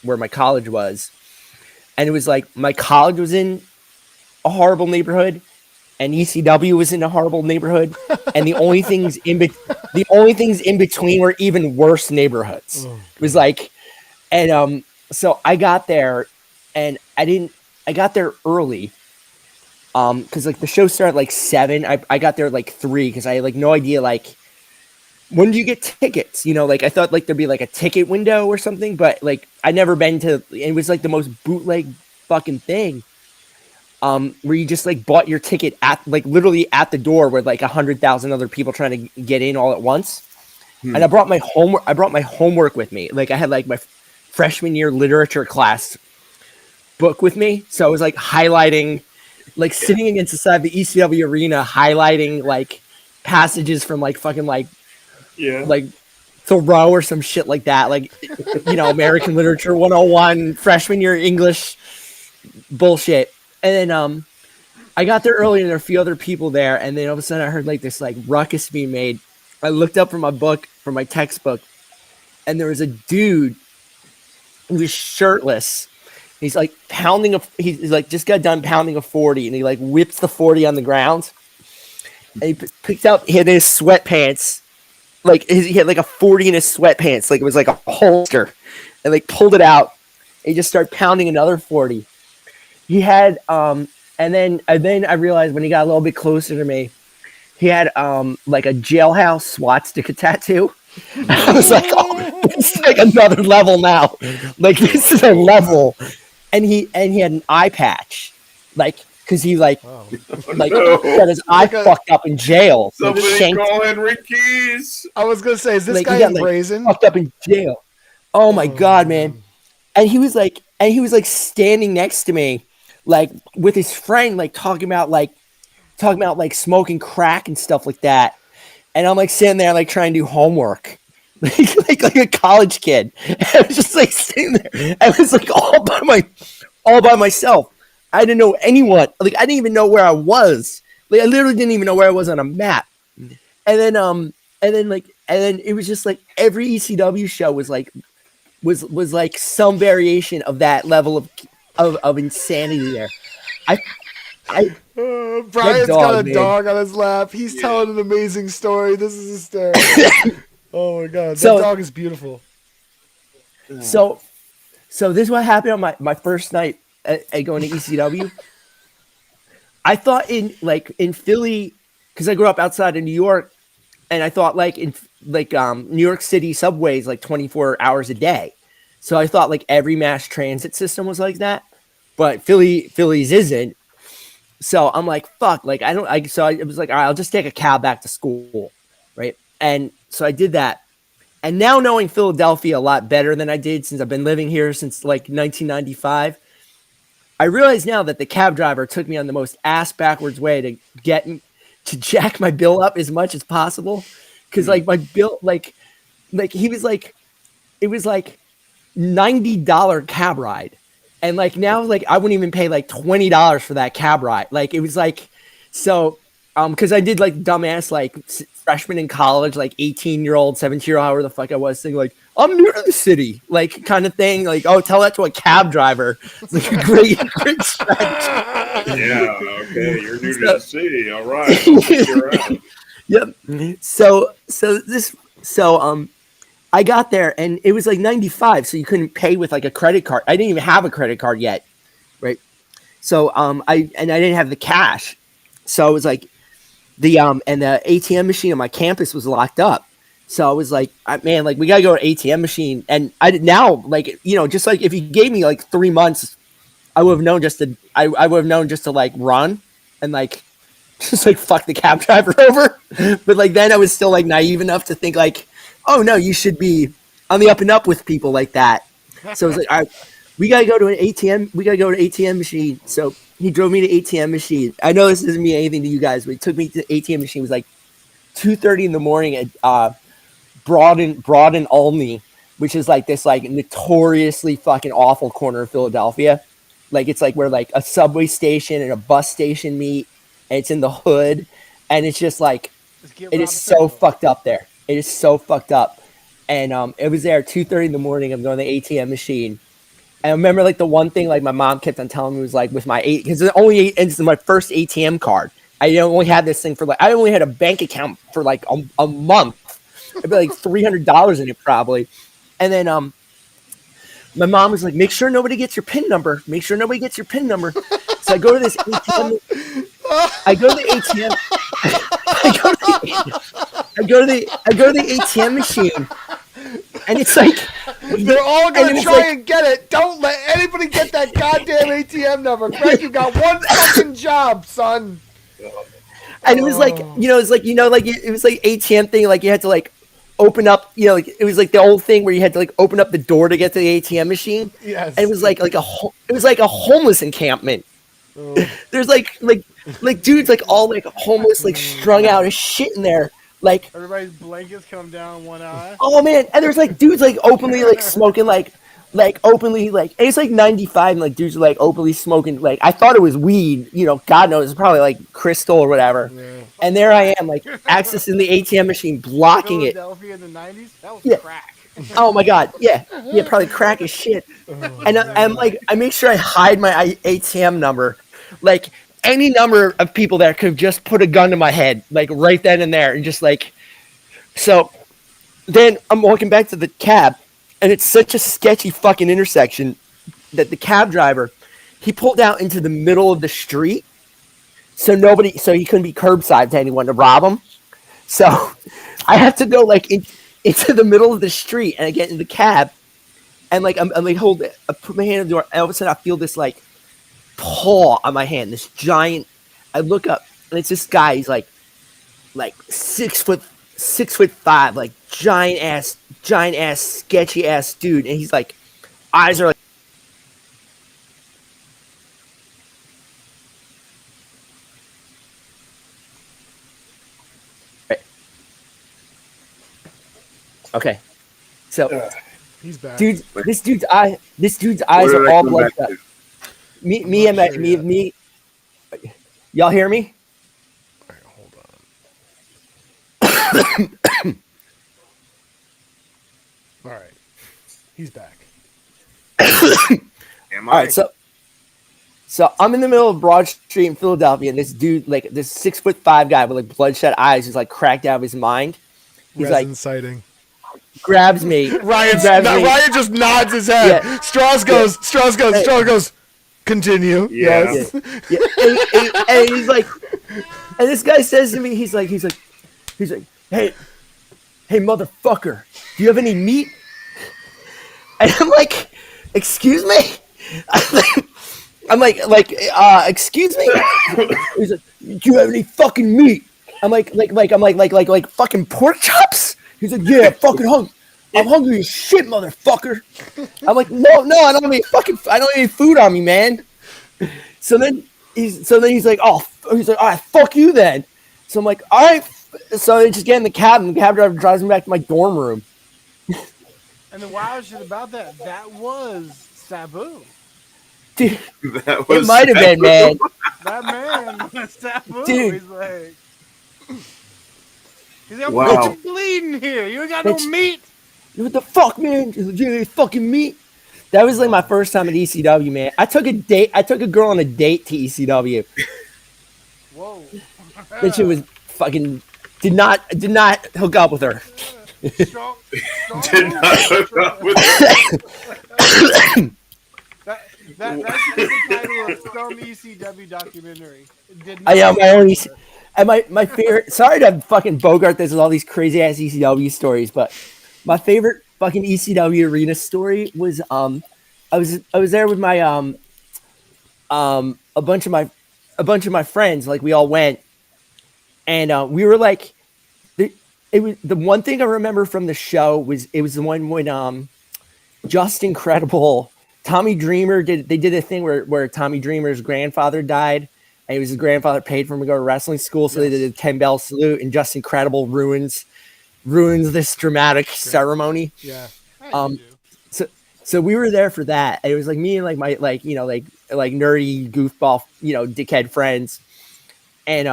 where my college was. And it was like my college was in a horrible neighborhood, and ECW was in a horrible neighborhood, and the only things in between were even worse neighborhoods. It was like, and so I got there, and I got there early, because like the show started at like 7. I got there at like 3 because I had like no idea like when do you get tickets? You know, like I thought like there'd be like a ticket window or something, but like I'd never been to. It was like the most bootleg fucking thing. Where you just like bought your ticket at like literally at the door with like 100,000 other people trying to get in all at once. And I brought my homework with me. Like I had like my freshman year literature class book with me. So I was like highlighting, like sitting against the side of the ECW arena, highlighting like passages from like fucking like Thoreau or some shit like that. Like, you know, American Literature 101, freshman year English bullshit. And then I got there early and there were a few other people there, and then all of a sudden I heard like this like ruckus being made. I looked up from my textbook, and there was a dude who was shirtless. He's like he's like just got done pounding a 40, and he like whips the 40 on the ground. And he picked up, he had his sweatpants, like he had like a 40 in his sweatpants, like it was like a holster, and like pulled it out. And he just started pounding another 40. He had and then I realized when he got a little bit closer to me, he had like a jailhouse swastika tattoo. I was like, oh, it's like another level now. Like this is a level. And he had an eye patch, like because he got his eye fucked up in jail. Somebody call Henry Keys. I was gonna say, is this like, guy got, brazen? Fucked up in jail. Oh my god, man! And he was like standing next to me, like with his friend, like talking about smoking crack and stuff like that. And I'm like sitting there, like trying to do homework, like a college kid. And I was just like sitting there. I was like all by myself. I didn't know anyone. Like I didn't even know where I was. Like I literally didn't even know where I was on a map. And then it was just like every ECW show was like some variation of that level of insanity there. Brian's got a dog on his lap. He's telling an amazing story. This is hysterical. Oh my god, that dog is beautiful. So this is what happened on my first night at going to ECW. I thought in Philly, because I grew up outside of New York, and I thought in New York City subways like 24 hours a day. So I thought like every mass transit system was like that, but Philly's isn't. So I'm like, fuck, like so I was like, all right, I'll just take a cab back to school, right? And so I did that. And now knowing Philadelphia a lot better than I did since I've been living here since like 1995, I realize now that the cab driver took me on the most ass backwards way to jack my bill up as much as possible. Cause like my bill, like he was like, it was like $90 cab ride. And like now, like I wouldn't even pay like $20 for that cab ride. Like it was like, so, cause I did like dumbass, like freshman in college, like 18-year-old, 17-year-old, however the fuck I was, saying like, I'm new to the city, like kind of thing. Like, oh, tell that to a cab driver. It's like a great stretch. Yeah, okay, you're new to the city. All right, I'll figure you out. Yep. So I got there and it was like 95, so you couldn't pay with like a credit card. I didn't even have a credit card yet, right? So I didn't have the cash, so it was like the ATM machine on my campus was locked up. So I was like, man, like we gotta go to ATM machine, and I did now, like, you know, just like if you gave me like 3 months, I would have known just to like run and like just like fuck the cab driver over. But like then I was still like naive enough to think like, oh no, you should be on the up and up with people like that. So I was like, all right, we gotta go to an ATM. We gotta go to ATM machine. So he drove me to ATM machine. I know this doesn't mean anything to you guys, but he took me to the ATM machine. It was like 2:30 in the morning at Broad and Olney, which is like this like notoriously fucking awful corner of Philadelphia. Like it's like where like a subway station and a bus station meet, and it's in the hood, and it's just like it is so fucked up there. It is so fucked up. And it was there at 2:30 in the morning. I'm going to the ATM machine. And I remember like the one thing like my mom kept on telling me was like with my because it's my first ATM card. I only had this thing for like I only had a bank account for like a month. It'd be like $300 in it probably. And then my mom was like, make sure nobody gets your PIN number. Make sure nobody gets your PIN number. So I go to this ATM. I go to the ATM. I go to the ATM machine, and it's like they're all gonna try like, and get it. Don't let anybody get that goddamn ATM number. Greg, you got one fucking job, son. And it was like, you know, it's like, you know, like it was like ATM thing, like you had to like open up, you know, like it was like the old thing where you had to like open up the door to get to the ATM machine. Yes. And it was like a homeless encampment. There's like dudes like all like homeless, like strung out as shit in there. Like everybody's blankets come down one eye. Oh man, and there's like dudes like openly like smoking like openly like and it's like 95 and like dudes are like openly smoking like I thought it was weed, you know, God knows it's probably like crystal or whatever. Yeah. And there I am like accessing the ATM machine, blocking it. Philadelphia in the 90s, that was crack. Oh my God, yeah, probably crack as shit. And I'm like I make sure I hide my ATM number, like. Any number of people there could have just put a gun to my head, like right then and there, and just like. So, then I'm walking back to the cab, and it's such a sketchy fucking intersection that the cab driver, he pulled out into the middle of the street, so he couldn't be curbside to anyone to rob him. So, I have to go like into the middle of the street, and I get in the cab, and like I'm like I put my hand on the door, and all of a sudden I feel this like. Paw on my hand, this giant. I look up and it's this guy. He's like 6'5", like giant ass, sketchy ass dude. And he's like, eyes are like. Okay, so he's back. This dude's eyes are all bloodshot. Me. Y'all hear me? All right, hold on. All right, he's back. All right, so I'm in the middle of Broad Street in Philadelphia, and this dude, like this 6'5" guy with like bloodshot eyes, who's like cracked out of his mind. He's Resin like sighting. Grabs me. Ryan just nods his head. Yeah. Straws goes. Continue. Yeah. Yes. Yeah. And he's like, and this guy says to me, he's like, hey, motherfucker, do you have any meat? And I'm like, excuse me? I'm like, excuse me? He's like, do you have any fucking meat? I'm like, fucking pork chops? He's like, yeah, fucking hungry. I'm hungry as shit, motherfucker. I'm like, no, I don't have any food on me, man. So then he's like, all right, fuck you then. So I'm like, all right. So I just get in the cab, and the cab driver drives me back to my dorm room. And the wild shit about that was Sabu. Dude, That was it might have been, man. That man was Sabu. Dude. He's like, I'm Wow. fucking bleeding here. You ain't got no meat. What the fuck, man? He's like, yeah, fucking meat. That was like my first time at ECW, man. I took a girl on a date to ECW. Whoa. That shit was fucking did not hook up with her. Strong, Did not hook up with that should be the title of some ECW documentary. Did I not my only and my favorite. Sorry to fucking bogart this with all these crazy ass ECW stories, but my favorite fucking ECW arena story was I was there with my a bunch of my friends. Like we all went, and we were like, it was the one thing I remember from the show was it was the one when Just Incredible. Tommy Dreamer did a thing where Tommy Dreamer's grandfather died, and it was his grandfather paid for him to go to wrestling school, so they did a 10-bell salute, and Just Incredible ruins this dramatic ceremony. Yeah. So we were there for that. And it was like me and like my nerdy goofball, dickhead friends. And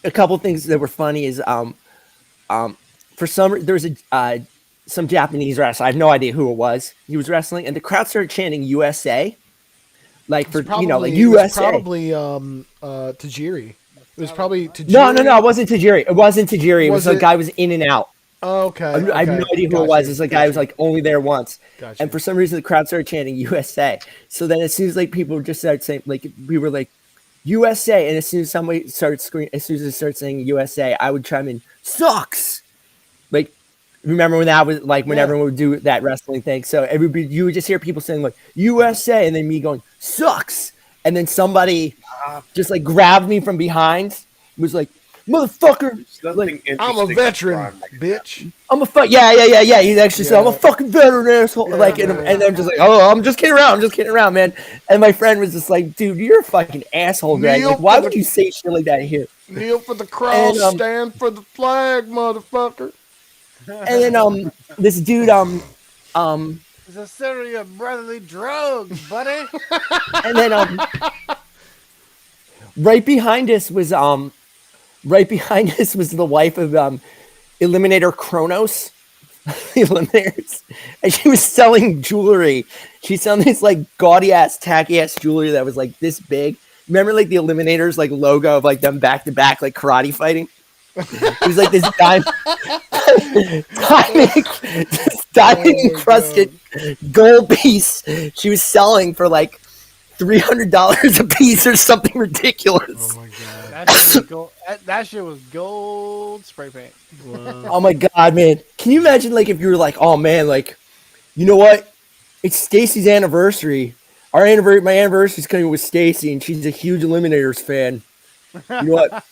a couple things that were funny is for there was some Japanese wrestler. I have no idea who it was. He was wrestling, and the crowd started chanting USA, like for USA. It was probably Tajiri. It was probably Tajiri. No, it wasn't Tajiri. It wasn't Tajiri. It was a guy who was in and out. Oh, okay. I have no idea who it was. It's a guy who was like only there once, and for some reason the crowd started chanting USA. So then as soon as like people just started saying like we were like USA, and as soon as somebody started screaming, as soon as they started saying USA, I would chime in sucks. Like remember when that was like when everyone would do that wrestling thing? So everybody, you would just hear people saying like USA, and then me going sucks, and then somebody just like grabbed me from behind, was like motherfucker. Like, I'm a veteran, bitch. I'm a fuck. Yeah. He actually said, I'm a fucking veteran asshole. Yeah, like, and I'm just like, oh, I'm just kidding around, man. And my friend was just like, dude, you're a fucking asshole, Greg. Like, why would you say shit like that here? Kneel for the cross, And, stand for the flag, motherfucker. And then this dude It's a series of brotherly drugs, buddy. and then right behind us was the wife of Eliminator Kronos. The Eliminators. And she was selling jewelry. She's selling this like gaudy ass, tacky ass jewelry that was like this big. Remember like the Eliminators like logo of like them back to back like karate fighting? It was like this diamond encrusted gold piece she was selling for like $300 a piece or something ridiculous. Oh my god. That shit was gold spray paint. Wow. Oh my god, man. Can you imagine like if you were like, oh man, like, you know what? It's Stacy's anniversary. My anniversary's coming with Stacy, and she's a huge Eliminators fan. You know what?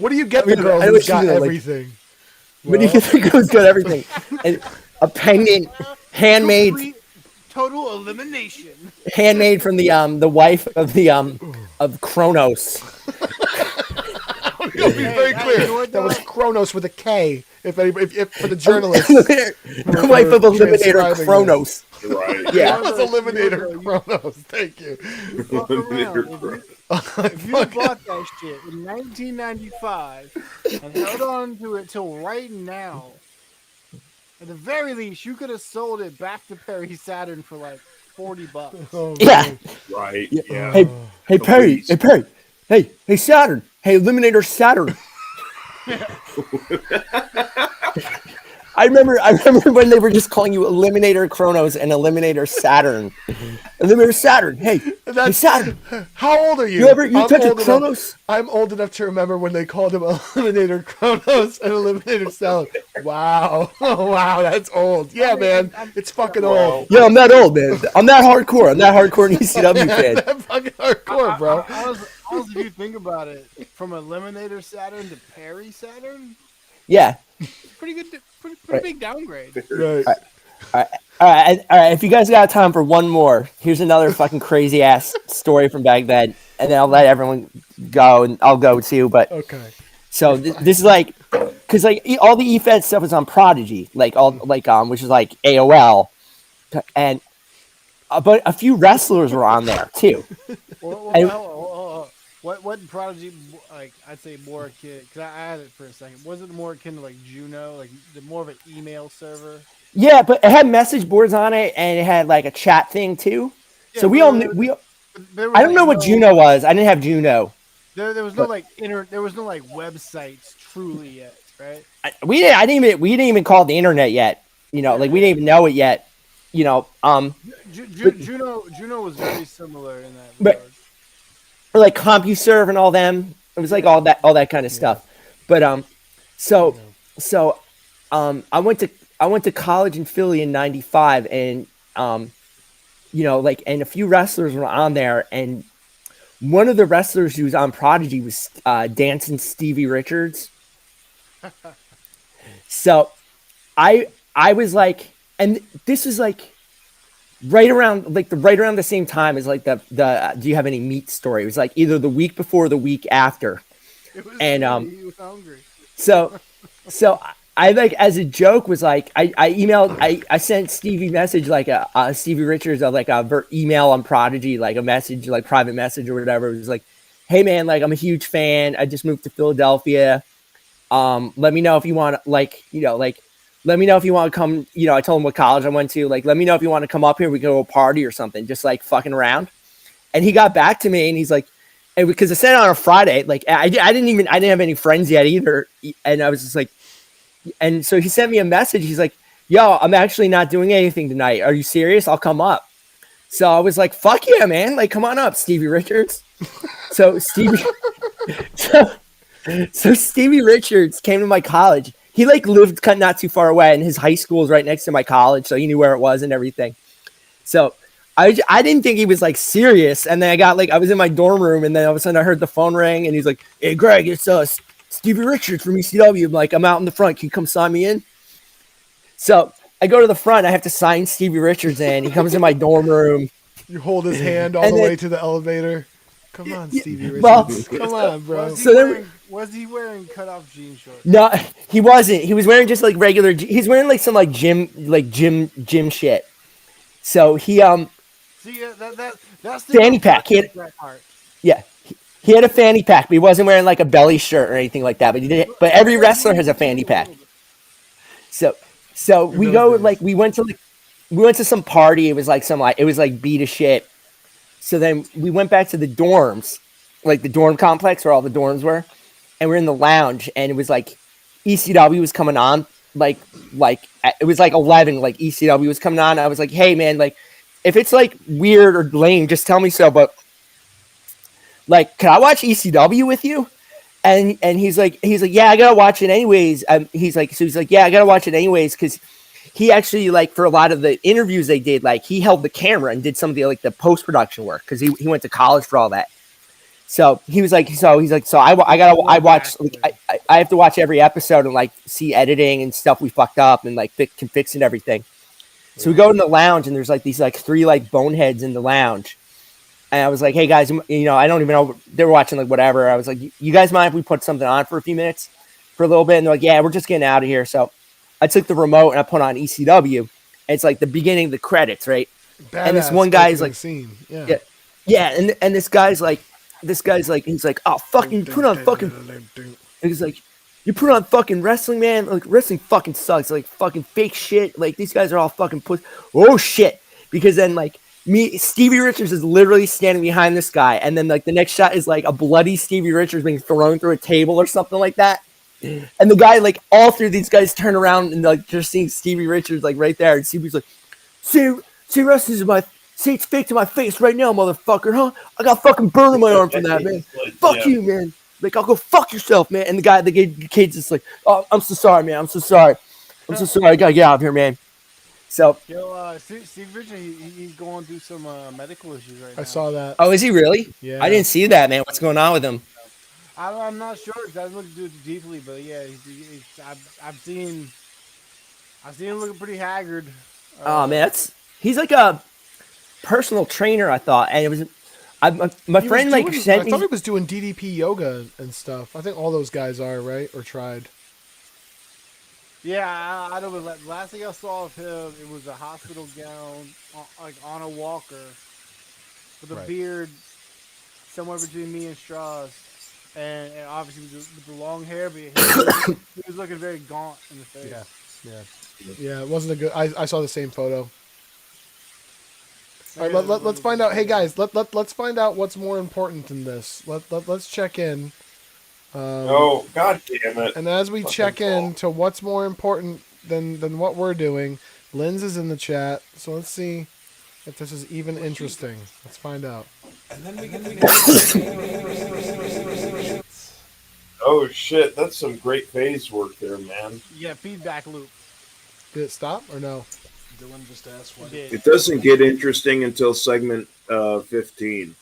What do you get the girl who's got everything? What do you get the girl who's got everything? And a pendant, handmade, total elimination. Handmade from the wife of of Kronos. I'll be very clear. That was Kronos with a K. If for the journalists, the wife of Eliminator Kronos. Right. Yeah. That was Eliminator Kronos. Thank you. If you bought that shit in 1995 and held on to it till right now, at the very least, you could have sold it back to Perry Saturn for like $40. Oh, Yeah. Right. Yeah. Hey Perry. Hey Perry. Hey Saturn. Hey Eliminator Saturn. I remember when they were just calling you Eliminator Kronos and Eliminator Saturn. Eliminator Saturn. Hey Saturn. How old are you? You touch a Kronos? I'm old enough to remember when they called him Eliminator Kronos and Eliminator Saturn. Wow. Oh, wow. That's old. Yeah, man. It's fucking old. Yo, I'm not old, man. I'm not hardcore. I'm not hardcore an ECW fan. That's fucking hardcore, bro. Honestly, if you think about it, from Eliminator Saturn to Perry Saturn, Yeah. pretty good, pretty Right. big downgrade. Right. All right. If you guys got time for one more, here's another fucking crazy ass story from back then, and then I'll let everyone go, and I'll go too. But Okay. so this is like, because like all the EFED stuff is on Prodigy, like all which is like AOL, and but a few wrestlers were on there too. What Prodigy, like, I'd say more akin, because I had it for a second. Was it more akin to like Juno, like more of an email server? Yeah, but it had message boards on it, and it had like a chat thing too. Yeah, So we all knew. I don't know what Juno was. I didn't have Juno. There was no there was no like websites truly yet, right? We didn't even call it the internet yet. You know, like we didn't even know it yet. You know, Juno was very similar in that but regard. or like CompuServe and all them. It was like all that kind of stuff. But I went to college in Philly in '95, and you know, like, and a few wrestlers were on there, and one of the wrestlers who was on Prodigy was dancing Stevie Richards. So I was like, and this was like right around the same time as like the do you have any meat story? It was like either the week before or the week after. And He was hungry. so I like, as a joke, was like, I sent Stevie message, like a Stevie Richards, like a email on Prodigy, like a message, like private message or whatever. It was like, hey man, like I'm a huge fan. I just moved to Philadelphia. Let me know if you want, like, you know, like, let me know if you want to come. You know, I told him what college I went to. Like, let me know if you want to come up here. We can go to a party or something, just like fucking around. And he got back to me, and he's like, and because I sent it on a Friday, like I didn't have any friends yet either, and I was just like. And so he sent me a message. He's like, yo, I'm actually not doing anything tonight. Are you serious? I'll come up. So I was like, fuck yeah, man. Like, come on up, Stevie Richards. So Stevie Richards came to my college. He like lived not too far away, and his high school is right next to my college. So he knew where it was and everything. So I didn't think he was like serious. And then I was in my dorm room, and then all of a sudden I heard the phone ring, and he's like, hey, Greg, it's us. Stevie Richards from ECW. I'm like, I'm out in the front. Can you come sign me in? So I go to the front. I have to sign Stevie Richards in. He comes in my dorm room. You hold his hand all the way to the elevator. Come on, Stevie Richards. Well, come on, bro. Was he wearing cutoff jean shorts? No, he wasn't. He was wearing just like regular. He's wearing like some like gym shit. So he See, that's the fanny pack. Yeah. He had a fanny pack, but he wasn't wearing like a belly shirt or anything like that. But he did. But every wrestler has a fanny pack. So we go, like, we went to some party. It was like beat a shit. So then we went back to the dorms, like the dorm complex where all the dorms were, and we're in the lounge, and it was like ECW was coming on, like it was like 11, like ECW was coming on. I was like, hey man, like if it's like weird or lame, just tell me so. But like, can I watch ECW with you? And he's like, yeah, I gotta watch it anyways. He's like, yeah, I gotta watch it anyways, because he actually, like, for a lot of the interviews they did, like, he held the camera and did some of the, like, the post production work, because he went to college for all that. So he was like, I have to watch every episode and like see editing and stuff we fucked up and like can fix and everything. So we go in the lounge, and there's like these like three like boneheads in the lounge. And I was like, hey guys, you know, I don't even know, they were watching like whatever. I was like, you guys mind if we put something on for a few minutes, for a little bit? And they're like, yeah, we're just getting out of here. So I took the remote and I put on ECW. And it's like the beginning of the credits, right? Badass, and this one guy is like, scene. Yeah. And this guy's like, he's like, oh, fucking put on fucking. He's like, you put on fucking wrestling, man. Like, wrestling fucking sucks. Like, fucking fake shit. Like, these guys are all fucking oh shit. Because then like, Stevie Richards is literally standing behind this guy, and then like the next shot is like a bloody Stevie Richards being thrown through a table or something like that. And the guy, like, all three of these guys turn around and like just seeing Stevie Richards like right there, and Stevie's like, "See, wrestling's say it's fake to my face right now, motherfucker, huh? I got fucking burn on my arm from that, man. Fuck you, man. Like, I'll go fuck yourself, man." And the kid's just like, "Oh, I'm so sorry, man. I'm so sorry." I'm so sorry. I gotta get out of here, man. So, Yo, Steve Richard, he's going through some medical issues right now. I saw that. oh, is he really? Yeah. I didn't see that, man. What's going on with him? I'm not sure because I haven't looked into it deeply, but yeah, I've seen him looking pretty haggard. Oh man, he's like a personal trainer. I thought, and it was my He friend was like doing- sent I me. thought he was doing DDP yoga and stuff. I think all those guys are, right? Or tried. Yeah, I know. But last thing I saw of him, it was a hospital gown, like on a walker, with a Right. beard, somewhere between me and Strauss, and obviously with the long hair, but he was looking very gaunt in the face. Yeah, it wasn't a good. I saw the same photo. All right, let's find out. Hey guys, let's find out what's more important than this. Let's check in. Oh, god damn it. And as we check in to what's more important than what we're doing, Linz is in the chat, so let's see if this is even interesting. Let's find out. And then we can Oh shit, that's some great phase work there, man. Yeah, feedback loop. Did it stop or no? Dylan just asked what. It doesn't get interesting until segment 15.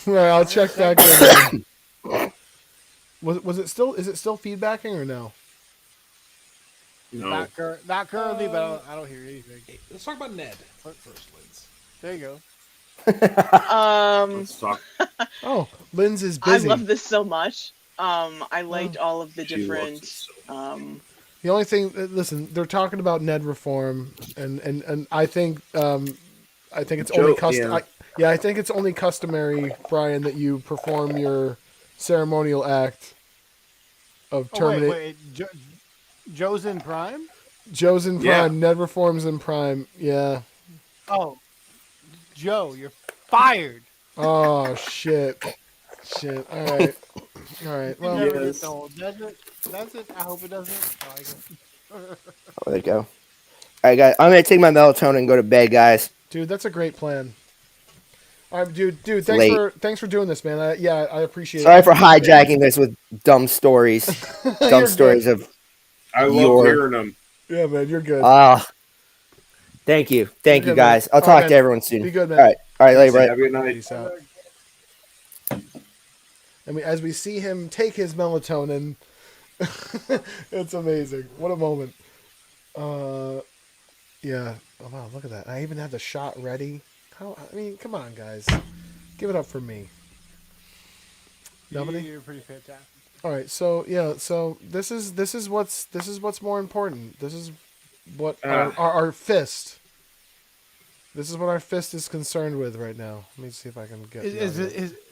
Right, I'll check back in. Was it still? Is it still feedbacking or no? No. Not currently, but I don't hear anything. Hey, let's talk about Ned first, Liz. There you go. Let's talk. Oh, Linz is I busy. love this so much. I liked all of the She loves different. it so The only thing, listen, they're talking about Ned reform, and I think it's only custom. Yeah. I think it's only customary, Brian, that you perform your ceremonial act of terminate. Wait. Joe's in Prime? Joe's in Prime. Yeah. Ned reforms in Prime. Yeah. Oh, Joe, you're fired. Oh shit. Shit. All right. All right. Well, Never yes. gets old, does it? Does it? I hope it doesn't. Oh, I guess. Oh, there you go. All right, guys. I'm gonna take my melatonin and go to bed, guys. dude, that's a great plan. All right, dude. late. Thanks for doing this, man. I appreciate Sorry it. for hijacking this with dumb stories. You're Dumb good. stories of I love Your- hearing them. Yeah, man, you're good. Thank you, You're good, guys. man. I'll All talk right, to everyone soon. Be good, man. All right, later, Have bye. a good night. Peace out. And as we see him take his melatonin, it's amazing. What a moment. Yeah. Oh, wow, look at that. I even have the shot ready. I mean, come on, guys. Give it up for me. Nobody? You're pretty fantastic. All right. So, yeah. So this is what's more important. This is what our fist. This is what our fist is concerned with right now. Let me see if I can get. Is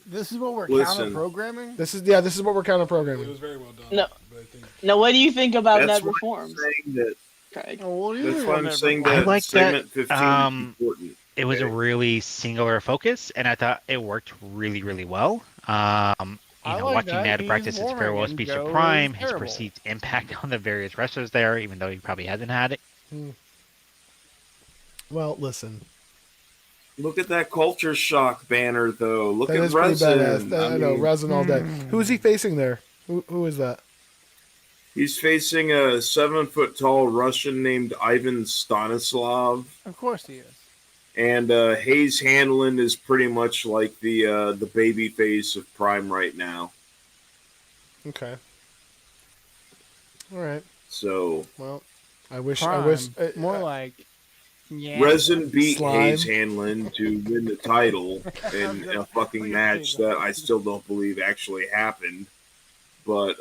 this is what we're Listen. counter programming? This is what we're counter It programming. was very well done. No. But I think Now, what do you think about That's net why I'm reforms, saying that. Craig? Oh, what do you That's mean why on I'm that saying report? I that like segment that, 15 is important. It was a Okay. really singular focus, and I thought it worked really, really well. I like Watching that. Ned He's practice his boring farewell and speech Joe to is Prime, his terrible. perceived impact on the various wrestlers there, even though he probably hasn't had it. Well, listen. Look at that culture shock banner, though. Look That at is pretty Resin. badass. I know, resin all day. Who is he facing there? Who is that? He's facing a 7-foot-tall Russian named Ivan Stanislav, Of course he is. and Hayes Hanlon is pretty much like the baby face of Prime right now. Okay. All right. So Well, I wish. More like yeah. Resin beat Slime. Hayes Hanlon to win the title in a fucking match that I still don't believe actually happened. But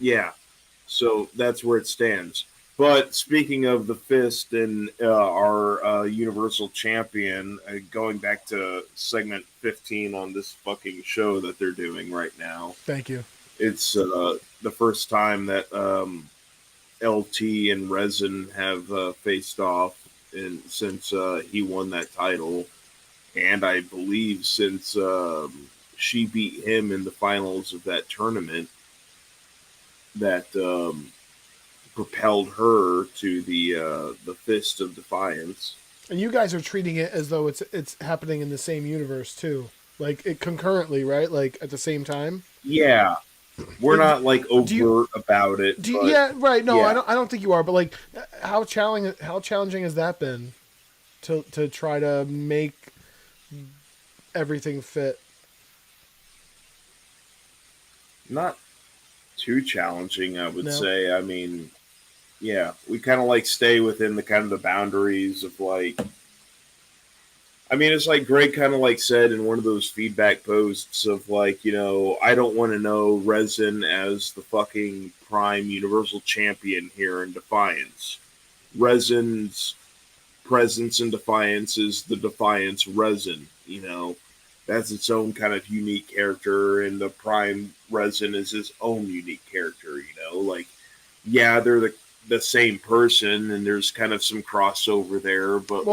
yeah, so that's where it stands. But speaking of the fist and our Universal Champion, going back to segment 15 on this fucking show that they're doing right now, Thank you. it's the first time that LT and Resin have faced off since he won that title. And I believe since she beat him in the finals of that tournament, that propelled her to the Fist of Defiance. And you guys are treating it as though it's happening in the same universe too, like it concurrently, right? Like at the same time. Yeah, We're not like do you- overt about it. But, yeah, right. No, yeah. I don't think you are. But like, how challenging has that been to try to make everything fit? Not too challenging, I would No. say. I mean, yeah, we kind of like stay within the kind of the boundaries of like. I mean, it's like Gregg kind of like said in one of those feedback posts of like, I don't want to know Resin as the fucking prime universal champion here in Defiance. Resin's presence in Defiance is the Defiance Resin, That's its own kind of unique character, and the prime Resin is his own unique character, Like, yeah, they're the same person, and there's kind of some crossover there, but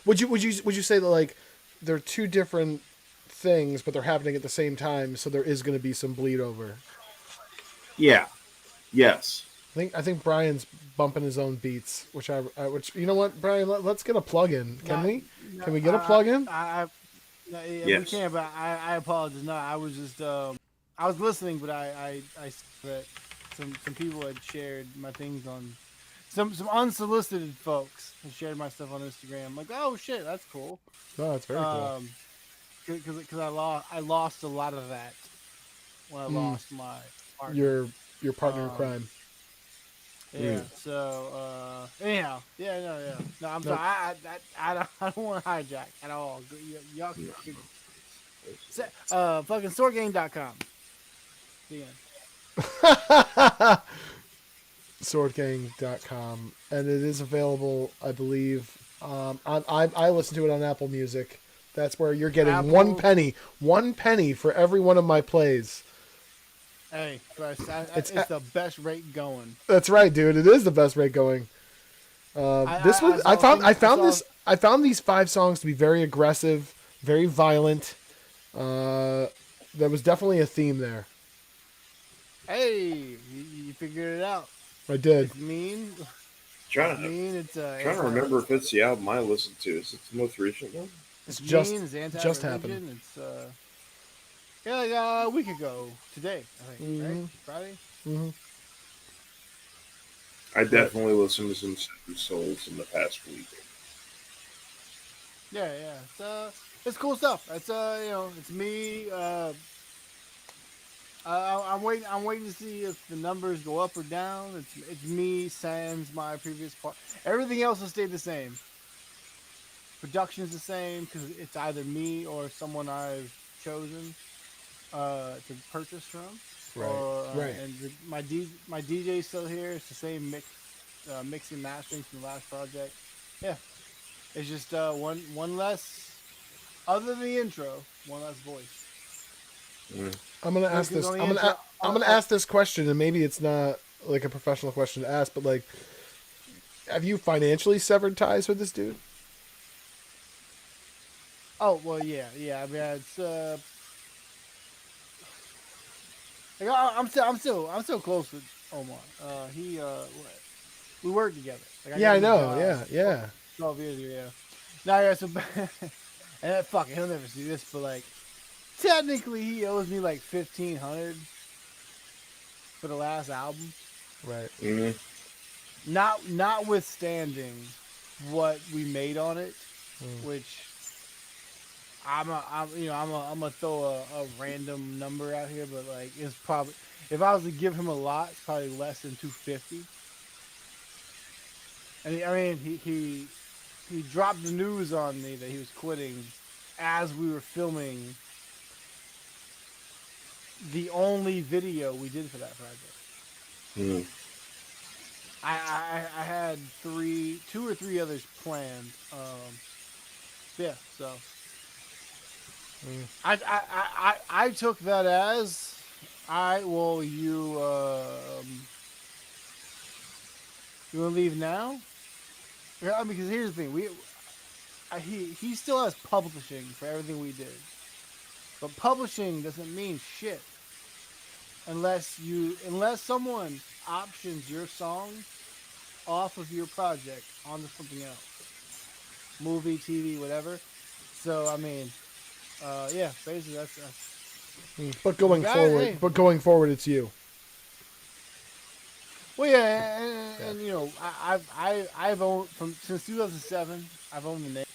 would you say that like they're two different things, but they're happening at the same time, so there is going to be some bleed over? Yeah. Yes. I think Brian's bumping his own beats, which you know what, Brian, let's get a plug in. Can we get a plug in? We can, but I apologize. No, I was just I was listening, but I that some people had shared my things on some unsolicited folks had shared my stuff on Instagram. I'm like, oh shit, that's cool. No, that's very cool. Because I lost a lot of that when I lost my partner. Your partner in crime. Yeah. So anyhow, no, I'm sorry. I don't want to hijack at all. Y'all can fucking swordgang.com. The end. Swordgang.com, and it is available, I believe. I listen to it on Apple Music. That's where you're getting 1 penny for every one of my plays. Hey, it's the best rate going. That's right, dude. It is the best rate going. I found these 5 songs to be very aggressive, very violent. There was definitely a theme there. Hey, you figured it out. I did. It's mean. Trying to remember if it's the album I listened to. Is it the most recent one? It's just happened. It's like a week ago today, I think. Right? Friday. Mm-hmm. I definitely listened to some Seven Souls in the past week. Yeah. It's cool stuff. It's it's me. I'm waiting to see if the numbers go up or down. It's me sans my previous part. Everything else will stay the same. Production's the same because it's either me or someone I've chosen to purchase from. Right. And my DJ's still here. It's the same mixing mastering from the last project. Yeah. It's just one less, other than the intro, one less voice. I'm gonna ask this. I'm gonna ask this question, and maybe it's not like a professional question to ask, but like, have you financially severed ties with this dude? Oh well, yeah. I mean, it's like I'm still close with Omar. We work together. Like, I know. Yeah. 12 years ago, yeah. Now, yeah. So, and fuck it, he'll never see this, but like, technically, he owes me like $1,500 for the last album. Right. Mm-hmm. Notwithstanding what we made on it, which I'm gonna throw a random number out here, but like it's probably, if I was to give him a lot, it's probably less than $250. And I mean he dropped the news on me that he was quitting as we were filming the only video we did for that project. I had 2 or 3 others planned. Yeah, so I took that as you wanna leave now? Yeah, I mean, because here's the thing, he still has publishing for everything we did, but publishing doesn't mean shit unless someone options your song off of your project onto something else, movie, TV, whatever. So I mean, yeah, basically that's But going Yeah, forward, hey. it's you. Well, yeah, and you know, I've owned since 2007. I've owned the name.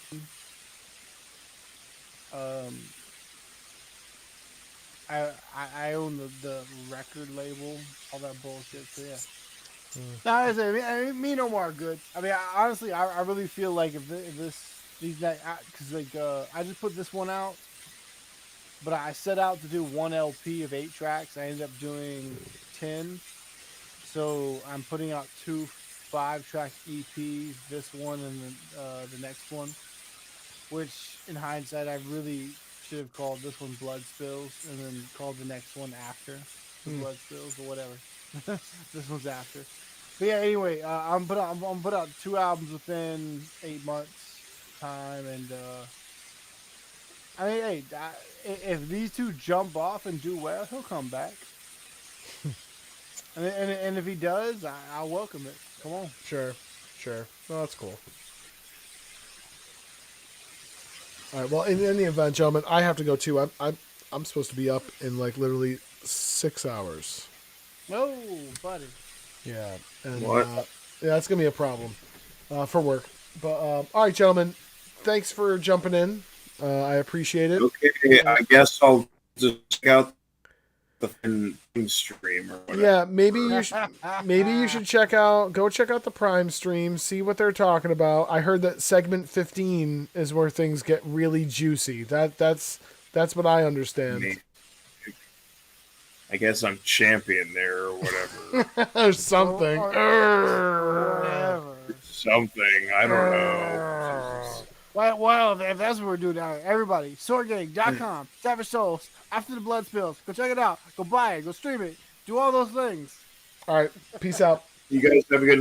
I own the record label, all that bullshit. So yeah. No, I mean, me no more good. I mean, honestly, I really feel like if these night, because I just put this one out, but I set out to do one LP of 8 tracks. I ended up doing 10, so I'm putting out 2 5-track EPs. This one and the next one, which in hindsight I really should have called this one Blood Spills and then called the next one after the Blood Spills or whatever. This one's after. But yeah, anyway, I'm put out 2 albums within 8 months time, and I mean, hey, if these 2 jump off and do well, he'll come back. and if he does, I'll welcome it. Come on. Sure. No, that's cool. All right. Well, in the event, gentlemen, I have to go too. I'm supposed to be up in like literally 6 hours. No, buddy. Yeah. And, What? yeah, that's gonna be a problem for work. But all right, gentlemen, thanks for jumping in. I appreciate it. Okay, I guess I'll just check out the stream or whatever. Yeah, maybe you should check out the Prime stream, see what they're talking about. I heard that segment 15 is where things get really juicy. That's what I understand. I guess I'm champion there or whatever. Or something. Whatever. Something. I don't know. Well, if that's what we're doing now, everybody, swordgang.com, Savage Souls, After the Blood Spills, go check it out, go buy it, go stream it, do all those things. All right, peace out. You guys have a good